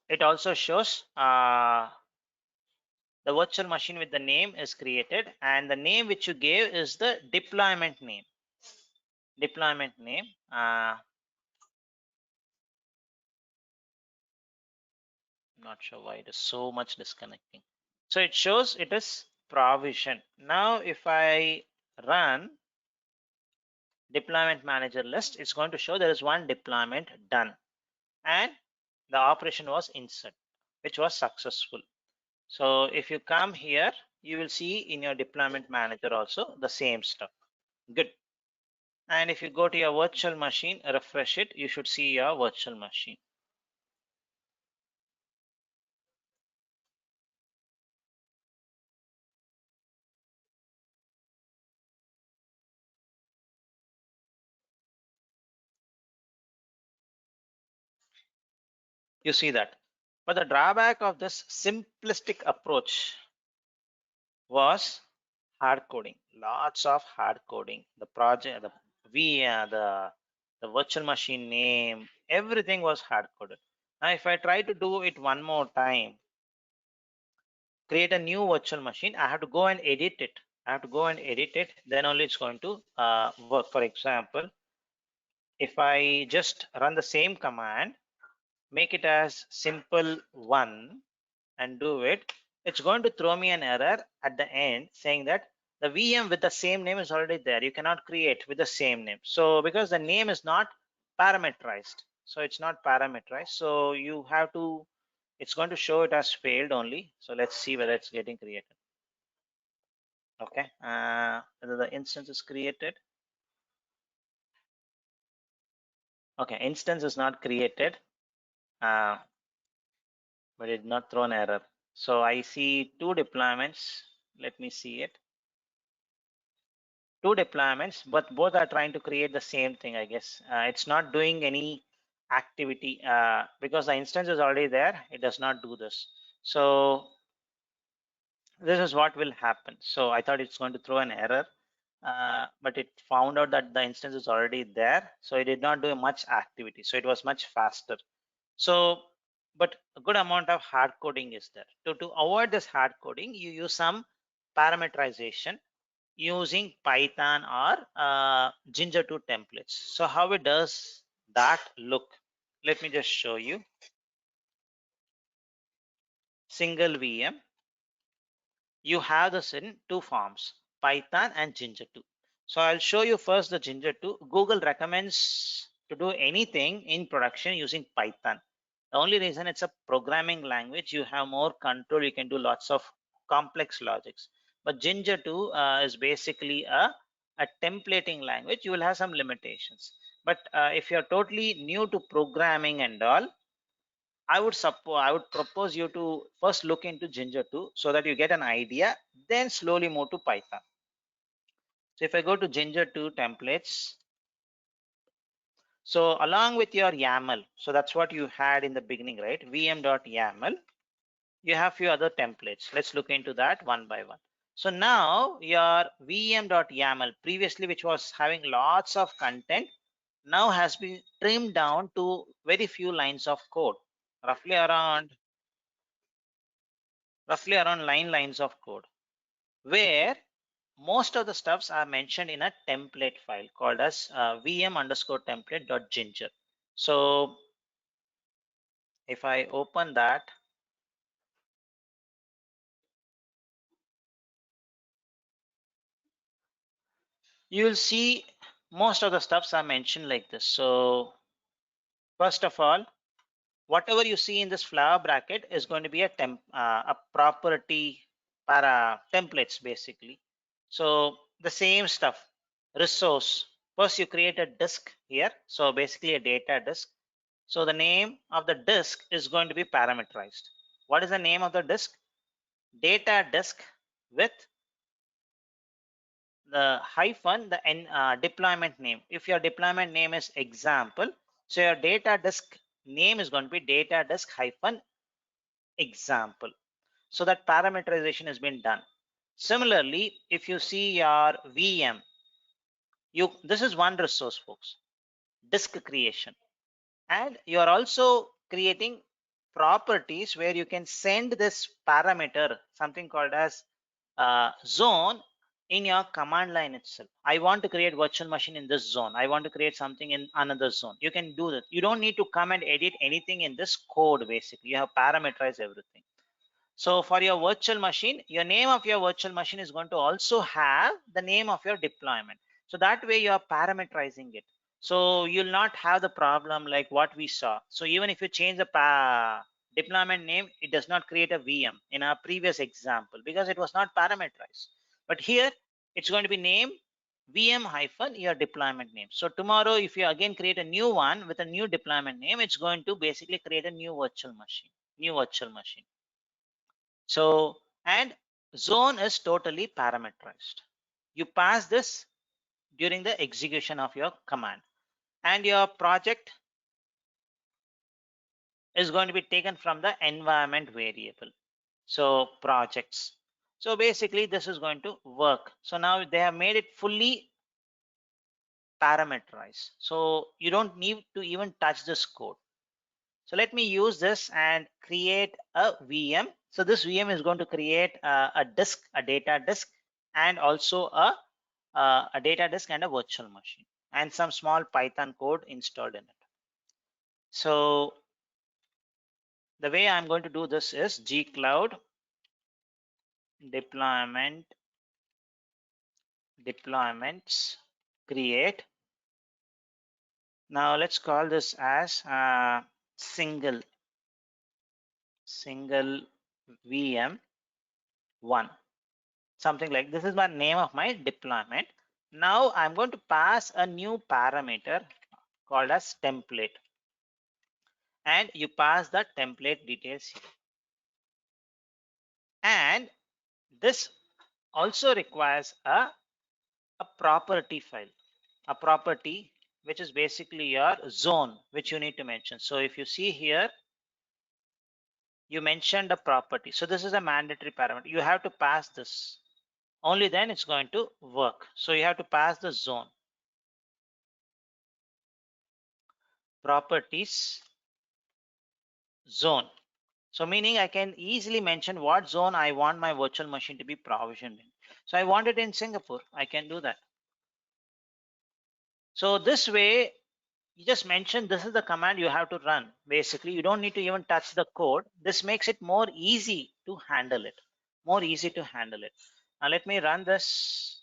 It also shows the virtual machine with the name is created, and the name which you gave is the deployment name. Deployment name. Not sure why it is so much disconnecting. So it shows it is provision. Now if I run deployment manager list, it's going to show there is one deployment done, and the operation was insert, which was successful. So if you come here, you will see in your deployment manager also the same stuff. Good. And if you go to your virtual machine, refresh it, you should see your virtual machine. You see that. But the drawback of this simplistic approach was hard coding. Lots of hard coding. The project, the virtual machine name, everything was hard coded. Now, if I try to do it one more time, create a new virtual machine, I have to go and edit it. I have to go and edit it. Then only it's going to work. For example, if I just run the same command, make it as simple one and do it, it's going to throw me an error at the end saying that the VM with the same name is already there. You cannot create with the same name. So because the name is not parameterized, so it's not parameterized. So you have to, it's going to show it as failed only. So let's see whether it's getting created. Okay, whether the instance is created. Okay, instance is not created, but it did not throw an error. So I see two deployments. Let me see it. Two deployments, but both are trying to create the same thing, I guess. It's not doing any activity because the instance is already there. It does not do this. So this is what will happen. So I thought it's going to throw an error, but it found out that the instance is already there. So it did not do much activity. So it was much faster. So, but a good amount of hard coding is there. To avoid this hard coding, you use some parameterization using Python or Ginger 2 templates. So how it does that look? Let me just show you. Single VM. You have this in two forms, Python and Ginger 2. So I'll show you first the Ginger 2. Google recommends to do anything in production using Python. The only reason it's a programming language, you have more control. You can do lots of complex logics. But Ginger 2 is basically a templating language. You will have some limitations. But if you're totally new to programming and all, I would propose you to first look into Ginger 2 so that you get an idea, then slowly move to Python. So if I go to Ginger 2 templates, so along with your YAML, so that's what you had in the beginning, right? vm.yaml, you have few other templates. Let's look into that one by one. So now your vm.yaml, previously which was having lots of content, now has been trimmed down to very few lines of code, roughly around 9 lines of code, where most of the stuffs are mentioned in a template file called as vm_template.ginger. So if I open that, you will see most of the stuffs are mentioned like this. So first of all, whatever you see in this flower bracket is going to be a property para templates basically. So the same stuff, resource, First, you create a disk here. So basically a data disk. So the name of the disk is going to be parameterized. What is the name of the disk? Data disk with the hyphen, the deployment name. If your deployment name is example, so your data disk name is going to be data disk hyphen example. So that parameterization has been done. Similarly, if you see your VM, this is one resource, folks, disk creation. And you are also creating properties where you can send this parameter, something called as zone, in your command line itself. I want to create virtual machine in this zone. I want to create something in another zone. You can do that. You don't need to come and edit anything in this code. Basically, you have parameterized everything. So for your virtual machine, your name of your virtual machine is going to also have the name of your deployment. So that way you are parameterizing it. So you'll not have the problem like what we saw. So even if you change the deployment name, it does not create a VM in our previous example because it was not parameterized. But here it's going to be name VM hyphen your deployment name. So tomorrow, if you again create a new one with a new deployment name, it's going to basically create a new virtual machine. So, and zone is totally parameterized. You pass this during the execution of your command, and your project is going to be taken from the environment variable. So projects. So basically this is going to work. So now they have made it fully parameterized. So you don't need to even touch this code. So let me use this and create a VM. So this VM is going to create a disk, a data disk, and also a data disk and a virtual machine, and some small Python code installed in it. So the way I'm going to do this is gcloud deployments create. Now let's call this as single VM 1. Something like this is my name of my deployment. Now I'm going to pass a new parameter called as template, and you pass the template details here. And this also requires a property file, a property which is basically your zone, which you need to mention. So if you see here, you mentioned a property. So this is a mandatory parameter. You have to pass this. Only then it's going to work. So you have to pass the zone. Properties zone. So meaning I can easily mention what zone I want my virtual machine to be provisioned in. So I want it in Singapore. I can do that. So this way, you just mention this is the command you have to run. Basically, you don't need to even touch the code. This makes it more easy to handle it. More easy to handle it. Now let me run this.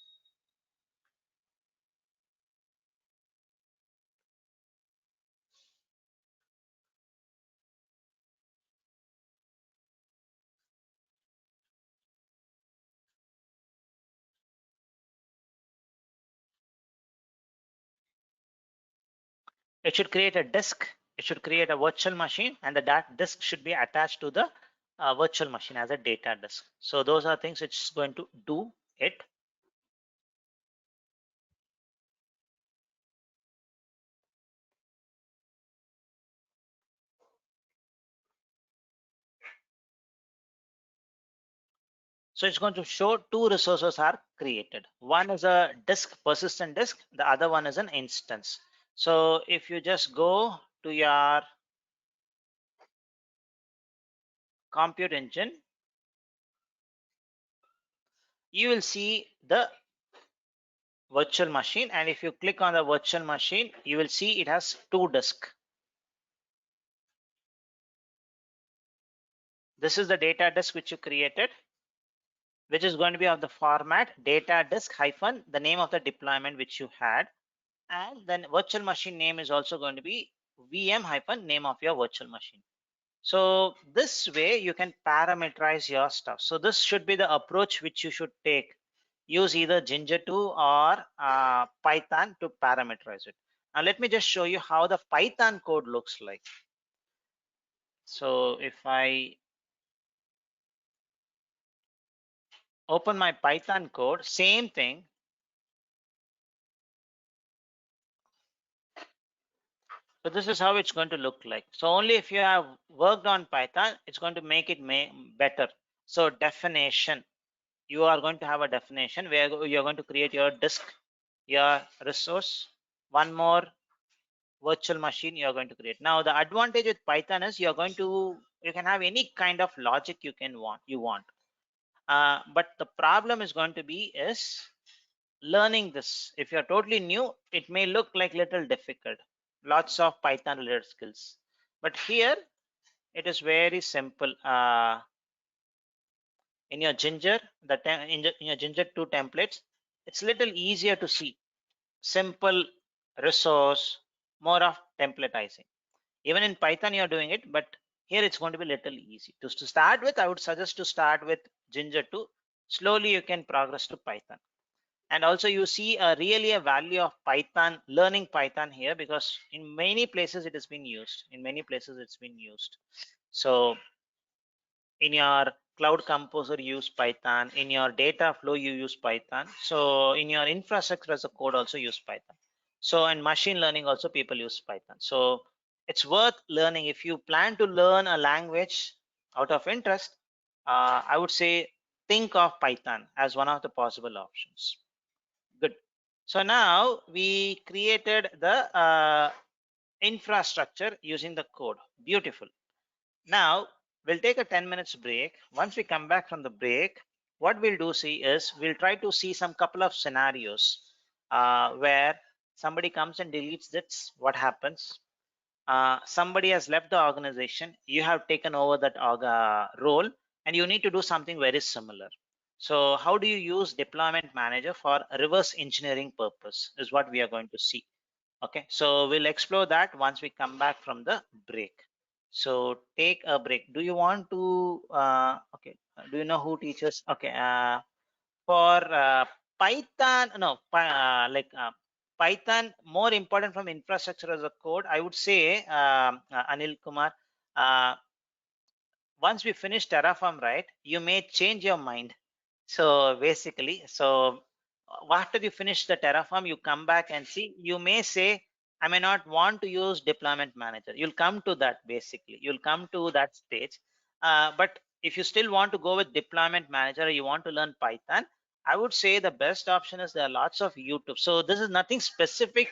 It should create a disk. It should create a virtual machine, and that disk should be attached to the virtual machine as a data disk. So those are things it's going to do it. So it's going to show two resources are created. One is a disk, persistent disk. The other one is an instance. So if you just go to your compute engine, you will see the virtual machine. And if you click on the virtual machine, you will see it has two disks. This is the data disk which you created, which is going to be of the format data disk hyphen the name of the deployment which you had. And then virtual machine name is also going to be VM hyphen name of your virtual machine. So this way you can parameterize your stuff. So this should be the approach which you should take use either Ginger 2 or Python to parameterize it. Now let me just show you how the Python code looks like. So if I open my Python code, same thing. So this is how it's going to look like. So only if you have worked on Python, it's going to make it better. So definition, you are going to have a definition where you're going to create your disk, your resource, one more virtual machine you're going to create. Now the advantage with Python is you can have any kind of logic you want. But the problem is going to be is learning this. If you're totally new, it may look like little difficult, lots of Python related skills. But here it is very simple. In your Ginger, in your Ginger 2 templates, it's little easier to see. Simple resource, more of templatizing. Even in Python, you're doing it, but here it's going to be little easy. To start with, I would suggest to start with Ginger 2. Slowly, you can progress to Python. And also you see really a value of Python, learning Python here, because in many places it has been used. In many places it's been used. So in your cloud composer you use Python, in your data flow you use Python, so in your infrastructure as a code also use Python. So in machine learning also people use Python. So it's worth learning. If you plan to learn a language out of interest, I would say think of Python as one of the possible options. Good. So now we created the infrastructure using the code. Beautiful. Now we'll take a 10 minutes break. Once we come back from the break, what we'll do is we'll try to see some couple of scenarios where somebody comes and deletes this. What happens? Somebody has left the organization. You have taken over that role, and you need to do something very similar. So how do you use deployment manager for reverse engineering purpose is what we are going to see. Okay, so we'll explore that once we come back from the break. So take a break. Do you want to okay, do you know who teaches? Okay, for Python, no, Python, more important from infrastructure as a code, I would say, Anil Kumar, uh, once we finish Terraform, right, you may change your mind. So basically, after you finish the Terraform, you come back and see, you may say, I may not want to use deployment manager. You'll come to that basically. You'll come to that stage. But if you still want to go with deployment manager or you want to learn Python, I would say the best option is there are lots of YouTube. So this is nothing specific,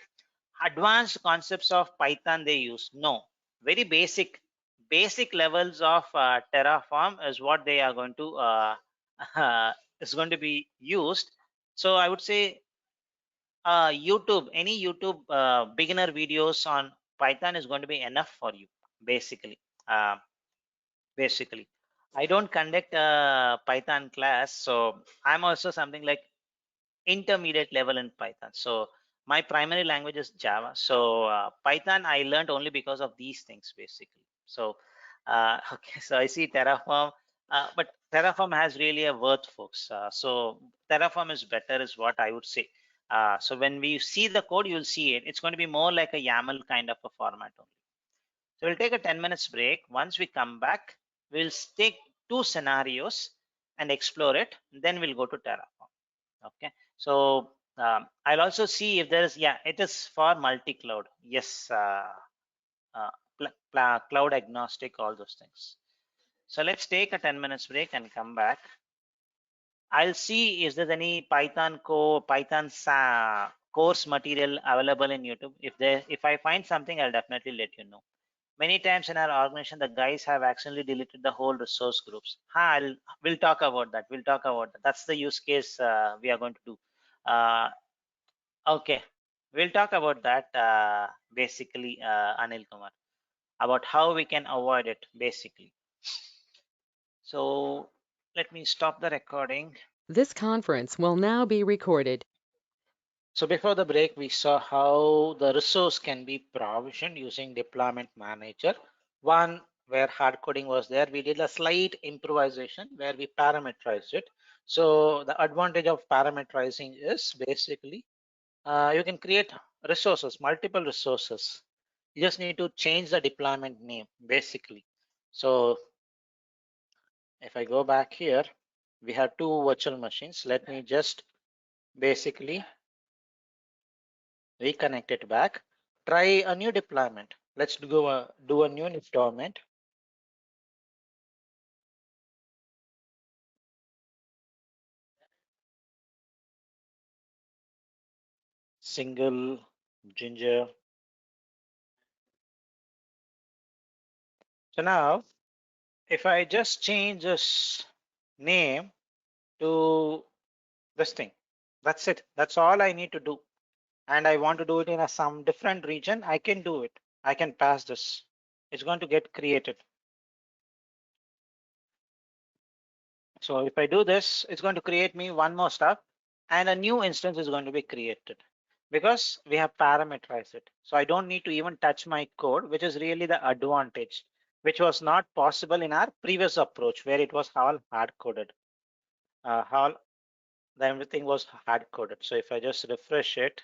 advanced concepts of Python they use. No, very basic levels of Terraform is what they are going to is going to be used. So I would say YouTube, any YouTube beginner videos on Python is going to be enough for you, basically. Uh, basically, I don't conduct a Python class, so I'm also something like intermediate level in Python. So my primary language is Java. So Python I learned only because of these things basically. So okay, so I see Terraform, but Terraform has really a worth, folks. So Terraform is better, is what I would say. So when we see the code, you'll see it. It's going to be more like a YAML kind of a format only. So we'll take a 10 minutes break. Once we come back, we'll take two scenarios and explore it. Then we'll go to Terraform. Okay, so I'll also see if there is, yeah, it is for multi-cloud. Yes, uh, cloud agnostic, all those things. So let's take a 10 minutes break and come back. I'll see if there's any Python course material available in YouTube. If I find something, I'll definitely let you know. Many times in our organization, the guys have accidentally deleted the whole resource groups. We'll talk about that. We'll talk about that. That's the use case we are going to do. Okay, we'll talk about that basically, Anil Kumar, about how we can avoid it basically. So let me stop the recording. This conference will now be recorded. So before the break, we saw how the resource can be provisioned using deployment manager. One where hard coding was there, we did a slight improvisation where we parameterized it. So the advantage of parameterizing is basically you can create resources, multiple resources. You just need to change the deployment name basically. So if I go back here, we have two virtual machines. Let me just basically reconnect it back. Try a new deployment. Let's do a new deployment. Single ginger. So now if I just change this name to this thing, that's it. That's all I need to do. And I want to do it in some different region, I can do it. I can pass this. It's going to get created. So if I do this, it's going to create me one more stuff and a new instance is going to be created because we have parameterized it. So I don't need to even touch my code, which is really the advantage, which was not possible in our previous approach where it was all hard coded. All everything was hard coded. So if I just refresh it,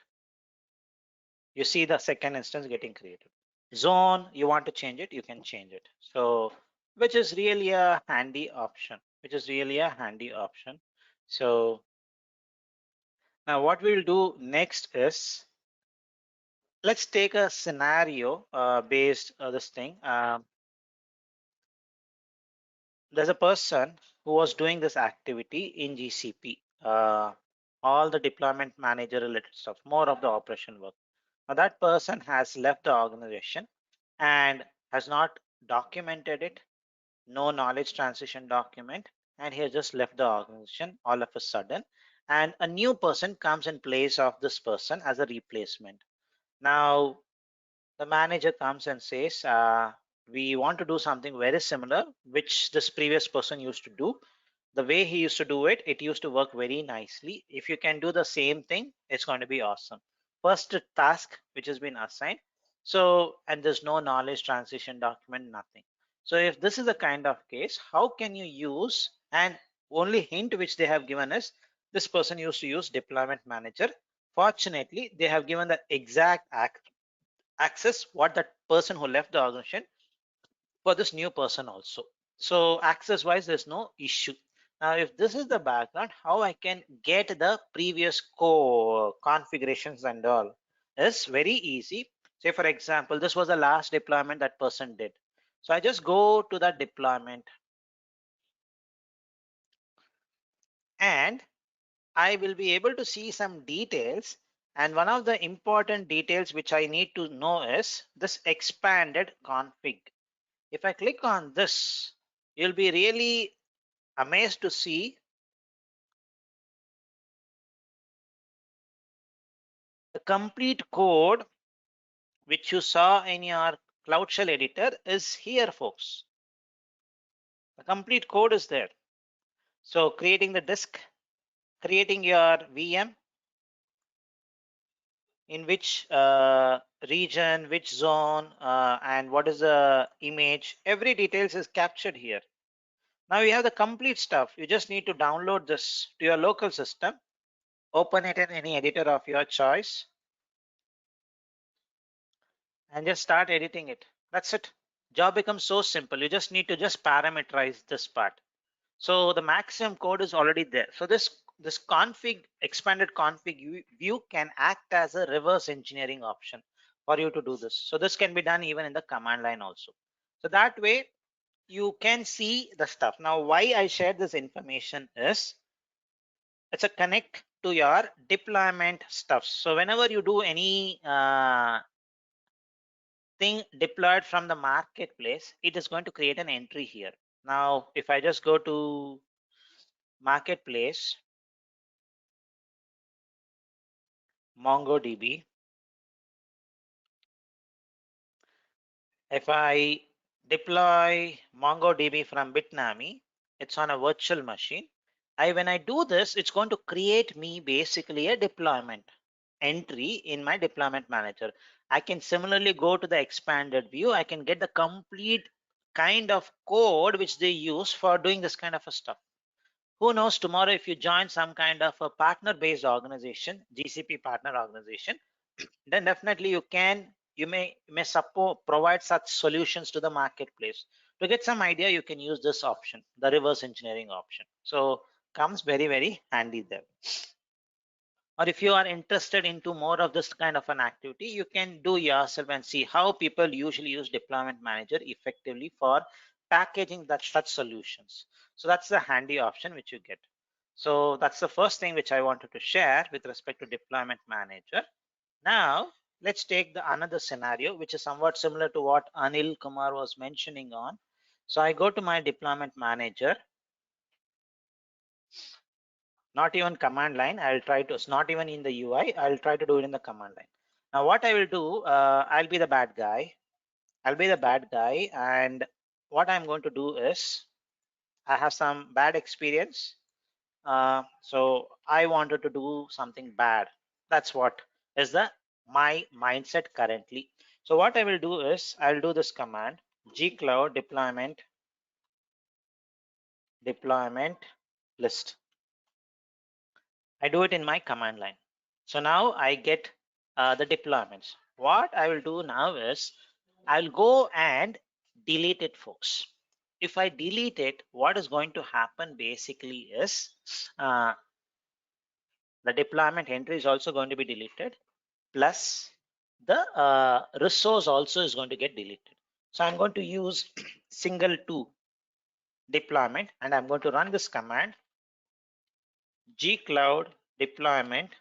you see the second instance getting created. Zone, you want to change it, you can change it. So which is really a handy option, So now what we'll do next is let's take a scenario based this thing. There's a person who was doing this activity in GCP, all the deployment manager related stuff, more of the operation work. Now that person has left the organization and has not documented it, no knowledge transition document, and he has just left the organization all of a sudden. And a new person comes in place of this person as a replacement. Now, the manager comes and says, we want to do something very similar, which this previous person used to do. The way he used to do it, it used to work very nicely. If you can do the same thing, it's going to be awesome. First task which has been assigned. So, and there's no knowledge transition document, nothing. So if this is a kind of case, how can you use, and only hint which they have given is this person used to use deployment manager. Fortunately, they have given the exact access what that person who left the organization for this new person also. So access wise, there's no issue. Now, if this is the background, how I can get the previous configurations and all is very easy. Say, for example, this was the last deployment that person did. So I just go to that deployment and I will be able to see some details. And one of the important details which I need to know is this expanded config. If I click on this, you'll be really amazed to see the complete code which you saw in your Cloud Shell editor is here, folks. The complete code is there. So creating the disk, creating your VM, in which region, which zone, and what is the image, every details is captured here. Now you have the complete stuff. You just need to download this to your local system, open it in any editor of your choice, and just start editing it. That's it. Job becomes so simple. You just need to just parameterize this part. So the maximum code is already there. So this config, expanded config view can act as a reverse engineering option for you to do this. So this can be done even in the command line also. So that way you can see the stuff. Now why I shared this information is it's a connect to your deployment stuff. So whenever you do any thing deployed from the marketplace, it is going to create an entry here. Now, if I just go to marketplace, MongoDB, if I deploy MongoDB from Bitnami, it's on a virtual machine. When I do this, it's going to create me basically a deployment entry in my deployment manager. I can similarly go to the expanded view. I can get the complete kind of code which they use for doing this kind of a stuff. Who knows, tomorrow if you join some kind of a partner based organization, GCP partner organization, then definitely you may support provide such solutions to the marketplace. To get some idea, you can use this option, the reverse engineering option. So comes very, very handy there. Or if you are interested into more of this kind of an activity, you can do yourself and see how people usually use deployment manager effectively for packaging that such solutions. So that's the handy option which you get. So that's the first thing which I wanted to share with respect to deployment manager. Now let's take the another scenario which is somewhat similar to what Anil Kumar was mentioning on. So I go to my deployment manager, not even command line. I'll try to, it's not even in the UI. I'll try to do it in the command line. Now what I will do, I'll be the bad guy. And what I'm going to do is, I have some bad experience. So I wanted to do something bad. That's what is my mindset currently. So what I will do is, I'll do this command, gcloud deployment list. I do it in my command line. So now I get the deployments. What I will do now is, I'll go and delete it, folks. If I delete it, what is going to happen basically is, the deployment entry is also going to be deleted, plus the resource also is going to get deleted. So I'm going to use single to deployment, and I'm going to run this command, gcloud deployments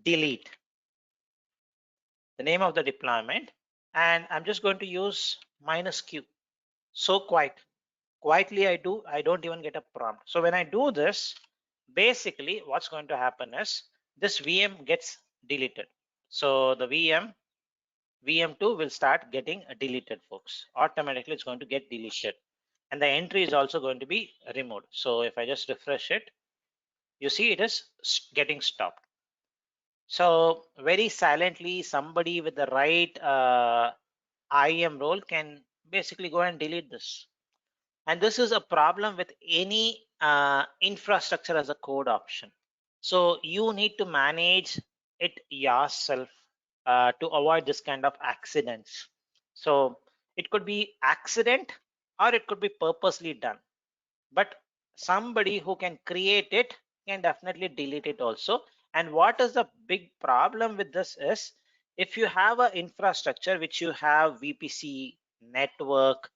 delete, the name of the deployment, and I'm just going to use -q. So quietly I don't even get a prompt. So when I do this, basically what's going to happen is, this VM gets deleted. So the VM2 will start getting deleted, folks. Automatically it's going to get deleted, and the entry is also going to be removed. So if I just refresh it, you see it is getting stopped. So very silently, somebody with the right IAM role can basically go and delete this. And this is a problem with any infrastructure as a code option. So you need to manage it yourself to avoid this kind of accidents. So it could be accident, or it could be purposely done. But somebody who can create it can definitely delete it also. And what is the big problem with this is, if you have an infrastructure which you have VPC, network,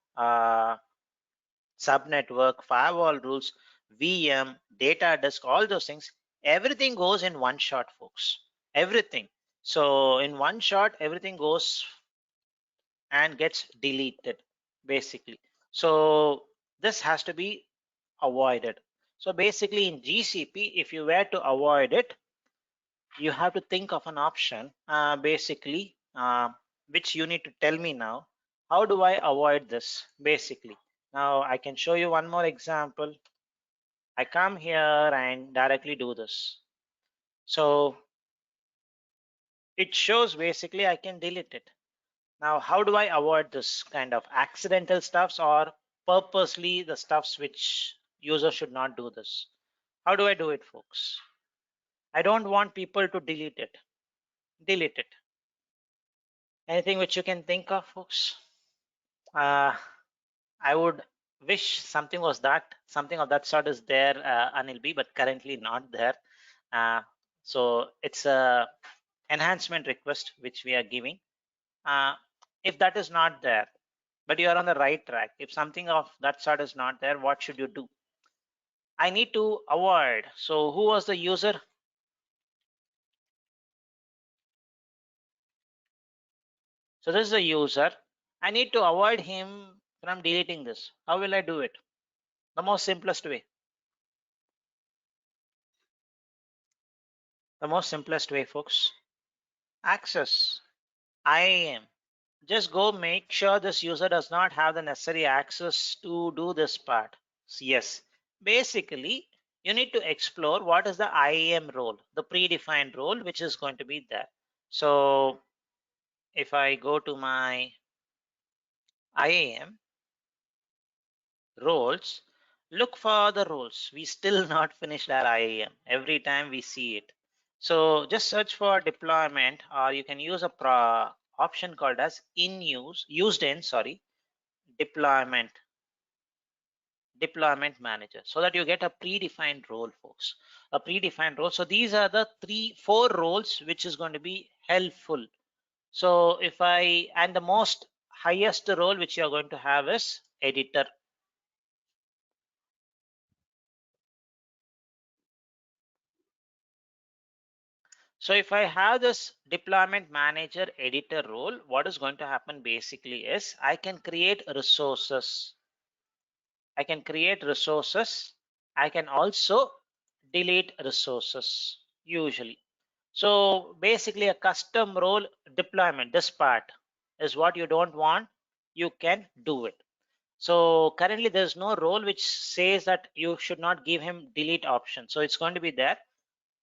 subnetwork, firewall rules, VM, data disk, all those things, everything goes in one shot, folks. Everything. So in one shot, everything goes and gets deleted, basically. So this has to be avoided. So basically in GCP, if you were to avoid it, you have to think of an option, basically, which you need to tell me now. How do I avoid this, basically? Now I can show you one more example. I come here and directly do this. So it shows basically I can delete it. Now, how do I avoid this kind of accidental stuffs, or purposely the stuffs which user should not do this? How do I do it, folks? I don't want people to delete it. Delete it. Anything which you can think of, folks? I would wish something of that sort is there, Anil B, but currently not there. So it's a enhancement request which we are giving. If that is not there, but you are on the right track, if something of that sort is not there, what should you do? I need to avoid. So who was the user? So this is a user. I need to avoid him from deleting this. How will I do it? The most simplest way. The most simplest way, folks. Access. IAM. Just go make sure this user does not have the necessary access to do this part. Yes. Basically, you need to explore what is the IAM role, the predefined role, which is going to be there. So if I go to my IAM roles, look for the roles. We still not finished our IAM. Every time we see it. So just search for deployment, or you can use a option called as used in, sorry, deployment manager, so that you get a predefined role, folks. A predefined role. So these are the 4 roles which is going to be helpful. So and the most highest role which you are going to have is editor. So if I have this deployment manager editor role, what is going to happen basically is I can create resources. I can create resources. I can also delete resources usually. So basically a custom role deployment, this part is what you don't want, you can do it. So currently there's no role which says that you should not give him delete option. So it's going to be there.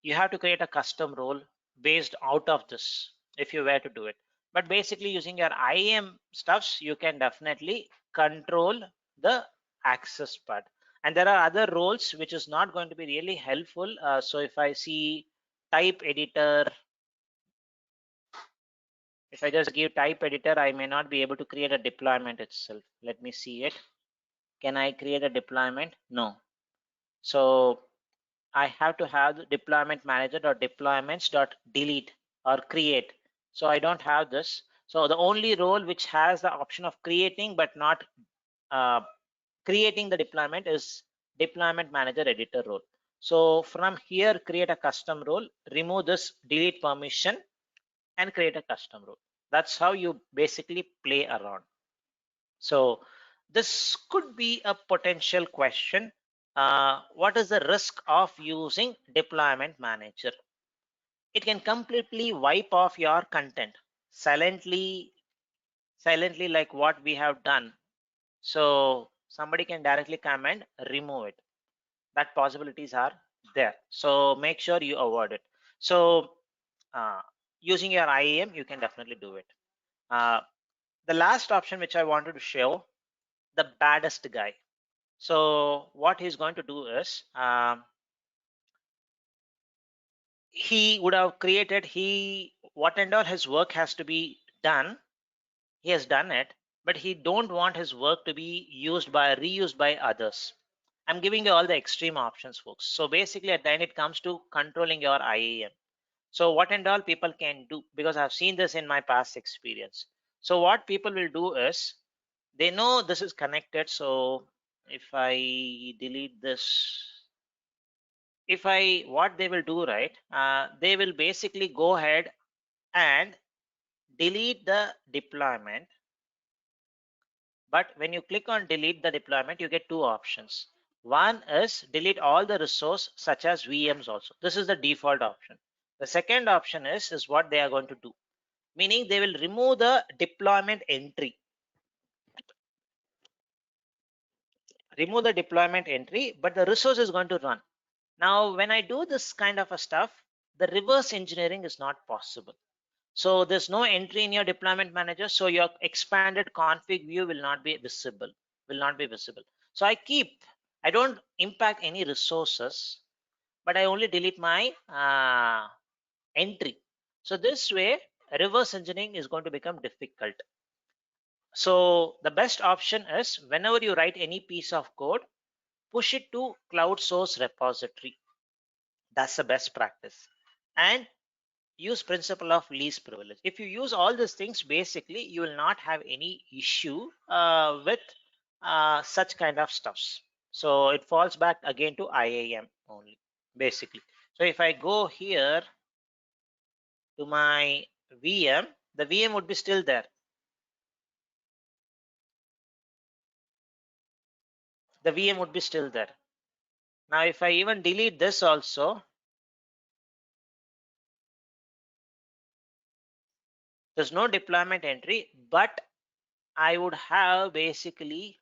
You have to create a custom role based out of this if you were to do it. But basically using your IAM stuffs, you can definitely control the access part. And there are other roles which is not going to be really helpful. So if I see type editor, if I just give type editor, I may not be able to create a deployment itself. Let me see it. Can I create a deployment? No. So I have to have the deployment manager deployments delete or create. So I don't have this. So the only role which has the option of creating but not uh, creating the deployment is deployment manager editor role. So from here, create a custom role, remove this delete permission, and create a custom role. That's how you basically play around. So this could be a potential question. What is the risk of using deployment manager? It can completely wipe off your content silently, like what we have done. So somebody can directly come and remove it. That possibilities are there. So make sure you avoid it. So using your IAM, you can definitely do it. The last option which I wanted to show, the baddest guy. So what he's going to do is he would have created what and all his work has to be done. He has done it, but he don't want his work to be reused by others. I'm giving you all the extreme options, folks. So basically at the end it comes to controlling your IAM. So what and all people can do, because I've seen this in my past experience. So what people will do is they know this is connected. So if I delete this, what they will do, right, they will basically go ahead and delete the deployment. But when you click on delete the deployment, you get 2 options. One is delete all the resource such as VMs also. This is the default option. The second option is what they are going to do, meaning they will remove the deployment entry. Remove the deployment entry, but the resource is going to run. Now, when I do this kind of a stuff, the reverse engineering is not possible. So there's no entry in your deployment manager. So your expanded config view will not be visible, So I don't impact any resources, but I only delete my entry. So this way, reverse engineering is going to become difficult. So the best option is whenever you write any piece of code, push it to cloud source repository. That's the best practice. And use principle of least privilege. If you use all these things, basically you will not have any issue with such kind of stuffs. So it falls back again to IAM only, basically. So if I go here to my VM, the VM would be still there. The VM would be still there. Now if I even delete this also, there's no deployment entry, but I would have basically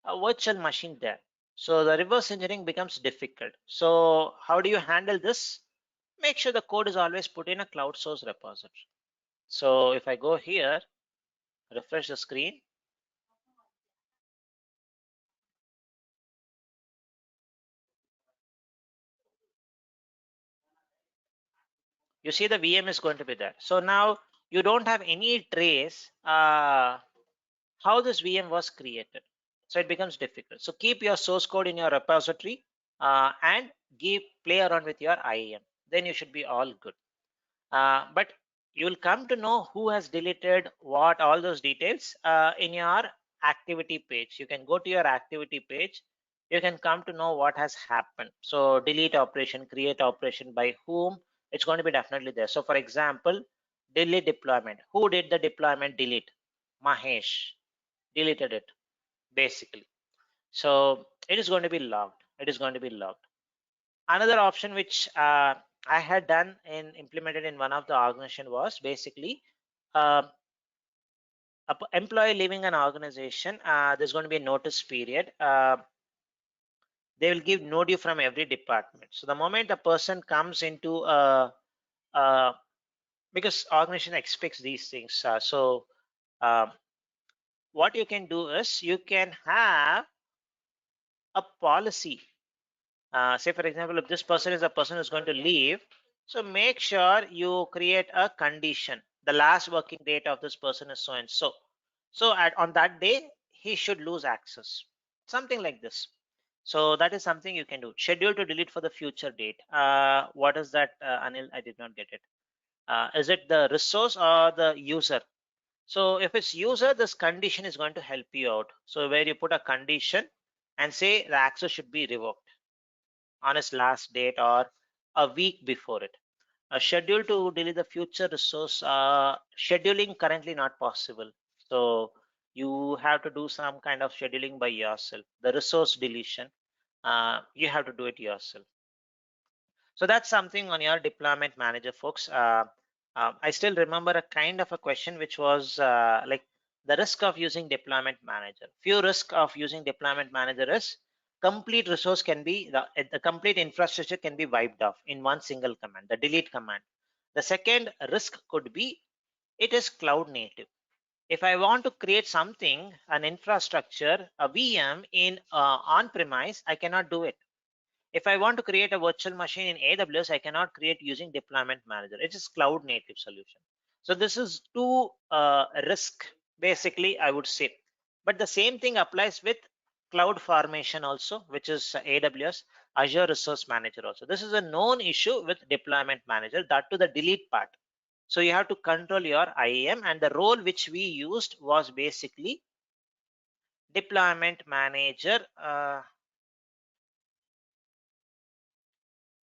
a virtual machine there. So the reverse engineering becomes difficult. So how do you handle this? Make sure the code is always put in a cloud source repository. So if I go here, Refresh the screen. You see the VM is going to be there. So now you don't have any trace how this VM was created. So it becomes difficult. So keep your source code in your repository and play around with your IAM. Then you should be all good. But you'll come to know who has deleted what, all those details in your activity page. You can go to your activity page. You can come to know what has happened. So delete operation, create operation, by whom, it's going to be definitely there. So for example, delete deployment. Who did the deployment delete? Mahesh deleted it basically. So it is going to be logged. It is going to be logged. Another option which I had done and implemented in one of the organization was basically uh, a employee leaving an organization. There's going to be a notice period. They will give no due from every department. So the moment a person comes into because organization expects these things. Um, what you can do is you can have a policy. Say for example, if this person is a person who's going to leave, so make sure you create a condition. The last working date of this person is so and so. So on that day, he should lose access. Something like this. So that is something you can do. Schedule to delete for the future date. What is that, Anil? I did not get it. Is it the resource or the user? So if it's user, this condition is going to help you out. So where you put a condition and say the access should be revoked on its last date or a week before it. A schedule to delete the future resource, scheduling currently not possible. So you have to do some kind of scheduling by yourself. The resource deletion, you have to do it yourself. So that's something on your deployment manager, folks. I still remember a kind of a question which was like the risk of using deployment manager. Few risk of using deployment manager is complete resource can be the complete infrastructure can be wiped off in one single command, the delete command. The second risk could be it is cloud native. If I want to create something, an infrastructure, a VM in on premise, I cannot do it. If I want to create a virtual machine in AWS, I cannot create using deployment manager. It is cloud native solution. So this is two risk, basically, I would say. But the same thing applies with cloud formation also, which is AWS, Azure Resource Manager also. This is a known issue with deployment manager, that to the delete part. So you have to control your IAM, and the role which we used was basically deployment manager.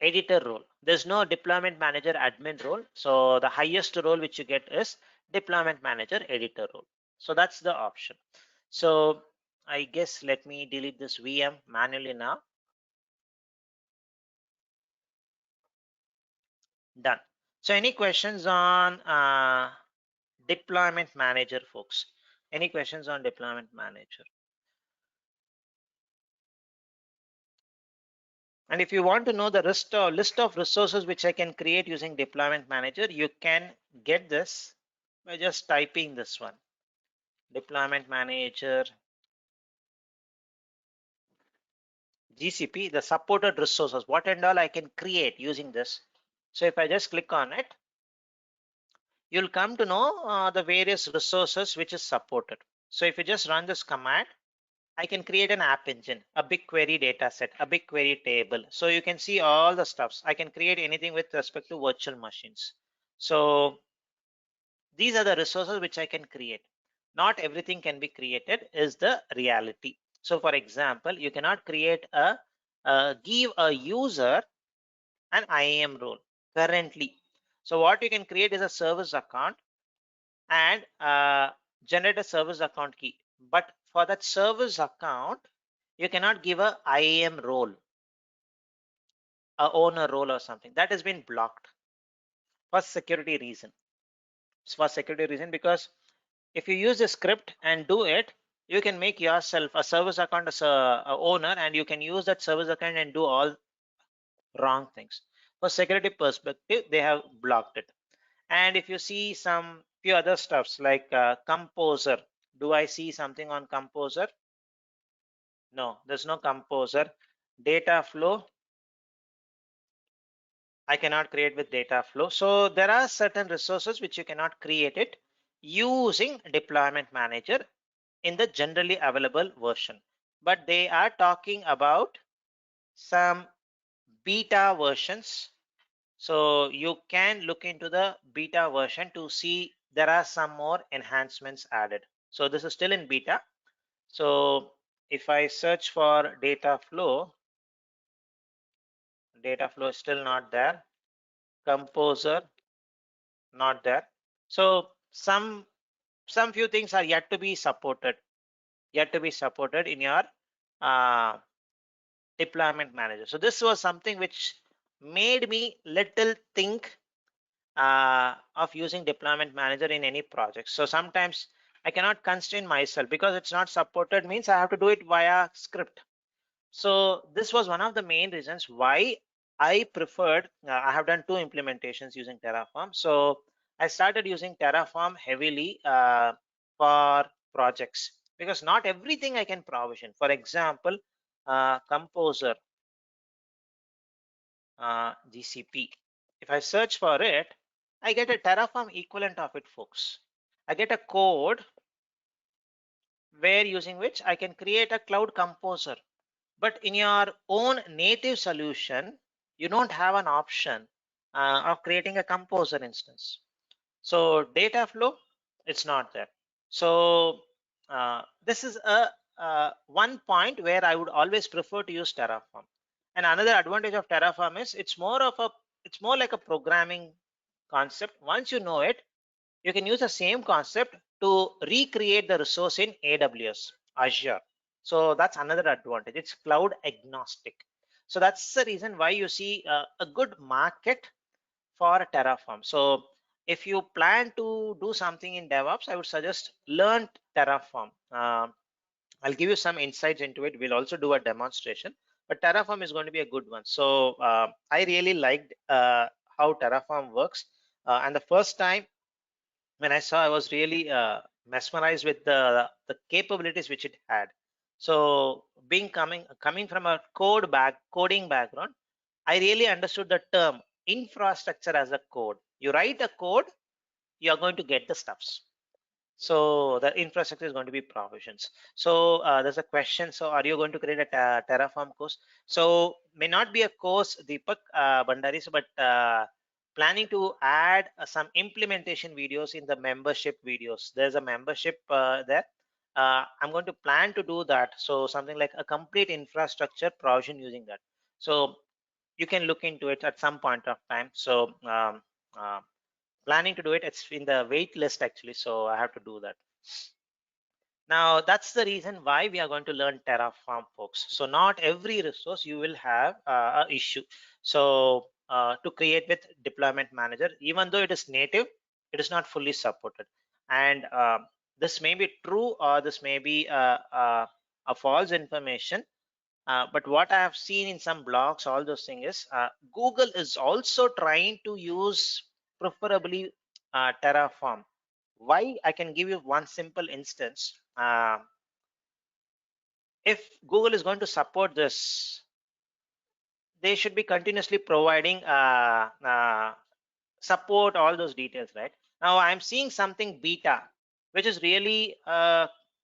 Editor role. There's no deployment manager admin role. So the highest role which you get is deployment manager editor role. So that's the option. So I guess let me delete this VM manually now. Done. So any questions on deployment manager, folks? Any questions on deployment manager? And if you want to know the list of resources which I can create using deployment manager, you can get this by just typing this one. Deployment manager GCP, the supported resources, what and all I can create using this. So if I just click on it, you'll come to know the various resources which is supported. So if you just run this command, I can create an app engine, a BigQuery data set, a BigQuery table. So you can see all the stuffs. I can create anything with respect to virtual machines. So these are the resources which I can create. Not everything can be created is the reality. So for example, you cannot create give a user an IAM role currently. So what you can create is a service account and generate a service account key. But for that service account, you cannot give a IAM role, a owner role or something. That has been blocked for security reason. It's for security reason, because if you use a script and do it, you can make yourself a service account as a owner, and you can use that service account and do all wrong things. For security perspective, they have blocked it. And if you see some few other stuffs like Composer. Do I see something on Composer? No, there's no Composer. Data flow, I cannot create with data flow. So there are certain resources which you cannot create it using deployment manager in the generally available version. But they are talking about some beta versions. So you can look into the beta version to see there are some more enhancements added. So this is still in beta. So if I search for data flow is still not there. Composer, not there. So some few things are yet to be supported in your uh, deployment manager. So this was something which made me little think of using deployment manager in any project. So sometimes I cannot constrain myself because it's not supported means I have to do it via script. So this was one of the main reasons why I preferred, I have done 2 implementations using Terraform. So I started using Terraform heavily for projects because not everything I can provision. For example, Composer, GCP. If I search for it, I get a Terraform equivalent of it, folks. I get a code where using which I can create a cloud composer. But in your own native solution, you don't have an option of creating a composer instance. So data flow, it's not there. So this is a one point where I would always prefer to use Terraform. And another advantage of Terraform is it's more like a programming concept. Once you know it, you can use the same concept to recreate the resource in AWS, Azure. So that's another advantage. It's cloud agnostic. So that's the reason why you see a good market for Terraform. So if you plan to do something in DevOps, I would suggest learn Terraform. I'll give you some insights into it. We'll also do a demonstration, but Terraform is going to be a good one. So I really liked how Terraform works. And the first time when I saw, I was really mesmerized with the capabilities which it had. So being coming from a coding background, I really understood the term infrastructure as a code. You write a code, you are going to get the stuffs. So the infrastructure is going to be provisions. So there's a question. So are you going to create a Terraform course? So may not be a course, Deepak Bandaris, but planning to add some implementation videos in the membership videos. There's a membership there. I'm going to plan to do that. So something like a complete infrastructure provision using that. So you can look into it at some point of time. So uh, planning to do it. It's in the wait list actually, so I have to do that. Now that's the reason why we are going to learn Terraform, folks. So not every resource you will have a issue. So to create with deployment manager, even though it is native, it is not fully supported. And this may be true or this may be a false information. But what I have seen in some blogs, all those things is Google is also trying to use preferably Terraform. Why? I can give you one simple instance. If Google is going to support this, they should be continuously providing support all those details, right? Now I'm seeing something beta, which is really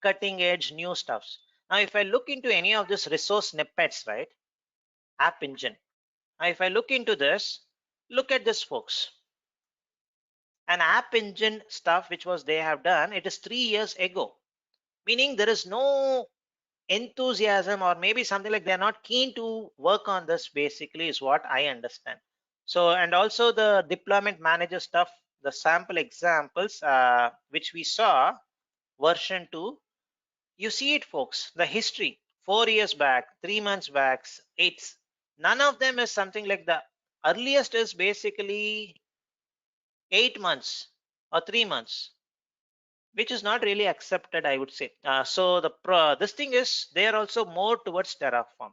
cutting edge new stuffs. Now if I look into any of this resource snippets, right? App Engine. Now, if I look into this, look at this, folks. An App Engine stuff which was they have done, it is 3 years ago, meaning there is no enthusiasm or maybe something like they're not keen to work on this, basically, is what I understand. So, and also the deployment manager stuff, the sample examples which we saw, version 2, you see it, folks, the history 4 years back, 3 months back, it's none of them is something like the earliest is basically 8 months or 3 months, which is not really accepted, I would say. So this thing is they are also more towards Terraform,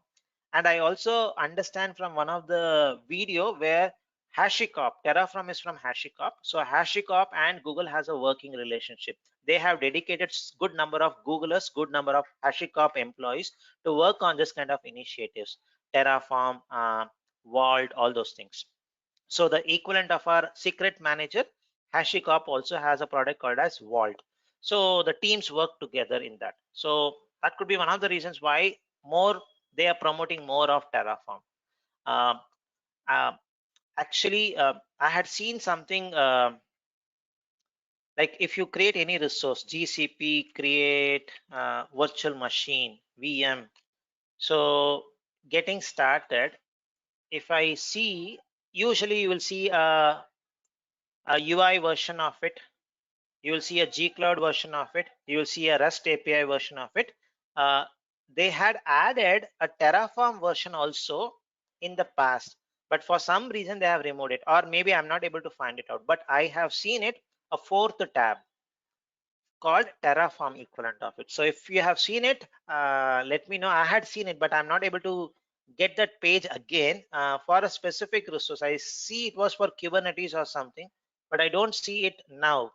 and I also understand from one of the video where HashiCorp. Terraform is from HashiCorp. So HashiCorp and Google has a working relationship. They have dedicated good number of Googlers, good number of HashiCorp employees to work on this kind of initiatives. Terraform, Vault, all those things. So the equivalent of our secret manager, HashiCorp also has a product called as Vault. So the teams work together in that. So that could be one of the reasons why more they are promoting more of Terraform. Uh, uh, Actually, I had seen something like if you create any resource, GCP create virtual machine, VM. So getting started, if I see, usually you will see a UI version of it. You will see a G-Cloud version of it. You will see a REST API version of it. They had added a Terraform version also in the past, but for some reason they have removed it, or maybe I'm not able to find it out. But I have seen it a fourth tab called Terraform equivalent of it. So if you have seen it, let me know. I had seen it, but I'm not able to get that page again for a specific resource. I see it was for Kubernetes or something, but I don't see it now.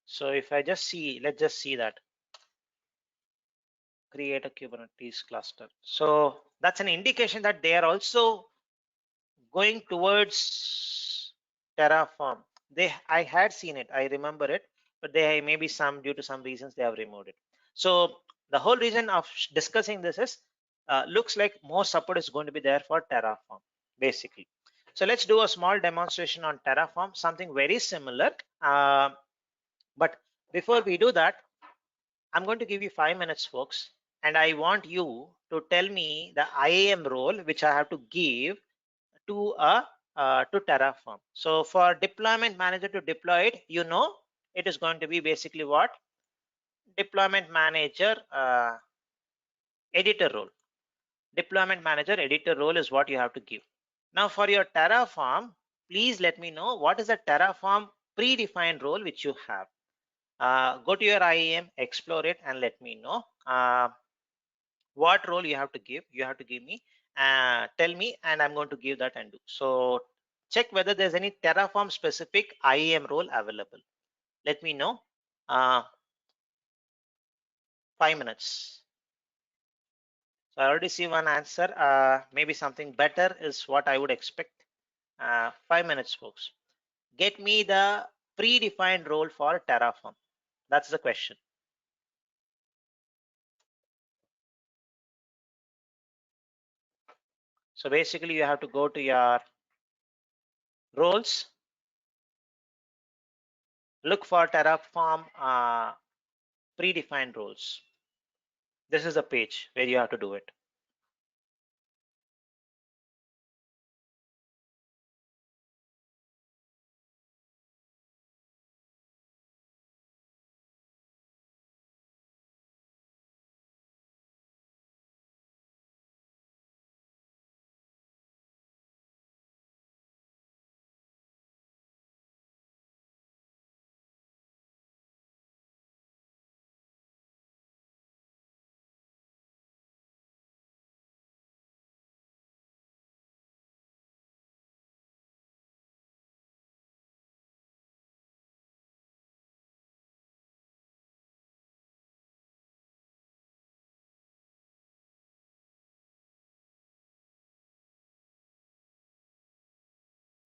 So if I just see, let's just see that. Create a Kubernetes cluster. So that's an indication that they are also going towards Terraform. I had seen it, I remember it, but they maybe some due to some reasons they have removed it. So the whole reason of discussing this is looks like more support is going to be there for Terraform basically. So let's do a small demonstration on Terraform, something very similar. But before we do that, I'm going to give you 5 minutes, folks, and I want you to tell me the IAM role which I have to give to to Terraform. So for deployment manager to deploy it, you know, it is going to be basically what? Deployment manager editor role. Deployment manager editor role is what you have to give. Now for your Terraform, please let me know what is the Terraform predefined role which you have. Go to your IAM, explore it, and let me know what role you have to give. You have to give me, tell me, and I'm going to give that and do. So check whether there's any Terraform specific IAM role available. Let me know. 5 minutes. So I already see one answer. Maybe something better is what I would expect. 5 minutes, folks. Get me the predefined role for Terraform. That's the question. So basically you have to go to your roles, look for Terraform predefined roles. This is the page where you have to do it.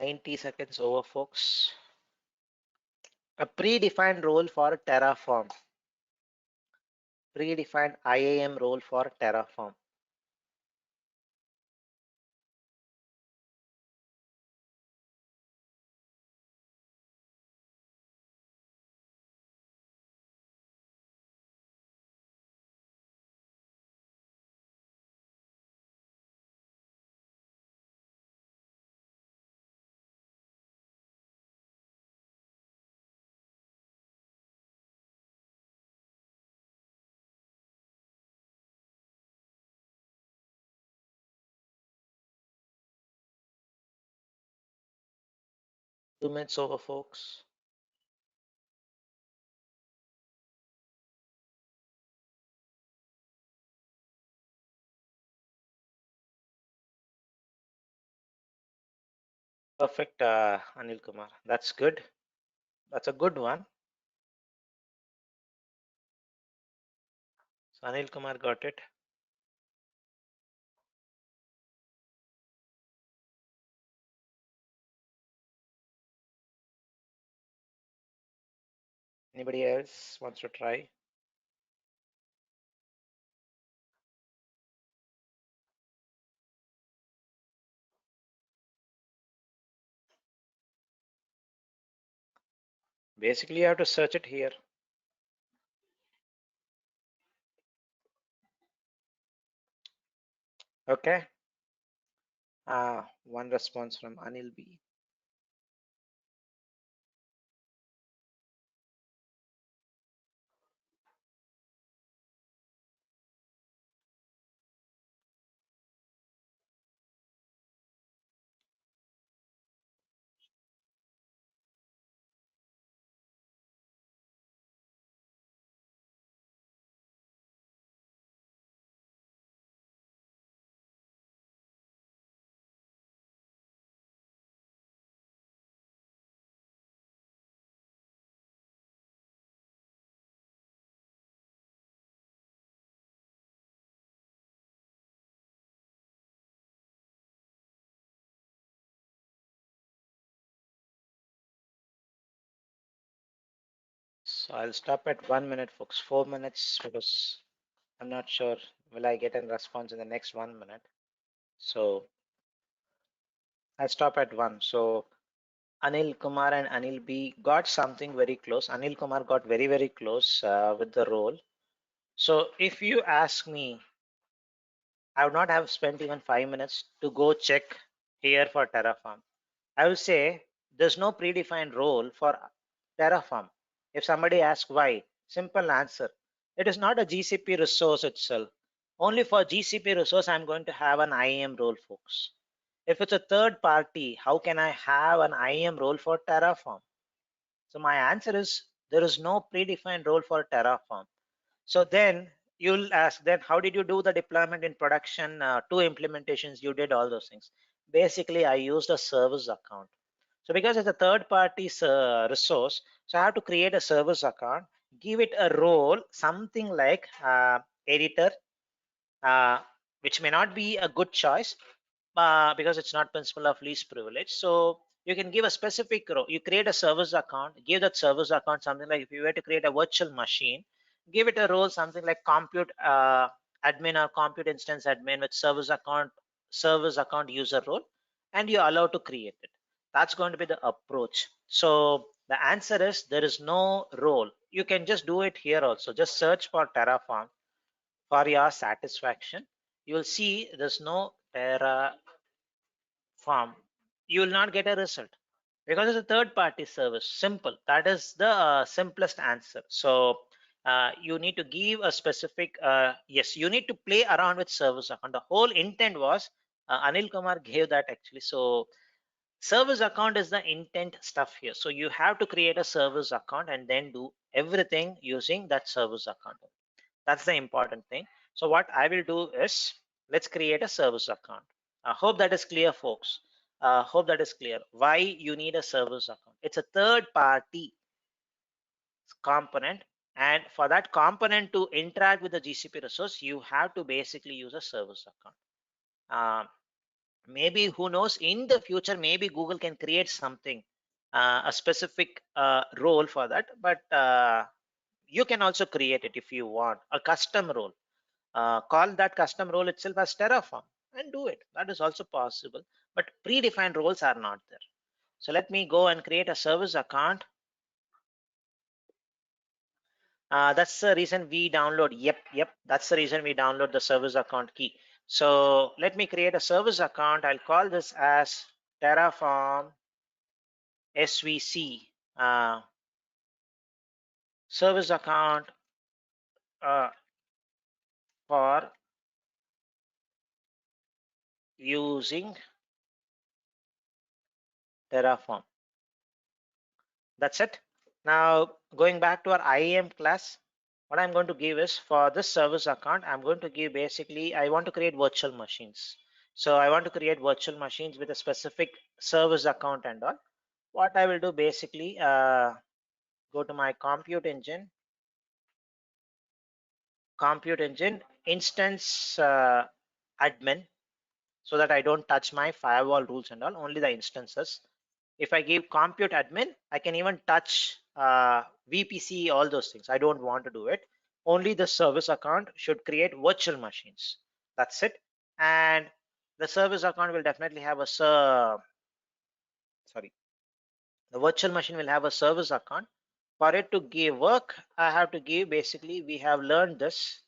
$90 over, folks. A predefined role for Terraform. Predefined IAM role for Terraform. $2 over, folks. Perfect, Anil Kumar. That's good. That's a good one. So Anil Kumar got it. Anybody else wants to try? Basically, you have to search it here. Okay. One response from Anil B. So I'll stop at 1 minute, folks. 4 minutes because I'm not sure will I get a response in the next 1 minute. So I'll stop at one. So Anil Kumar and Anil B got something very close. Anil Kumar got very, very close with the role. So if you ask me, I would not have spent even 5 minutes to go check here for Terraform. I will say there's no predefined role for Terraform. If somebody asks why, simple answer. It is not a GCP resource itself. Only for GCP resource, I'm going to have an IAM role, folks. If it's a third party, how can I have an IAM role for Terraform? So my answer is there is no predefined role for Terraform. So then you'll ask, then how did you do the deployment in production? Two implementations, you did all those things. Basically, I used a service account. So because it's a third party resource, so I have to create a service account, give it a role, something like editor, uh, which may not be a good choice because it's not principle of least privilege. So you can give a specific role. You create a service account, give that service account something like, if you were to create a virtual machine, give it a role something like compute admin or compute instance admin with service account user role, and you're allowed to create it. That's going to be the approach. So the answer is there is no role. You can just do it here also. Just search for Terraform for your satisfaction. You will see there's no Terraform. You will not get a result because it's a third party service. Simple. That is the simplest answer. So you need to give a specific, yes, you need to play around with service account. The whole intent was, Anil Kumar gave that actually. So service account is the intent stuff here. So you have to create a service account and then do everything using that service account. That's the important thing. So what I will do is, let's create a service account. I hope that is clear, folks. Hope that is clear. Why you need a service account? It's a third party component, and for that component to interact with the GCP resource, you have to basically use a service account. Maybe, who knows, in the future, maybe Google can create something, a specific role for that, but you can also create it if you want a custom role. Call that custom role itself as Terraform and do it. That is also possible, but predefined roles are not there. So let me go and create a service account. That's the reason we download. Yep. That's the reason we download the service account key. So let me create a service account. I'll call this as Terraform SVC service account uh, for using Terraform. That's it. Now going back to our IAM class, what I'm going to give is, for this service account, I'm going to give basically, I want to create virtual machines. So I want to create virtual machines with a specific service account and all. What I will do basically, go to my compute engine instance admin, so that I don't touch my firewall rules and all, only the instances. If I give compute admin, I can even touch VPC, all those things. I don't want to do it. Only the service account should create virtual machines. That's it. And the service account will definitely have a the virtual machine will have a service account. For it to give work, I have to give, basically, we have learned this.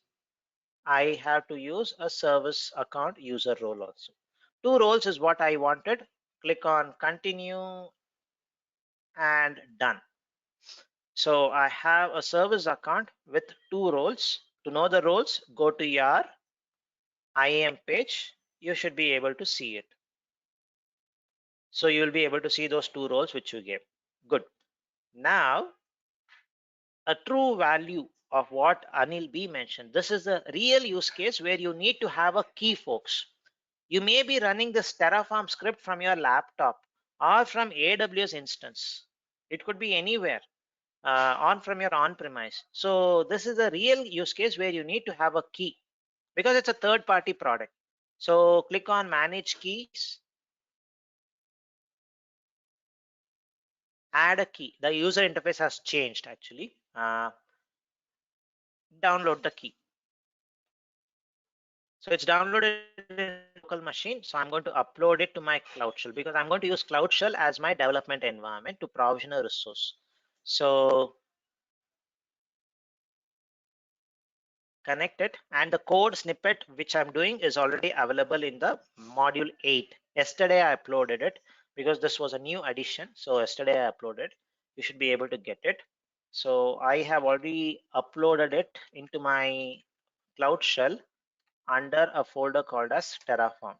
I have to use a service account user role also. Two roles is what I wanted. Click on continue and done. So I have a service account with two roles. To know the roles, go to your IAM page. You should be able to see it. So you will be able to see those two roles which you gave. Good. Now, a true value of what Anil B mentioned. This is a real use case where you need to have a key, folks. You may be running this Terraform script from your laptop or from AWS instance. It could be anywhere, on from your on-premise. So this is a real use case where you need to have a key because it's a third-party product. So click on Manage Keys, add a key. The user interface has changed actually. Download the key. So it's downloaded in local machine. So I'm going to upload it to my Cloud Shell because I'm going to use Cloud Shell as my development environment to provision a resource. So connect it, and the code snippet which I'm doing is already available in the module 8. Yesterday I uploaded it because this was a new addition. So yesterday I uploaded. You should be able to get it. So I have already uploaded it into my Cloud Shell under a folder called as Terraform.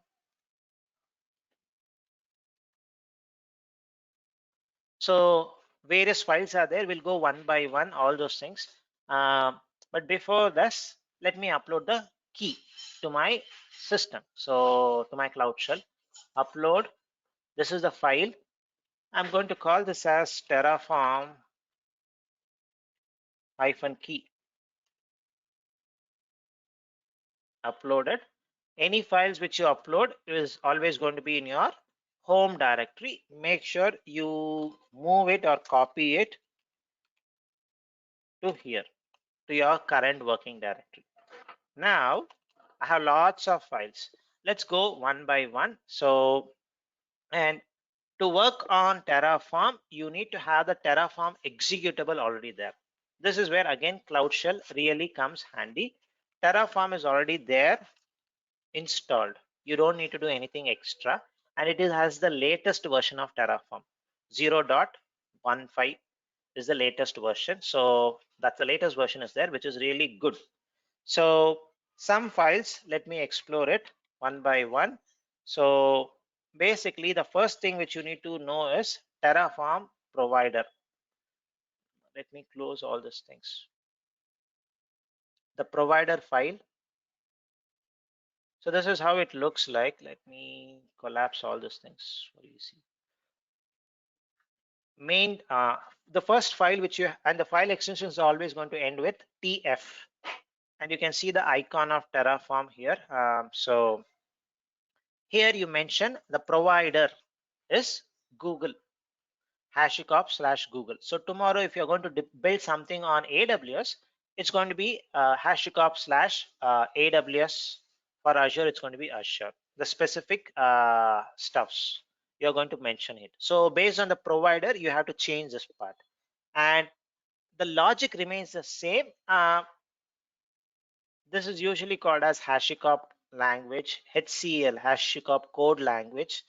So various files are there. We'll go one by one, all those things. But before this, let me upload the key to my system. So to my Cloud Shell, upload. This is the file. I'm going to call this as Terraform -key. Uploaded. Any files which you upload is always going to be in your home directory. Make sure you move it or copy it to here, to your current working directory. Now I have lots of files. Let's go one by one. So, and to work on Terraform, you need to have the Terraform executable already there. This is where again Cloud Shell really comes handy. Terraform is already there installed. You don't need to do anything extra, and it has the latest version of Terraform. 0.15 is the latest version. So that's the latest version is there, which is really good. So some files, let me explore it one by one. So basically the first thing which you need to know is Terraform provider. Let me close all these things. The provider file. So this is how it looks like. Let me collapse all these things. What do you see? Main, the first file which you, and the file extension is always going to end with TF. And you can see the icon of Terraform here. So here you mention the provider is Google, HashiCorp/Google. So tomorrow, if you're going to build something on AWS, it's going to be HashiCorp/AWS. For Azure, it's going to be Azure. The specific stuffs you're going to mention it. So based on the provider, you have to change this part, and the logic remains the same. This is usually called as HashiCorp language, HCL, HashiCorp code language.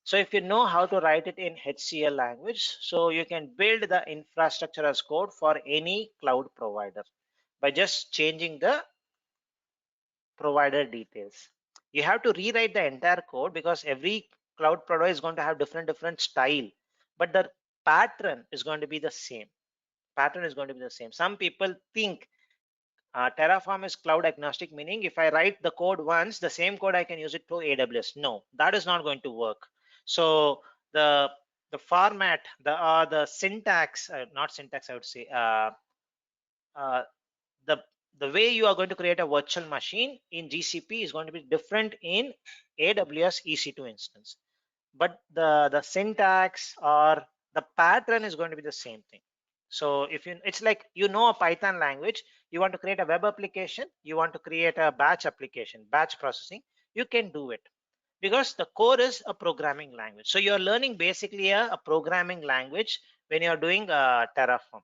So if you know how to write it in HCL language, so you can build the infrastructure as code for any cloud provider by just changing the provider details. You have to rewrite the entire code because every cloud provider is going to have different style, but the pattern is going to be the same. Pattern is going to be the same. Some people think Terraform is cloud agnostic, meaning if I write the code once, the same code I can use it to AWS. No, that is not going to work. So the format, the syntax, not syntax, I would say, uh, the way you are going to create a virtual machine in GCP is going to be different in AWS EC2 instance, but the syntax or the pattern is going to be the same thing. So if you, it's like, you know, a Python language, you want to create a web application, you want to create a batch application, batch processing, you can do it because the core is a programming language. So you're learning basically a programming language when you're doing Terraform.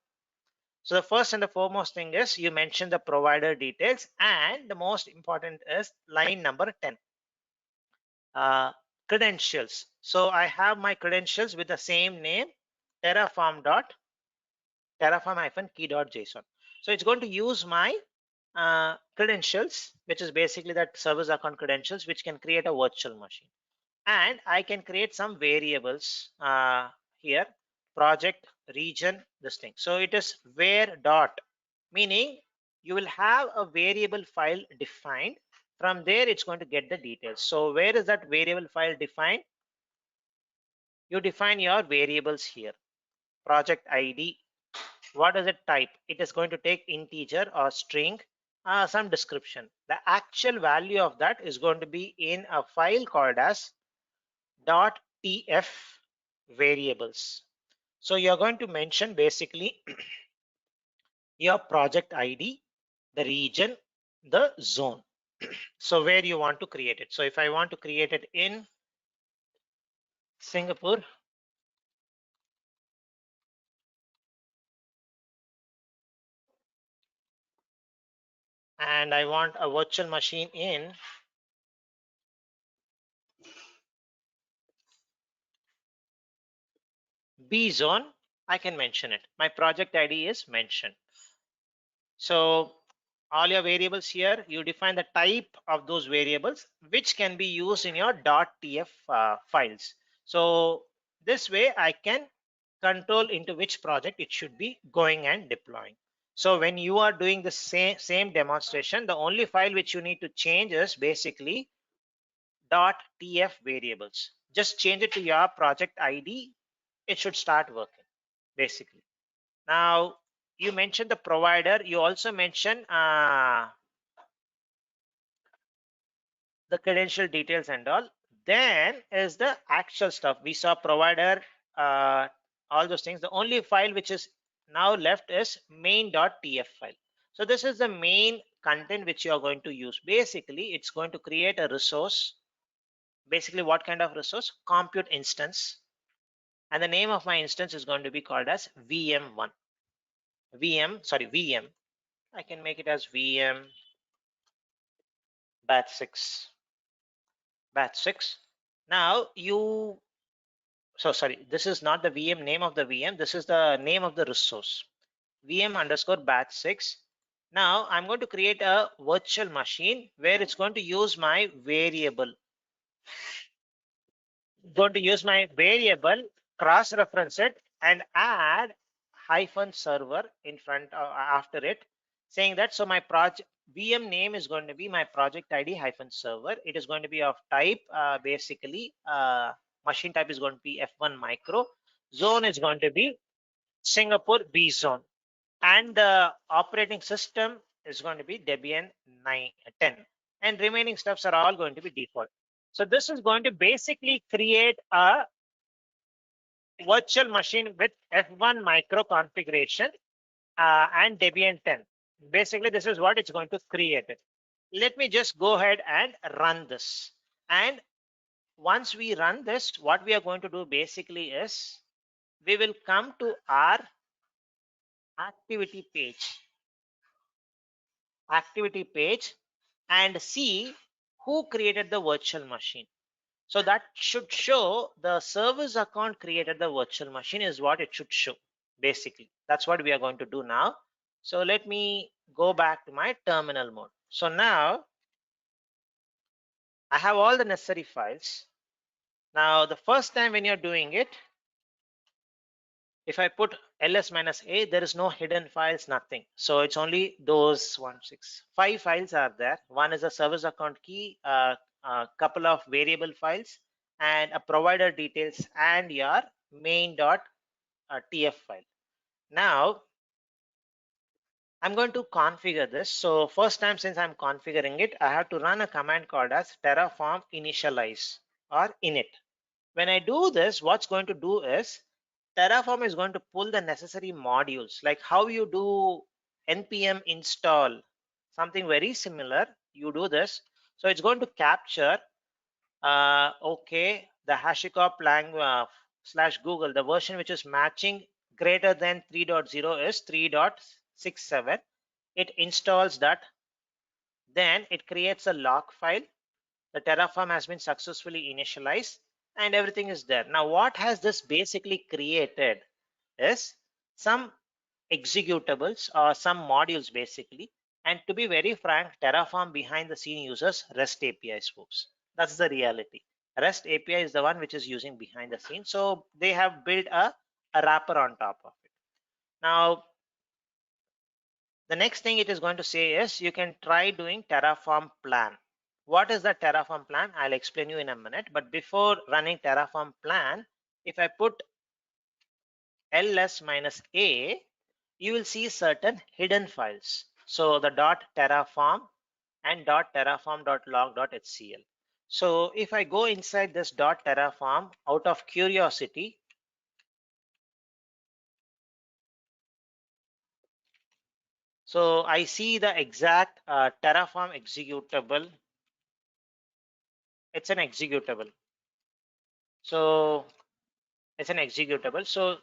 So the first and the foremost thing is you mention the provider details, and the most important is line number 10, credentials. So I have my credentials with the same name, terraform-key.json. So it's going to use my credentials, which is basically that service account credentials, which can create a virtual machine. And I can create some variables here, project, region, this thing. So it is where dot, meaning you will have a variable file defined. From there, it's going to get the details. So where is that variable file defined? You define your variables here. Project ID, what does it type? It is going to take integer or string, some description. The actual value of that is going to be in a file called as .tf variables. So you're going to mention basically your project ID, the region, the zone. So where you want to create it. So if I want to create it in Singapore, and I want a virtual machine in B zone, I can mention it. My project ID is mentioned. So all your variables here, you define the type of those variables, which can be used in your .tf files. So this way I can control into which project it should be going and deploying. So when you are doing the same demonstration, the only file which you need to change is basically .tf variables. Just change it to your project ID. It should start working basically. Now, you mentioned the provider. You also mentioned the credential details and all. Then is the actual stuff. We saw provider, all those things. The only file which is now left is main.tf file. So this is the main content which you are going to use. Basically, it's going to create a resource. Basically, what kind of resource? Compute instance. And the name of my instance is going to be called as VM1. VM. I can make it as VM batch 6. Now sorry, this is not the VM name of the VM. This is the name of the resource. VM underscore batch 6. Now I'm going to create a virtual machine where it's going to use my variable. Cross-reference it, and add -server in front after it, saying that so my project VM name is going to be my project ID -server. It is going to be of type basically machine type is going to be F1 micro. Zone is going to be Singapore B zone, and the operating system is going to be Debian 10, and remaining stuffs are all going to be default. So this is going to basically create a virtual machine with F1 micro configuration and Debian 10. Basically, this is what it's going to create. Let me just go ahead and run this. And once we run this, what we are going to do basically is we will come to our activity page and see who created the virtual machine. So that should show the service account created the virtual machine is what it should show. Basically, that's what we are going to do now. So let me go back to my terminal mode. So now I have all the necessary files. Now, the first time when you're doing it, if I put ls minus a, there is no hidden files, nothing. So it's only those 5 files are there. One is a service account key, a couple of variable files, and a provider details, and your main.tf file. Now I'm going to configure this. So first time since I'm configuring it, I have to run a command called as terraform initialize or init. When I do this, what's going to do is Terraform is going to pull the necessary modules, like how you do npm install, something very similar. You do this. So it's going to capture, okay, the HashiCorp language slash Google, the version which is matching greater than 3.0 is 3.67. It installs that. Then it creates a log file. The Terraform has been successfully initialized and everything is there. Now, what has this basically created is some executables or some modules basically. And to be very frank, Terraform behind the scene uses REST APIs, folks. That's the reality. REST API is the one which is using behind the scene. So they have built a wrapper on top of it. Now, the next thing it is going to say is you can try doing Terraform plan. What is the Terraform plan? I'll explain you in a minute. But before running Terraform plan, if I put ls minus a, you will see certain hidden files. So the .terraform and .terraform.log.html. So if I go inside this .terraform out of curiosity, so I see the exact Terraform executable. It's an executable. So it's an executable. So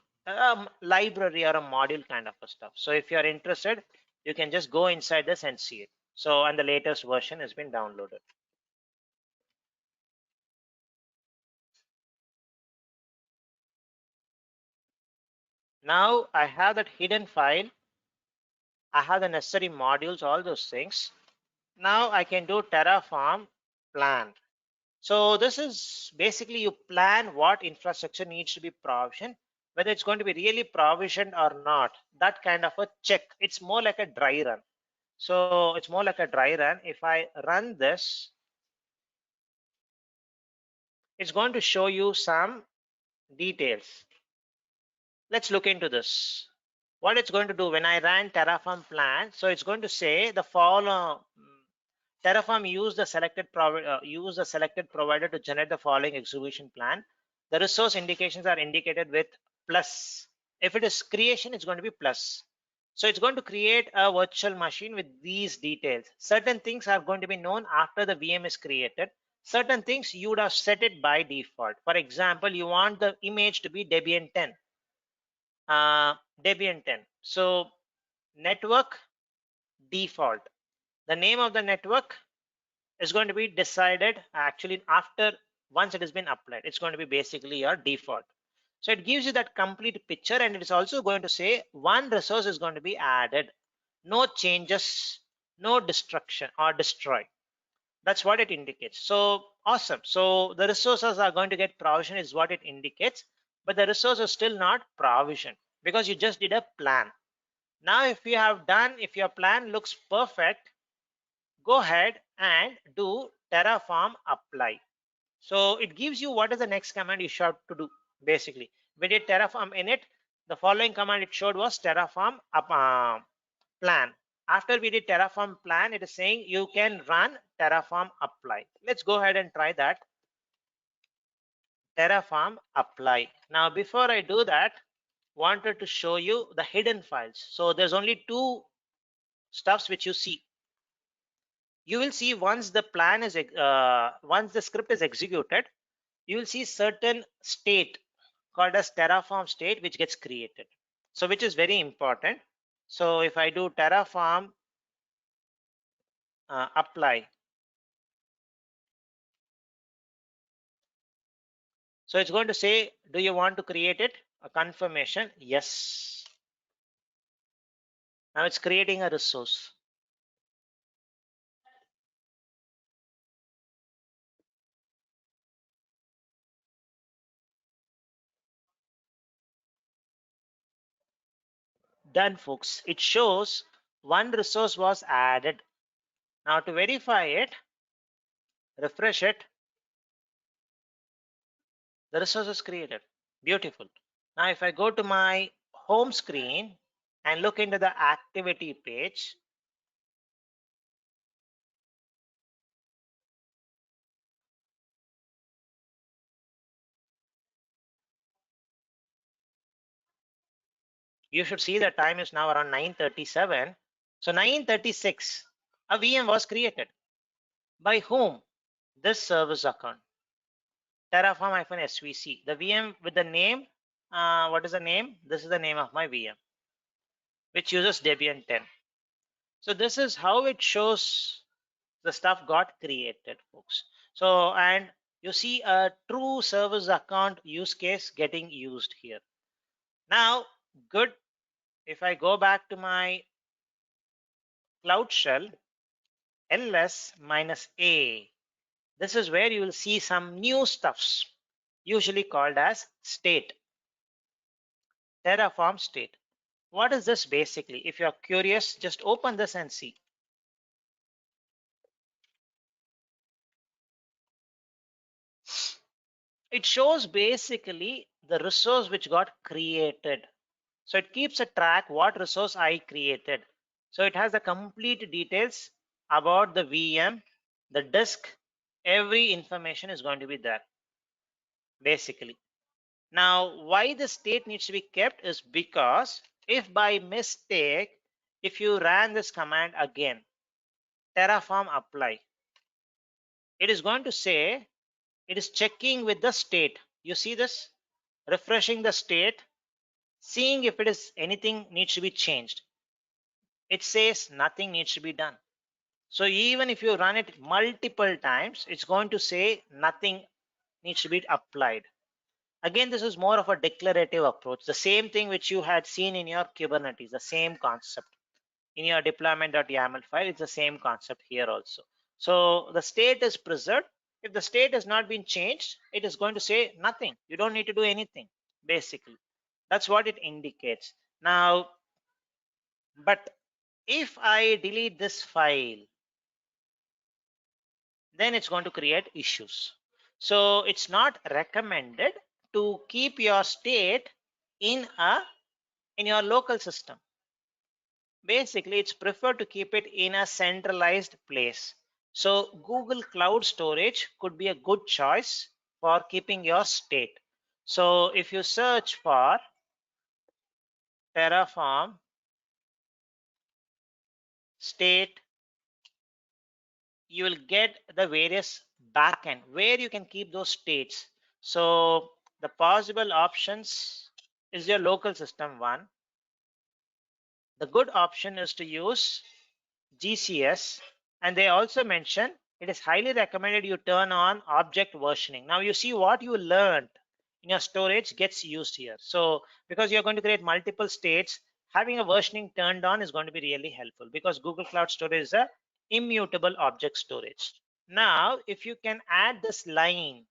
library or a module kind of a stuff. So if you're interested, you can just go inside this and see it. So, and the latest version has been downloaded. Now I have that hidden file. I have the necessary modules, all those things. Now I can do Terraform plan. So this is basically you plan what infrastructure needs to be provisioned, whether it's going to be really provisioned or not. That kind of a check. It's more like a dry run. So it's more like a dry run. If I run this, it's going to show you some details. Let's look into this. What it's going to do when I ran Terraform plan, so it's going to say the follow. Terraform use the selected provider to generate the following execution plan. The resource indications are indicated with plus. If it is creation, it's going to be plus. So it's going to create a virtual machine with these details. Certain things are going to be known after the VM is created. Certain things you would have set it by default. For example, you want the image to be Debian 10. Debian 10. So network default. The name of the network is going to be decided actually after once it has been applied. It's going to be basically your default. So it gives you that complete picture, and it is also going to say one resource is going to be added. No changes, no destruction or destroy. That's what it indicates. So awesome. So the resources are going to get provision is what it indicates, but the resource is still not provision because you just did a plan. Now, if if your plan looks perfect, go ahead and do Terraform apply. So it gives you what is the next command you should have to do. Basically, we did Terraform init. The following command it showed was Terraform plan. After we did Terraform plan, it is saying you can run Terraform apply. Let's go ahead and try that. Terraform apply. Now, before I do that, wanted to show you the hidden files. So there's only two stuffs which you see. You will see once the plan is once the script is executed, you will see certain state called as Terraform state which gets created. So which is very important. So if I do Terraform apply, so it's going to say, do you want to create it? A confirmation, yes. Now it's creating a resource. done, folks. It shows one resource was added. Now to verify it, refresh it, the resource is created. Beautiful. Now if I go to my home screen and look into the activity page, you should see the time is now around 9:37. So 9:36, a VM was created. By whom? This service account, Terraform-SVC. The VM with the name, what is the name? This is the name of my VM, which uses Debian 10. So this is how it shows the stuff got created, folks. So, and you see a true service account use case getting used here. Now, good. If I go back to my Cloud Shell, ls-a, this is where you will see some new stuffs, usually called as state, Terraform state. What is this basically? If you're curious, just open this and see. It shows basically the resource which got created. So it keeps a track what resource I created. So it has the complete details about the VM, the disk, every information is going to be there basically. Now, why the state needs to be kept is because if by mistake, if you ran this command again, Terraform apply, it is going to say it is checking with the state. You see this? Refreshing the state, seeing if it is anything needs to be changed. It says nothing needs to be done. So even if you run it multiple times, it's going to say nothing needs to be applied. Again, this is more of a declarative approach. The same thing which you had seen in your Kubernetes, the same concept. In your deployment.yaml file, it's the same concept here also. So the state is preserved. If the state has not been changed, it is going to say nothing. You don't need to do anything, basically. That's what it indicates. Now, but if I delete this file, then it's going to create issues. So it's not recommended to keep your state in your local system. Basically, it's preferred to keep it in a centralized place. So Google Cloud Storage could be a good choice for keeping your state. So if you search for Terraform state, you will get the various backend where you can keep those states. So the possible options is your local system one. The good option is to use GCS, and they also mention it is highly recommended you turn on object versioning. Now you see what you learned in your storage gets used here. So because you're going to create multiple states, having a versioning turned on is going to be really helpful because Google Cloud Storage is a immutable object storage. Now, if you can add this line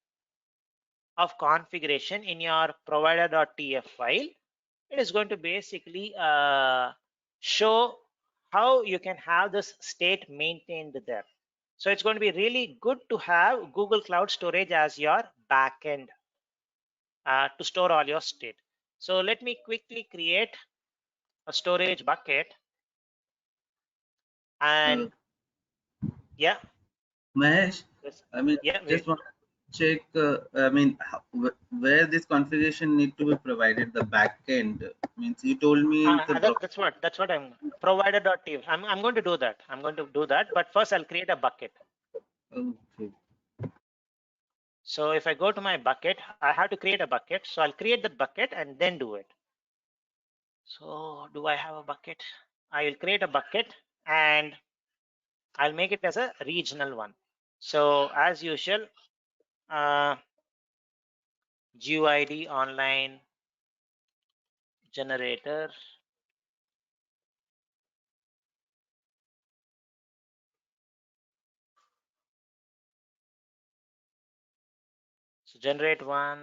of configuration in your provider.tf file, it is going to basically show how you can have this state maintained there. So it's going to be really good to have Google Cloud Storage as your backend to store all your state. So let me quickly create a storage bucket. And yeah, Mahesh, yes, I mean, yeah, just want to check, I mean, where this configuration need to be provided, the backend means you told me it's a that's what I'm provider.tf. I'm going to do that. I'm going to do that. But first I'll create a bucket. okay. So if I go to my bucket, I have to create a bucket. So I'll create that bucket and then do it. So do I have a bucket? I will create a bucket and I'll make it as a regional one. So as usual, GUID online generator. So generate one,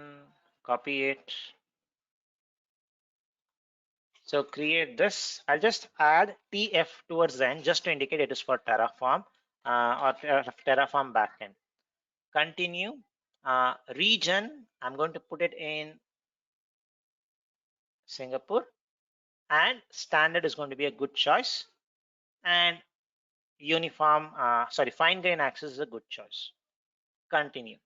copy it. So create this. I'll just add TF towards the end just to indicate it is for Terraform or Terraform backend. Continue. Region, I'm going to put it in Singapore, and standard is going to be a good choice, and uniform, fine grain access is a good choice. Continue.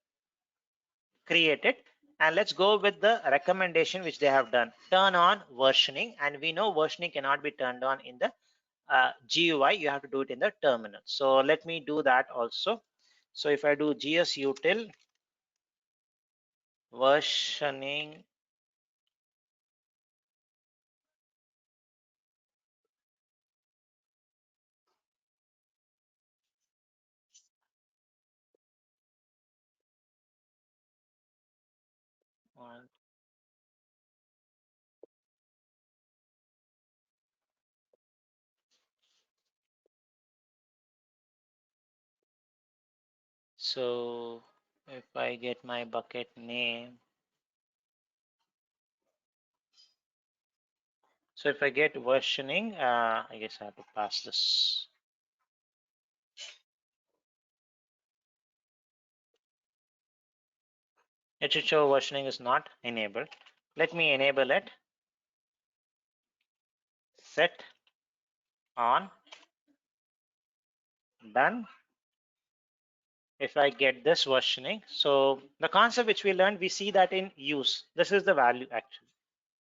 Create it, and let's go with the recommendation which they have done. Turn on versioning, and we know versioning cannot be turned on in the GUI. You have to do it in the terminal. So let me do that also. So if I do gsutil versioning, so if I get my bucket name, so if I get versioning, I guess I have to pass this. It should show versioning is not enabled. Let me enable it. Set on, done. If I get this versioning, so the concept which we learned, we see that in use. This is the value actually.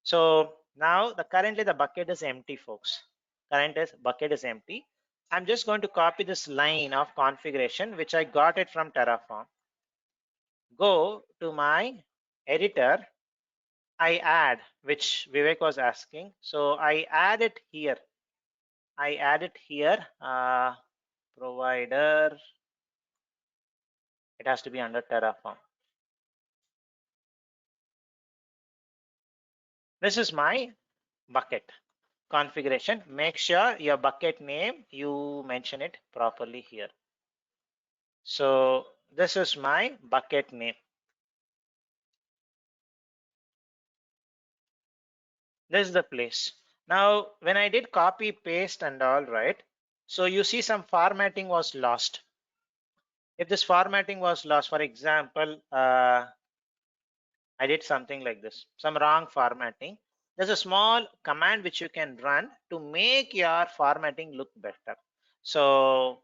So now currently the bucket is empty, folks. Bucket is empty. I'm just going to copy this line of configuration which I got it from Terraform. Go to my editor. I add, which Vivek was asking. So I add it here. Provider. It has to be under Terraform. This is my bucket configuration. Make sure your bucket name, you mention it properly here. So this is my bucket name. This is the place. Now, when I did copy paste and all, right, so you see some formatting was lost. If this formatting was lost, for example, I did something like this, some wrong formatting. There's a small command which you can run to make your formatting look better. So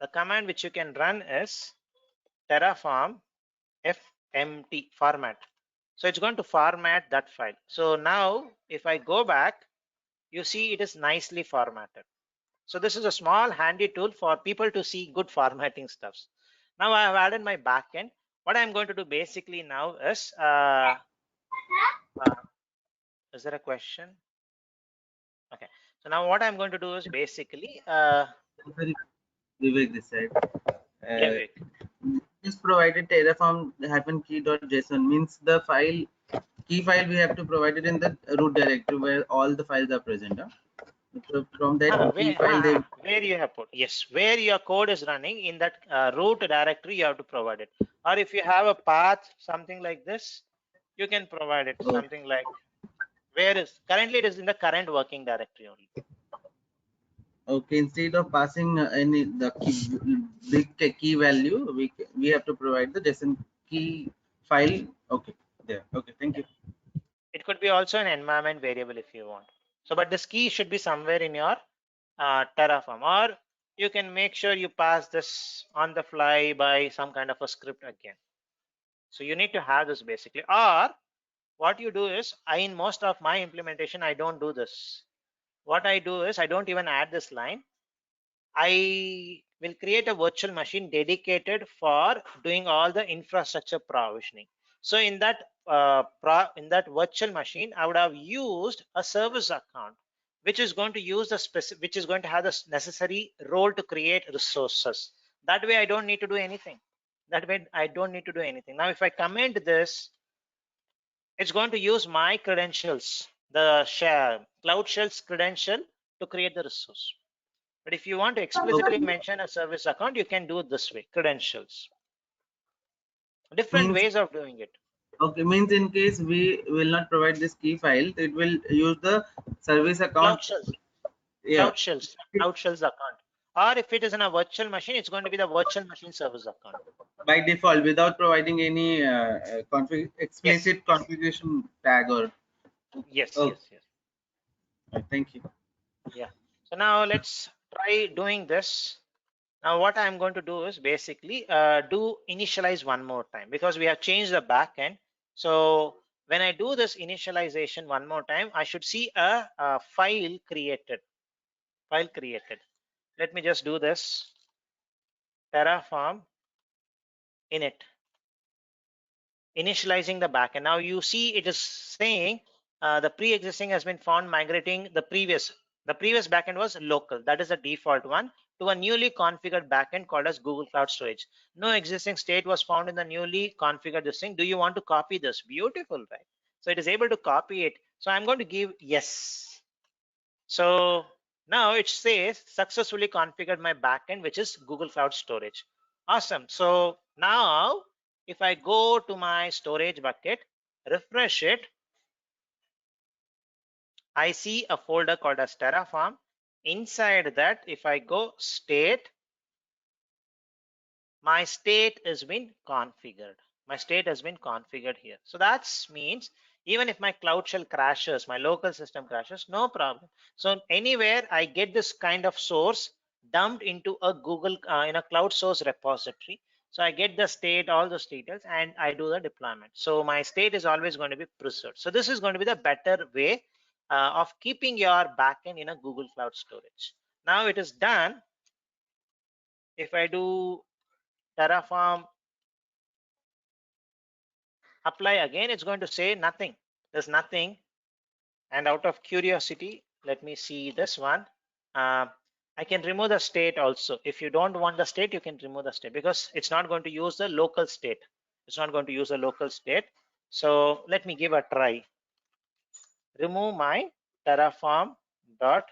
the command which you can run is Terraform fmt format. So it's going to format that file. So now if I go back, you see it is nicely formatted. So this is a small handy tool for people to see good formatting stuffs. Now I have added my backend. What I'm going to do basically now is, is there a question? Okay. So now what I'm going to do is basically, Vivek this side. yeah, Vivek. Is provided terraform-key.json means the key file we have to provide it in the root directory where all the files are present. So from that key file, where you have put, yes, where your code is running in that root directory, you have to provide it. Or if you have a path, something like this, you can provide it something like where is currently it is in the current working directory only. Okay, instead of passing any the big key value, we have to provide the JSON key file. Okay, there. Okay, thank you. It could be also an environment variable if you want. So, but this key should be somewhere in your Terraform, or you can make sure you pass this on the fly by some kind of a script again. So you need to have this basically, or what you do is, in most of my implementation, I don't do this. What I do is I don't even add this line. I will create a virtual machine dedicated for doing all the infrastructure provisioning. So in that virtual machine, I would have used a service account, which is going to use which is going to have the necessary role to create resources. That way, I don't need to do anything. That way, I don't need to do anything. Now, if I comment this, it's going to use my credentials, the Cloud Shell's credential to create the resource. But if you want to explicitly mention a service account, you can do it this way, credentials. Different ways of doing it. Okay, means in case we will not provide this key file, it will use the service account. Cloud shells, Yeah, cloud shells account. Or if it is in a virtual machine, it's going to be the virtual machine service account. by default, without providing any Yes, explicit configuration tag or. yes, Oh, yes, yes. thank you. Yeah. So now let's try doing this. Now what I'm going to do is basically do initialize one more time, because we have changed the backend. So when I do this initialization one more time, I should see a file created. File created. Let me just do this. Terraform init. Initializing the backend. Now you see it is saying the pre-existing has been found migrating the previous. The previous backend was local. That is the default one, to a newly configured backend called as Google Cloud Storage. No existing state was found in the newly configured this thing. Do you want to copy this? Beautiful, right? So it is able to copy it. So I'm going to give yes. So now it says successfully configured my backend, which is Google Cloud Storage. Awesome. So now if I go to my storage bucket, refresh it, I see a folder called as Terraform. Inside that, if I go state, my state has been configured. My state has been configured here. So that means even if my cloud shell crashes, my local system crashes, no problem. So anywhere I get this kind of source dumped into a Google in a cloud source repository. So I get the state, all those details, and I do the deployment. So my state is always going to be preserved. So this is going to be the better way of keeping your backend in a Google Cloud Storage. Now it is done. If I do Terraform apply again, it's going to say nothing. There's nothing. And out of curiosity, let me see this one. I can remove the state also. If you don't want the state, you can remove the state, because it's not going to use the local state. It's not going to use the local state. So let me give a try. Remove my terraform dot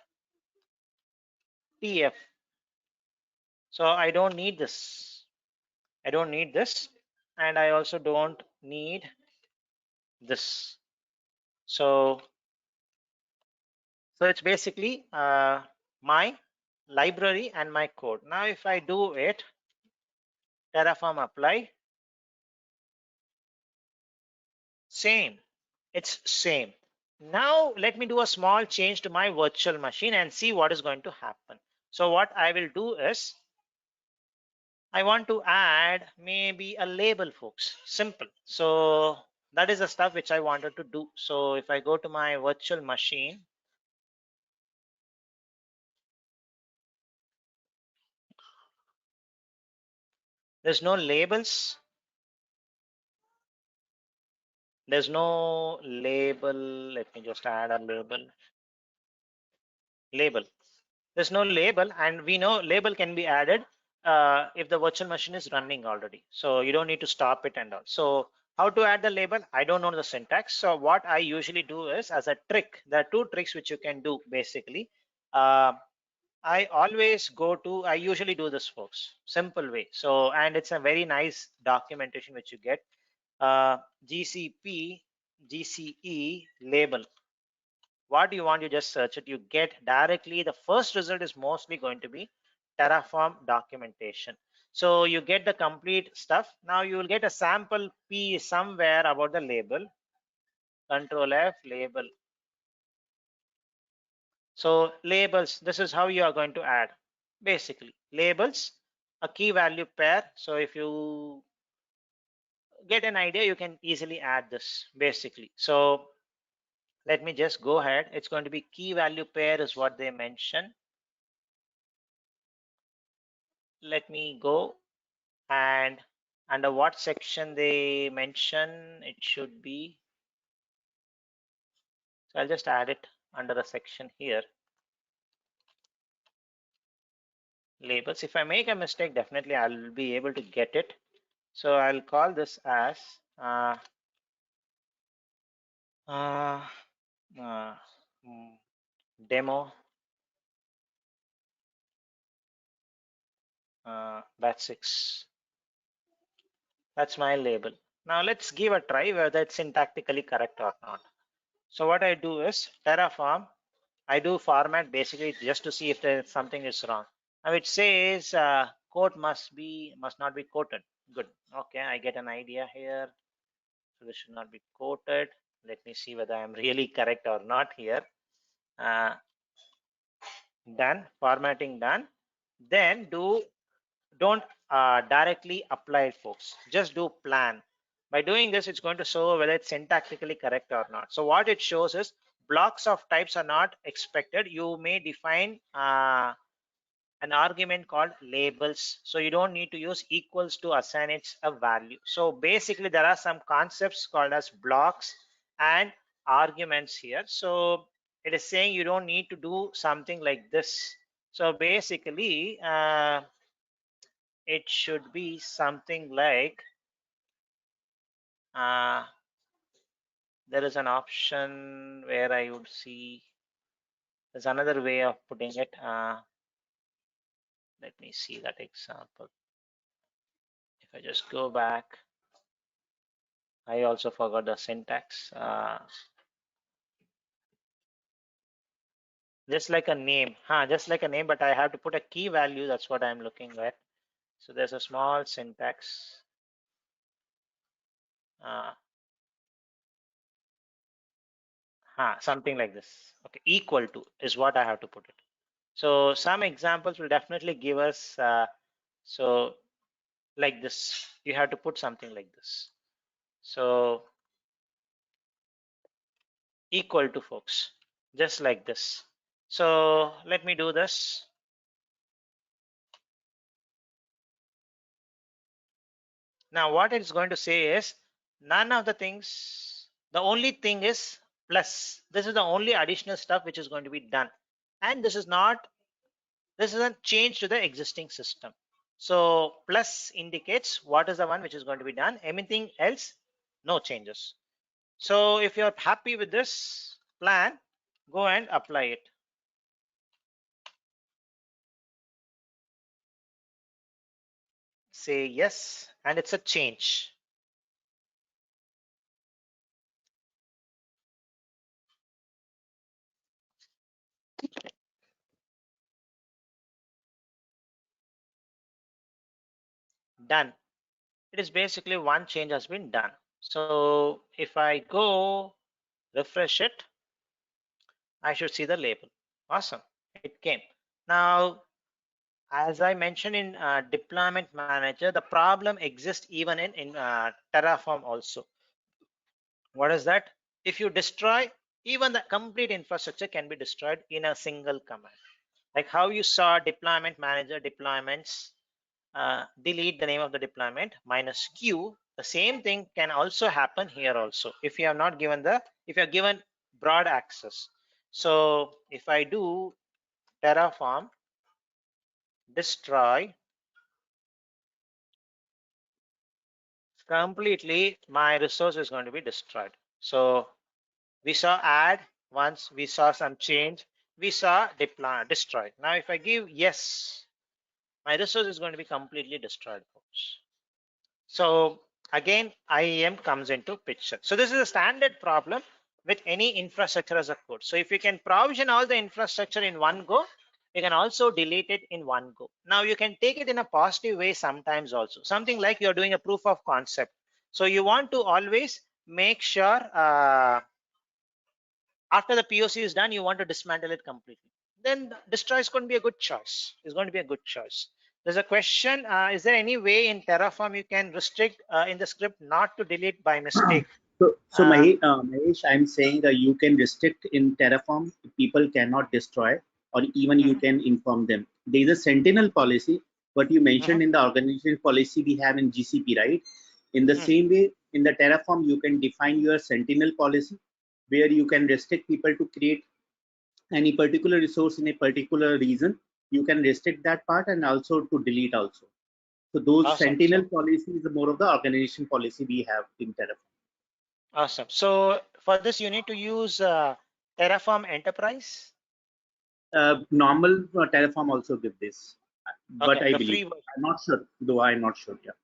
tf. So I don't need this. I don't need this. And I also don't need this. So it's basically my library and my code. Now if I do it, Terraform apply, same, it's same. Now let me do a small change to my virtual machine and see what is going to happen. So what I will do is, I want to add maybe a label, folks. Simple. So that is the stuff which I wanted to do. So if I go to my virtual machine, there's no labels. There's no label. Let me just add a label. There's no label, and we know label can be added if the virtual machine is running already. So you don't need to stop it and all. So how to add the label? I don't know the syntax. So what I usually do is, as a trick, there are two tricks which you can do basically. I usually do this, folks. Simple way. So, and it's a very nice documentation which you get. GCP, GCE label. What you want, you just search it, you get directly the first result is mostly going to be Terraform documentation. So you get the complete stuff. Now you will get a sample p somewhere about the label. Control F, label. So labels, this is how you are going to add basically labels, a key value pair. So if you get an idea, you can easily add this basically. So let me just go ahead. It's going to be key value pair is what they mention. Let me go, and under what section they mention, it should be. So I'll just add it under the section here. Labels. If I make a mistake, definitely I'll be able to get it. So I'll call this as uh, demo batch 6. That's my label. Now let's give a try whether it's syntactically correct or not. So what I do is Terraform, I do format basically just to see if there's something is wrong. Now it says code must not be quoted. Good. Okay, I get an idea here. So this should not be quoted. Let me see whether I'm really correct or not here. Done. Formatting done. Then don't directly apply it, folks. Just do plan. By doing this, it's going to show whether it's syntactically correct or not. So what it shows is blocks of types are not expected. You may define an argument called labels. So you don't need to use equals to assign it a value. So basically there are some concepts called as blocks and arguments here. So it is saying you don't need to do something like this. So basically it should be something like there is an option where I would see there's another way of putting it. Let me see that example. If I just go back, I also forgot the syntax. Just like a name, just like a name, but I have to put a key value. That's what I'm looking at. So there's a small syntax. Something like this. Okay, equal to is what I have to put it. So some examples will definitely give us. So like this, you have to put something like this. So equal to, folks, just like this. So let me do this. Now what it's going to say is none of the things, the only thing is plus. This is the only additional stuff which is going to be done, and this isn't change to the existing system. So plus indicates what is the one which is going to be done. Anything else, no changes. So if you're happy with this plan, go and apply it. Say yes, and it's a change. Done. It is basically one change has been done. So if I go refresh it, I should see the label. Awesome, it came. Now, as I mentioned in deployment manager, the problem exists even in Terraform also. What is that? If you destroy, even the complete infrastructure can be destroyed in a single command. Like how you saw deployment manager deployments, delete the name of the deployment -q. The same thing can also happen here also if you have not given if you are given broad access. So if I do Terraform destroy completely, my resource is going to be destroyed. So we saw add once, we saw some change, we saw destroy. Now if I give yes, my resource is going to be completely destroyed, folks. So again, IAM comes into picture. So this is a standard problem with any infrastructure as a code. So if you can provision all the infrastructure in one go, you can also delete it in one go. Now you can take it in a positive way sometimes also. Something like you're doing a proof of concept. So you want to always make sure after the POC is done, you want to dismantle it completely. Then destroy is going to be a good choice. It's going to be a good choice. There's a question, is there any way in Terraform you can restrict in the script not to delete by mistake? So Mahesh, I'm saying that you can restrict in Terraform, people cannot destroy, or even you can inform them. There is a sentinel policy, what you mentioned in the organization policy we have in GCP, right? In the same way, in the Terraform, you can define your sentinel policy, where you can restrict people to create any particular resource in a particular region. You can restrict that part and also to delete also. So those sentinel policy is more of the organization policy we have in Terraform. Awesome. So for this, you need to use Terraform Enterprise. Normal Terraform also give this, but Okay, I believe I'm not sure, though I'm not sure. Yeah.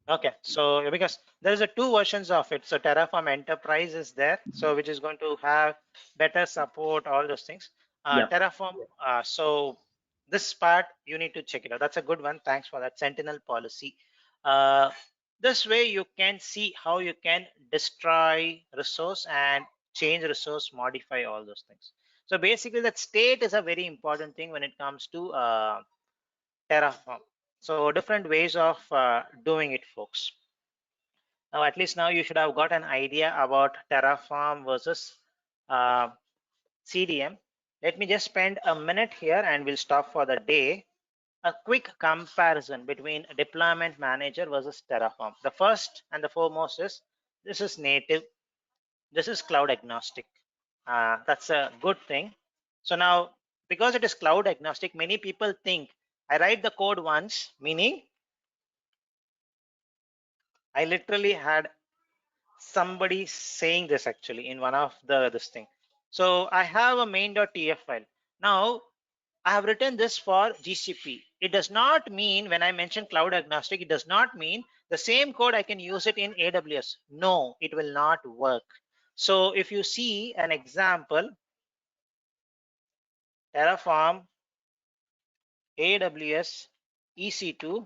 Okay, so because there's a two versions of it. So Terraform Enterprise is there, so which is going to have better support, all those things. Yeah. Terraform, so this part you need to check it out. That's a good one. Thanks for that. Sentinel policy. Uh, this way you can see how you can destroy resource and change resource, modify all those things. So basically that state is a very important thing when it comes to Terraform. So different ways of doing it, folks. Now, at least now you should have got an idea about Terraform versus uh, CDM. Let me just spend a minute here and we'll stop for the day. A quick comparison between deployment manager versus Terraform. The first and the foremost is this is native, this is cloud agnostic. That's a good thing. So now, because it is cloud agnostic, many people think I write the code once, meaning I literally had somebody saying this actually in one of this thing. So I have a main.tf file. Now I have written this for GCP. It does not mean when I mention cloud agnostic, it does not mean the same code I can use it in AWS. No, it will not work. So if you see an example, Terraform, AWS, EC2,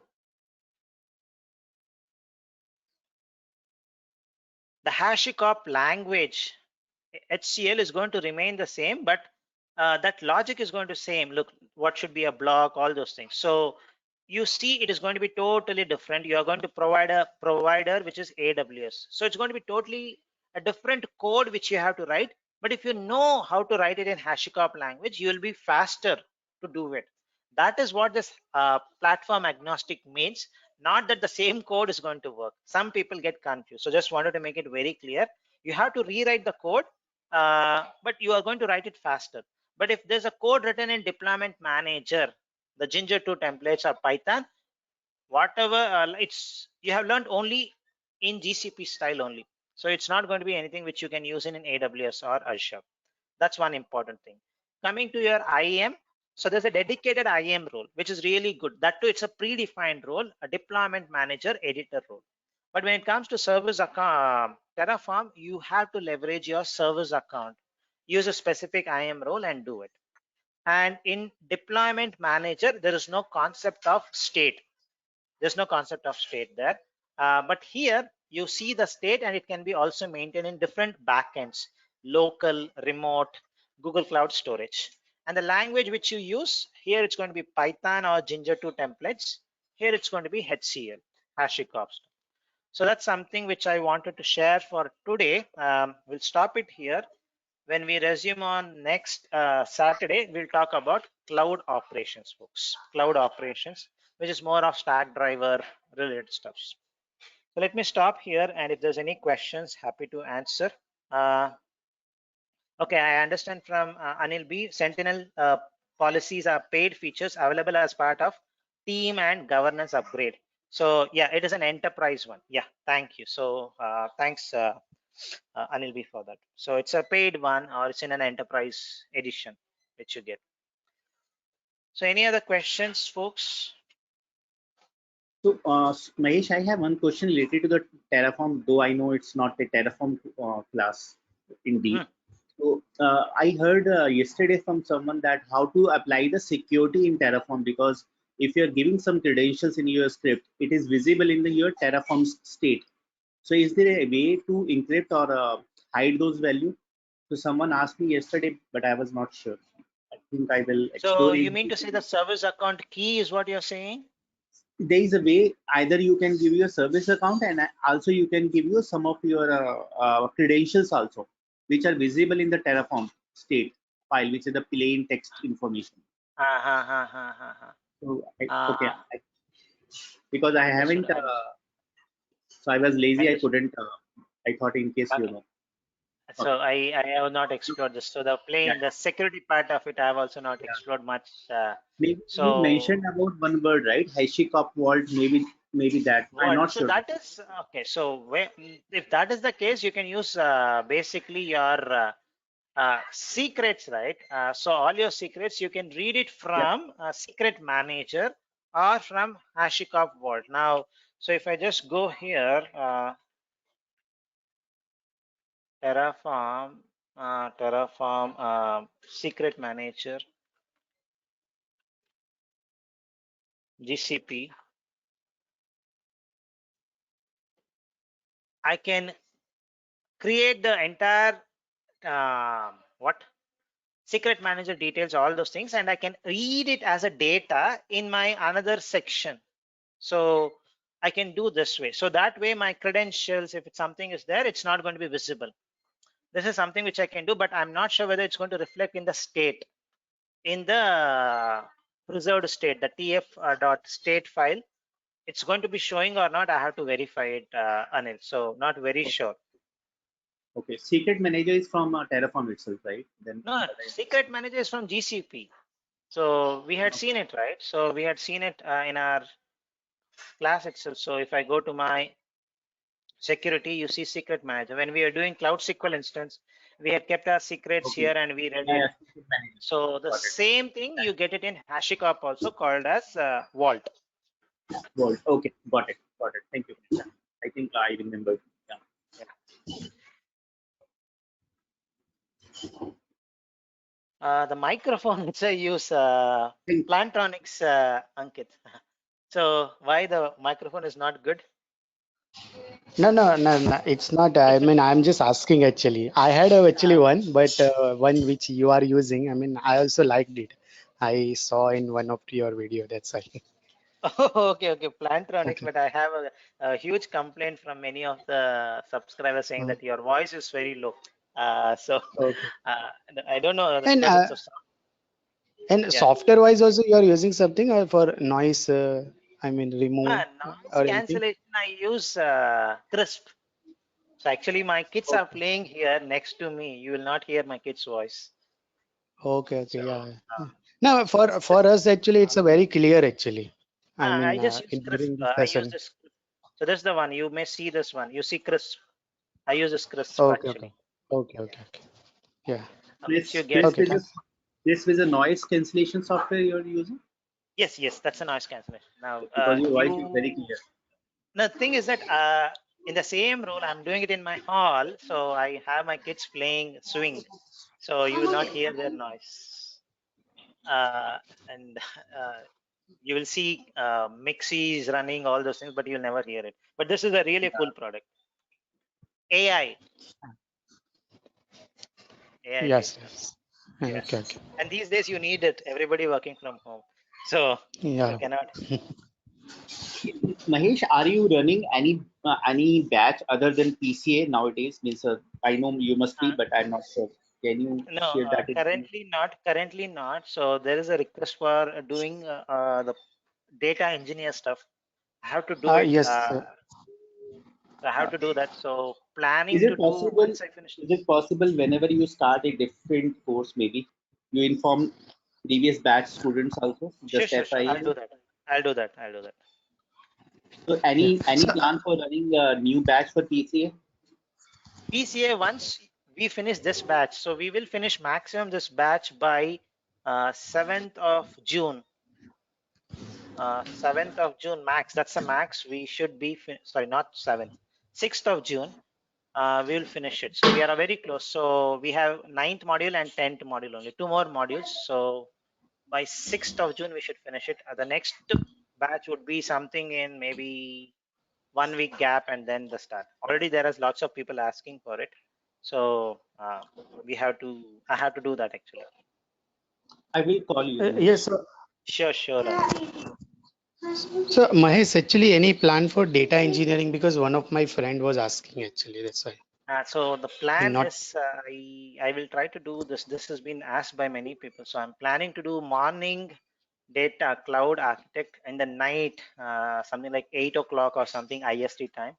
the HashiCorp language HCL is going to remain the same, but that logic is going to same. Look, what should be a block, all those things. So you see, it is going to be totally different. You are going to provide a provider which is AWS. So it's going to be totally a different code which you have to write. But if you know how to write it in HashiCorp language, you will be faster to do it. That is what this platform agnostic means. Not that the same code is going to work. Some people get confused. So just wanted to make it very clear. You have to rewrite the code, but you are going to write it faster. But if there's a code written in deployment manager, the Ginger 2 templates or Python, whatever it's you have learned only in GCP style only. So it's not going to be anything which you can use in AWS or Azure. That's one important thing. Coming to your IAM, so there's a dedicated IAM role, which is really good. That too, it's a predefined role, a deployment manager editor role. But when it comes to service account, Terraform, you have to leverage your service account, use a specific IAM role and do it. And in deployment manager, there is no concept of state. There's no concept of state there. But here you see the state and it can be also maintained in different backends, local, remote, Google Cloud Storage. And the language which you use, here it's going to be Python or Ginger 2 templates. Here it's going to be HCL, HashiCorp. So that's something which I wanted to share for today. We'll stop it here. When we resume on next Saturday, we'll talk about cloud operations, folks. Cloud operations, which is more of stack driver related stuff. So let me stop here, and if there's any questions, happy to answer. Okay, I understand from Anil B. Sentinel policies are paid features available as part of team and governance upgrade. So yeah, it is an enterprise one. Yeah, thank you. So thanks Anil B for that. So it's a paid one or it's in an enterprise edition which you get. So any other questions, folks? So, Mahesh, I have one question related to the Terraform, though I know it's not a Terraform class indeed. So, I heard yesterday from someone that how to apply the security in Terraform, because if you're giving some credentials in your script, it is visible in your Terraform state. So, is there a way to encrypt or hide those values? So, someone asked me yesterday, but I was not sure. I think I will So explore you it. mean to say the service account key is what you're saying? There is a way either you can give your service account and also you can give you some of your credentials also, which are visible in the Terraform state file, which is the plain text information. So okay, because I haven't, so I was lazy. I couldn't. I thought in case you know. So I have not explored this. So the plain, the security part of it, I have also not explored much. Maybe So you mentioned about one word, right? HashiCorp vault. Maybe that. I'm what? not So sure. that is okay. So where, if that is the case, you can use basically your secrets, right? So all your secrets, you can read it from secret manager or from HashiCorp Vault. Now, so if I just go here, Terraform, Secret Manager, GCP, I can create the entire what secret manager details, all those things, and I can read it as a data in my another section. So I can do this way. So that way my credentials, if it's something is there, it's not going to be visible. This is something which I can do, but I'm not sure whether it's going to reflect in the state, in the preserved state, the tf dot state file. It's going to be showing or not. I have to verify it, Anil. So not very sure. Okay, secret manager is from Terraform itself, right? Then No, secret manager is from GCP. So we had seen it, right? So we had seen it in our class itself. So if I go to my security, you see secret manager. When we are doing Cloud SQL instance, we had kept our secrets okay. here and we read Yeah, it. yeah, secret manager. So the Got it. same thing, you get it in HashiCorp also, called as Vault. Vault. Okay, got it. Got it. Thank you. Yeah. I think I remember. Yeah. The microphone which I use, Thank Plantronics, Ankit. So why the microphone is not good? No, it's not. I mean, I'm just asking actually. I had actually one, but one which you are using, I mean, I also liked it. I saw in one of your video, that's why. Okay, Plantronics, Okay. but I have a huge complaint from many of the subscribers saying Oh, that your voice is very low. So okay. uh, I don't know And because it's a sound. Yeah. software wise also you are using something for noise, I mean, remove Noise or anything? cancellation, I use Crisp. So actually, my kids are Okay. playing here next to me. You will not hear my kid's voice. Okay, So yeah. No, for us actually, it's a very clear actually. I I mean, just use Crisp. during this I use session. this. So this is the one. You may see this one. You see Crisp. I use this Crisp Okay, actually. okay. Okay. Yeah. Once you Chris, get Chris Okay, with thank this, this with a noise cancellation software you're using yes, that's a noise cancellation. Now because your voice is very you. clear. The thing is that in the same role, I'm doing it in my hall. So I have my kids playing swing. So you will not hear their noise. And you will see mixies running, all those things, but you'll never hear it. But this is a really cool product. AI, AI Yes, based. yes. Yeah. Okay. And these days you need it. Everybody working from home. So you Yeah. cannot. Mahesh, are you running any batch other than PCA nowadays? Means I know you must be, Uh, but I'm not sure. Can you no, share that information? currently not. Currently not. So there is a request for doing the data engineer stuff. I have to do it. Yes. I have to do that. So Is planning to it do possible? once I finish Is this. it possible whenever you start a different course, maybe you inform previous batch students also? Just Sure. I'll FIA. do that. I'll do that. I'll do that. So Yeah. any So, plan for running a new batch for PCA? PCA, once we finish this batch, so we will finish maximum this batch by 7th of June. 7th of June max. That's a max. We should be sorry, not 7th. 6th of June. We will finish it. So we are very close. So we have 9th module and 10th module only. Two more modules. So by 6th of June we should finish it. The next batch would be something in maybe 1 week gap and then the start. Already there is lots of people asking for it. So I have to do that actually. I will call you, yes. Mahesh. Sure, Anil. So, Mahesh, actually, any plan for data engineering? Because one of my friend was asking actually. That's why. So the I mean, plan not. is I will try to do this. This has been asked by many people. So I'm planning to do morning data cloud architect in the night, something like 8 o'clock or something IST time,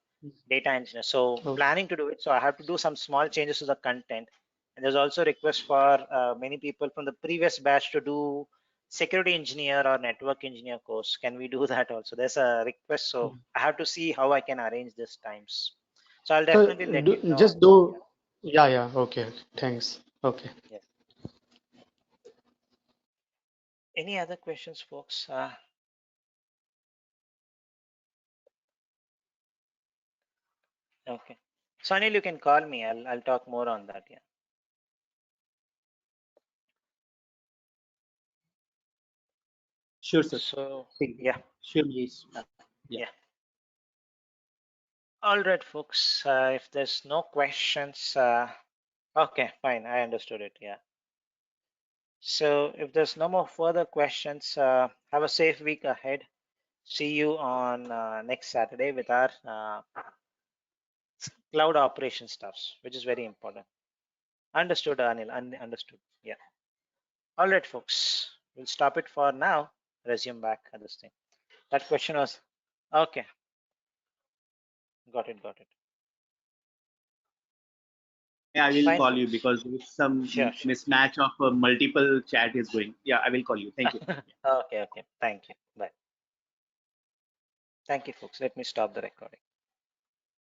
data engineer. So Oh, planning to do it. So I have to do some small changes to the content. And there's also request for many people from the previous batch to do security engineer or network engineer course. Can we do that also? There's a request. So I have to see how I can arrange these times. So I'll so definitely let you know. just do. Yeah. Okay. Thanks. Okay. Yeah. Any other questions, folks? Okay. So Anil, you can call me. I'll talk more on that. Yeah. Sure, sir. So Thank you. yeah. Sure, Mahesh. Yeah. Yeah. All right, folks. If there's no questions, okay, fine. I understood it. Yeah. So if there's no more further questions, have a safe week ahead. See you on next Saturday with our cloud operation stuffs, which is very important. Understood, Anil. Understood. Yeah. All right, folks. We'll stop it for now. Resume back at this thing. That question was okay. Got it. Got it. Yeah, I will Fine, call you folks. because there's some Sure. Sure. mismatch of multiple chat is going. Yeah, I will call you. Thank you. Okay. Okay. Thank you. Bye. Thank you, folks. Let me stop the recording.